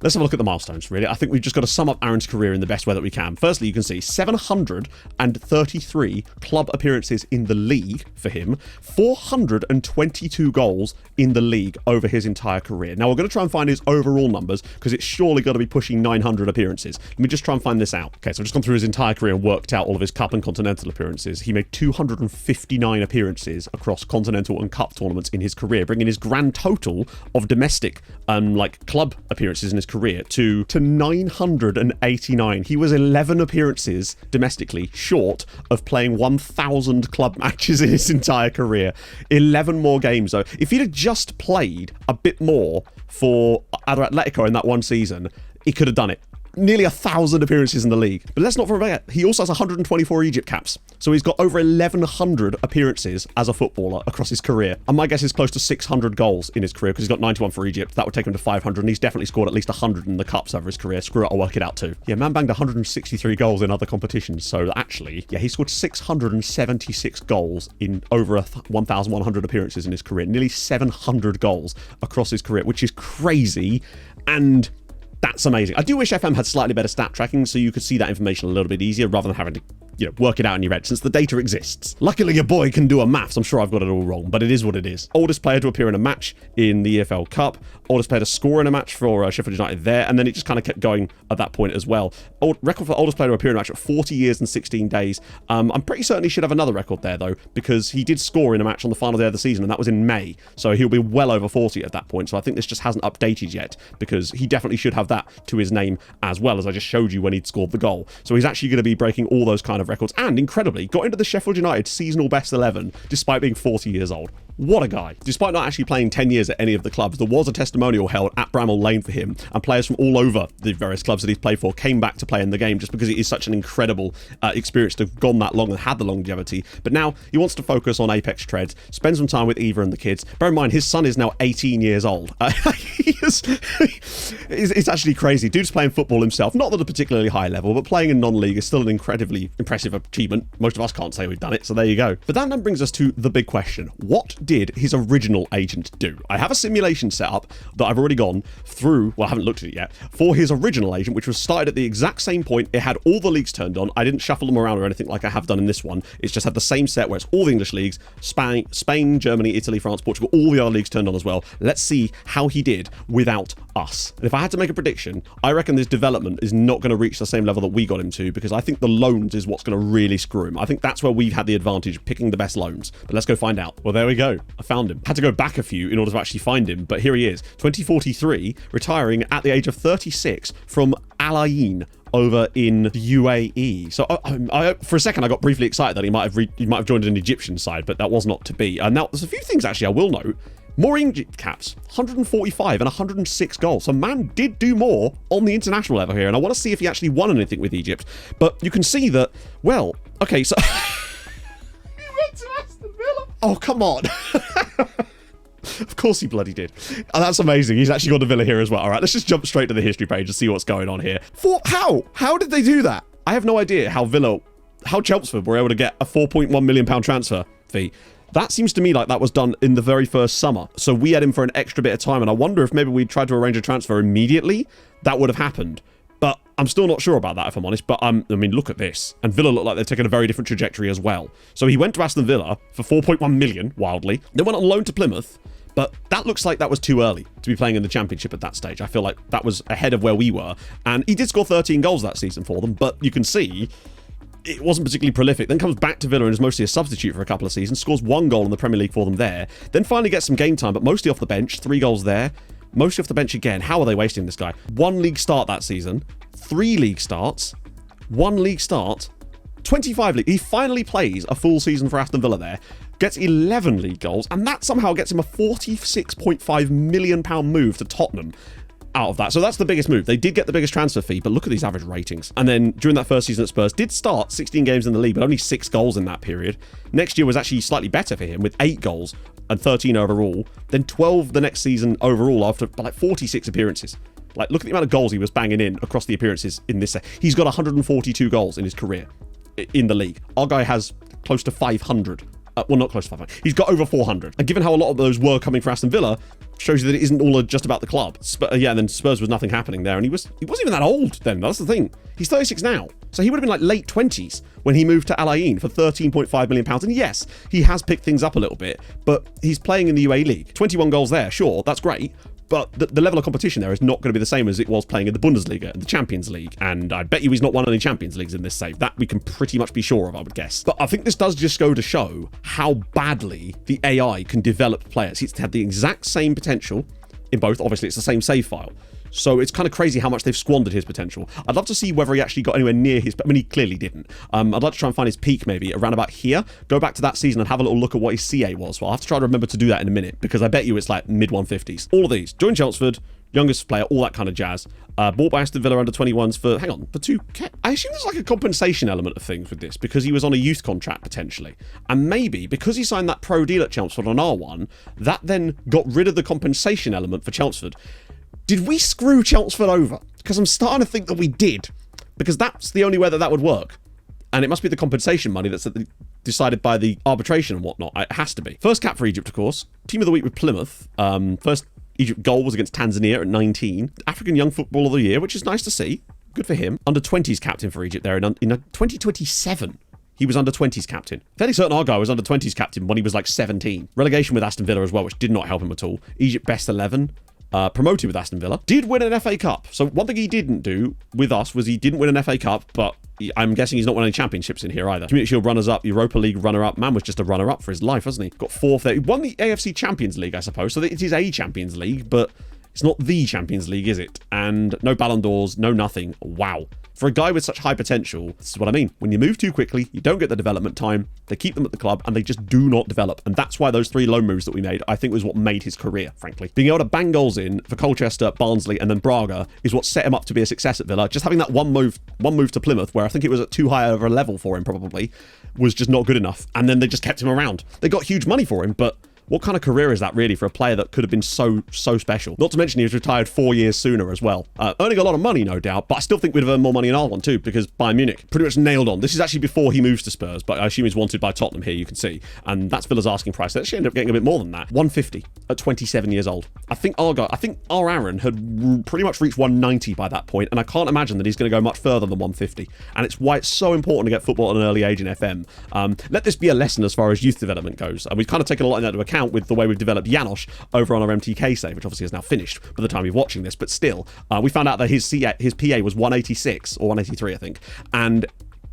let's have a look at the milestones, really. I think we've just got to sum up Aaron's career in the best way that we can. Firstly, you can see 733 club appearances in the league for him, 422 goals in the league over his entire career. Now, we're going to try and find his overall numbers because it's surely got to be pushing 900 appearances. Let me just try and find this out. Okay, so I've just gone through his entire career and worked out all of his cup and continental appearances. He made 259 appearances across continental and cup tournaments in his career, bringing his grand total of domestic club appearances in his career to 989. He was 11 appearances domestically short of playing 1,000 club matches in his entire career. 11 more games though. If he'd have just played a bit more for Atletico in that one season, he could have done it. Nearly 1,000 appearances in the league. But let's not forget, he also has 124 Egypt caps. So he's got over 1,100 appearances as a footballer across his career. And my guess is close to 600 goals in his career because he's got 91 for Egypt. That would take him to 500. And he's definitely scored at least 100 in the cups over his career. Screw it, I'll work it out too. Yeah, man banged 163 goals in other competitions. So actually, yeah, he scored 676 goals in over 1,100 appearances in his career. Nearly 700 goals across his career, which is crazy. And that's amazing. I do wish FM had slightly better stat tracking so you could see that information a little bit easier rather than having to work it out in your head, since the data exists. Luckily, your boy can do a maths. I'm sure I've got it all wrong, but it is what it is. Oldest player to appear in a match in the EFL Cup. Oldest player to score in a match for Sheffield United there, and then it just kind of kept going at that point as well. Record for oldest player to appear in a match at 40 years and 16 days. I'm pretty certain he should have another record there, though, because he did score in a match on the final day of the season, and that was in May, so he'll be well over 40 at that point. So I think this just hasn't updated yet, because he definitely should have that to his name as well, as I just showed you when he'd scored the goal. So he's actually going to be breaking all those kind of records, and incredibly got into the Sheffield United seasonal best 11 despite being 40 years old. What a guy. Despite not actually playing 10 years at any of the clubs, there was a testimonial held at Bramall Lane for him, and players from all over the various clubs that he's played for came back to play in the game just because it is such an incredible experience to have gone that long and had the longevity. But now he wants to focus on Apex Treads, spend some time with Eva and the kids. Bear in mind, his son is now 18 years old. It's actually crazy. Dude's playing football himself, not at a particularly high level, but playing in non-league is still an incredibly impressive achievement. Most of us can't say we've done it, so there you go. But that then brings us to the big question. What did his original agent do? I have a simulation set up that I've already gone through, well, I haven't looked at it yet, for his original agent, which was started at the exact same point. It had all the leagues turned on. I didn't shuffle them around or anything like I have done in this one. It's just had the same set where it's all the English leagues, Spain, Germany, Italy, France, Portugal, all the other leagues turned on as well. Let's see how he did without us. And if I had to make a prediction, I reckon this development is not going to reach the same level that we got him to, because I think the loans is what's going to really screw him. I think that's where we've had the advantage, picking the best loans. But let's go find out. Well, there we go. I found him. Had to go back a few in order to actually find him, but here he is. 2043, retiring at the age of 36 from Al Ain over in the UAE. So for a second, I got briefly excited that he might have joined an Egyptian side, but that was not to be. Now, there's a few things actually I will note. More Egypt caps, 145 and 106 goals. So man did do more on the international level here, and I want to see if he actually won anything with Egypt. But you can see that, well, okay, so... He went to Aston Villa. Oh, come on. Of course he bloody did. Oh, that's amazing. He's actually gone to Villa here as well. All right, let's just jump straight to the history page and see what's going on here. How did they do that? I have no idea how Chelmsford were able to get a £4.1 million transfer fee. That seems to me like that was done in the very first summer. So we had him for an extra bit of time, and I wonder if maybe we tried to arrange a transfer immediately, that would have happened. But I'm still not sure about that, if I'm honest. But I mean, look at this. And Villa look like they've taken a very different trajectory as well. So he went to Aston Villa for 4.1 million, wildly. Then went on loan to Plymouth. But that looks like that was too early to be playing in the Championship at that stage. I feel like that was ahead of where we were. And he did score 13 goals that season for them. But you can see it wasn't particularly prolific. Then comes back to Villa and is mostly a substitute for a couple of seasons. Scores 1 goal in the Premier League for them there. Then finally gets some game time, but mostly off the bench. 3 goals there. Mostly off the bench again. How are they wasting this guy? 1 league start that season. 3 league starts. 1 league start. 25 league. He finally plays a full season for Aston Villa there. Gets 11 league goals, and that somehow gets him a £46.5 million move to Tottenham out of that. So that's the biggest move. They did get the biggest transfer fee, but look at these average ratings. And then during that first season at Spurs, did start 16 games in the league, but only 6 goals in that period. Next year was actually slightly better for him with 8 goals and 13 overall. Then 12 the next season overall after like 46 appearances. Like, look at the amount of goals he was banging in across the appearances in this. He's got 142 goals in his career in the league. Our guy has close to 500. Well, not close to 500. He's got over 400. And given how a lot of those were coming for Aston Villa, shows you that it isn't all just about the club. Yeah, and then Spurs was nothing happening there. And he wasn't even that old then. That's the thing. He's 36 now. So he would have been like late 20s when he moved to Al Ain for £13.5 million. And yes, he has picked things up a little bit, but he's playing in the UAE League. 21 goals there, sure, that's great. But the level of competition there is not going to be the same as it was playing in the Bundesliga and the Champions League. And I bet you he's not won any Champions Leagues in this save. That we can pretty much be sure of, I would guess. But I think this does just go to show how badly the AI can develop players. It's had the exact same potential in both. Obviously, it's the same save file. So it's kind of crazy how much they've squandered his potential. I'd love to see whether he actually got anywhere near his... I mean, he clearly didn't. I'd like to try and find his peak maybe around about here. Go back to that season and have a little look at what his CA was. Well, I'll have to try to remember to do that in a minute, because I bet you it's like mid-150s. All of these. Joined Chelmsford, youngest player, all that kind of jazz. Bought by Aston Villa under 21s for, hang on, for 2K. I assume there's like a compensation element of things with this, because he was on a youth contract potentially. And maybe because he signed that pro deal at Chelmsford on R1, that then got rid of the compensation element for Chelmsford. Did we screw Chelmsford over? Because I'm starting to think that we did. Because that's the only way that would work. And it must be the compensation money that's decided by the arbitration and whatnot. It has to be. First cap for Egypt, of course. Team of the week with Plymouth. First Egypt goal was against Tanzania at 19. African Young Footballer of the Year, which is nice to see. Good for him. Under 20s captain for Egypt there in 2027. He was under 20s captain. Fairly certain our guy was under 20s captain when he was like 17. Relegation with Aston Villa as well, which did not help him at all. Egypt best 11. Promoted with Aston Villa. Did win an FA Cup. So one thing he didn't do with us was he didn't win an FA Cup, but I'm guessing he's not won any championships in here either. Community Shield runners-up, Europa League runner-up. Man was just a runner-up for his life, wasn't he? Got 4th there. He won the AFC Champions League, I suppose. So it is a Champions League, but it's not the Champions League, is it? And no Ballon d'Ors, no nothing. Wow. For a guy with such high potential, this is what I mean. When you move too quickly, you don't get the development time. They keep them at the club and they just do not develop. And that's why those 3 loan moves that we made, I think, was what made his career, frankly. Being able to bang goals in for Colchester, Barnsley, and then Braga is what set him up to be a success at Villa. Just having that one move to Plymouth, where I think it was at too high of a level for him probably, was just not good enough. And then they just kept him around. They got huge money for him, but what kind of career is that really for a player that could have been so special? Not to mention he was retired 4 years sooner as well. Earning a lot of money, no doubt, but I still think we'd have earned more money in R1 too, because Bayern Munich pretty much nailed on. This is actually before he moves to Spurs, but I assume he's wanted by Tottenham here, you can see. And that's Villa's asking price. They actually ended up getting a bit more than that. 150 at 27 years old. I think our Aaron had pretty much reached 190 by that point, and I can't imagine that he's going to go much further than 150. And it's why it's so important to get football at an early age in FM. Let this be a lesson as far as youth development goes. And we've kind of taken a lot of that into account count with the way we've developed Janosch over on our MTK save, which obviously is now finished by the time you're watching this, but still, we found out that his PA was 186 or 183, I think, and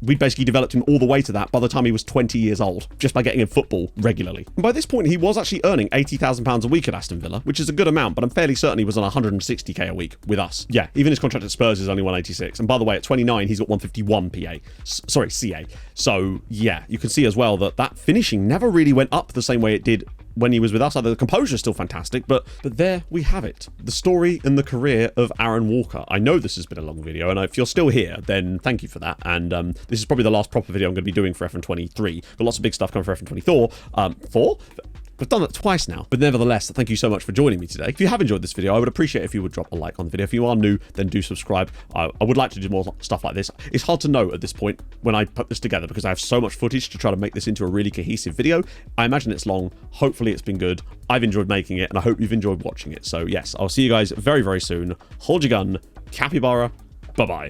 we basically developed him all the way to that by the time he was 20 years old, just by getting him football regularly. And by this point, he was actually earning £80,000 a week at Aston Villa, which is a good amount, but I'm fairly certain he was on 160k a week with us. Yeah, even his contract at Spurs is only 186. And by the way, at 29, he's got 151 CA. So yeah, you can see as well that finishing never really went up the same way it did when he was with us. The composure is still fantastic, but there we have it. The story and the career of Aaron Walker. I know this has been a long video, and if you're still here, then thank you for that. And this is probably the last proper video I'm going to be doing for FN23, but lots of big stuff coming for FN24. We've done it twice now, but nevertheless, thank you so much for joining me today. If you have enjoyed this video, I would appreciate if you would drop a like on the video. If you are new, then do subscribe. I would like to do more stuff like this. It's hard to know at this point when I put this together because I have so much footage to try to make this into a really cohesive video. I imagine it's long. Hopefully it's been good. I've enjoyed making it, and I hope you've enjoyed watching it. So yes, I'll see you guys very, very soon. Hold your gun. Capybara. Bye-bye.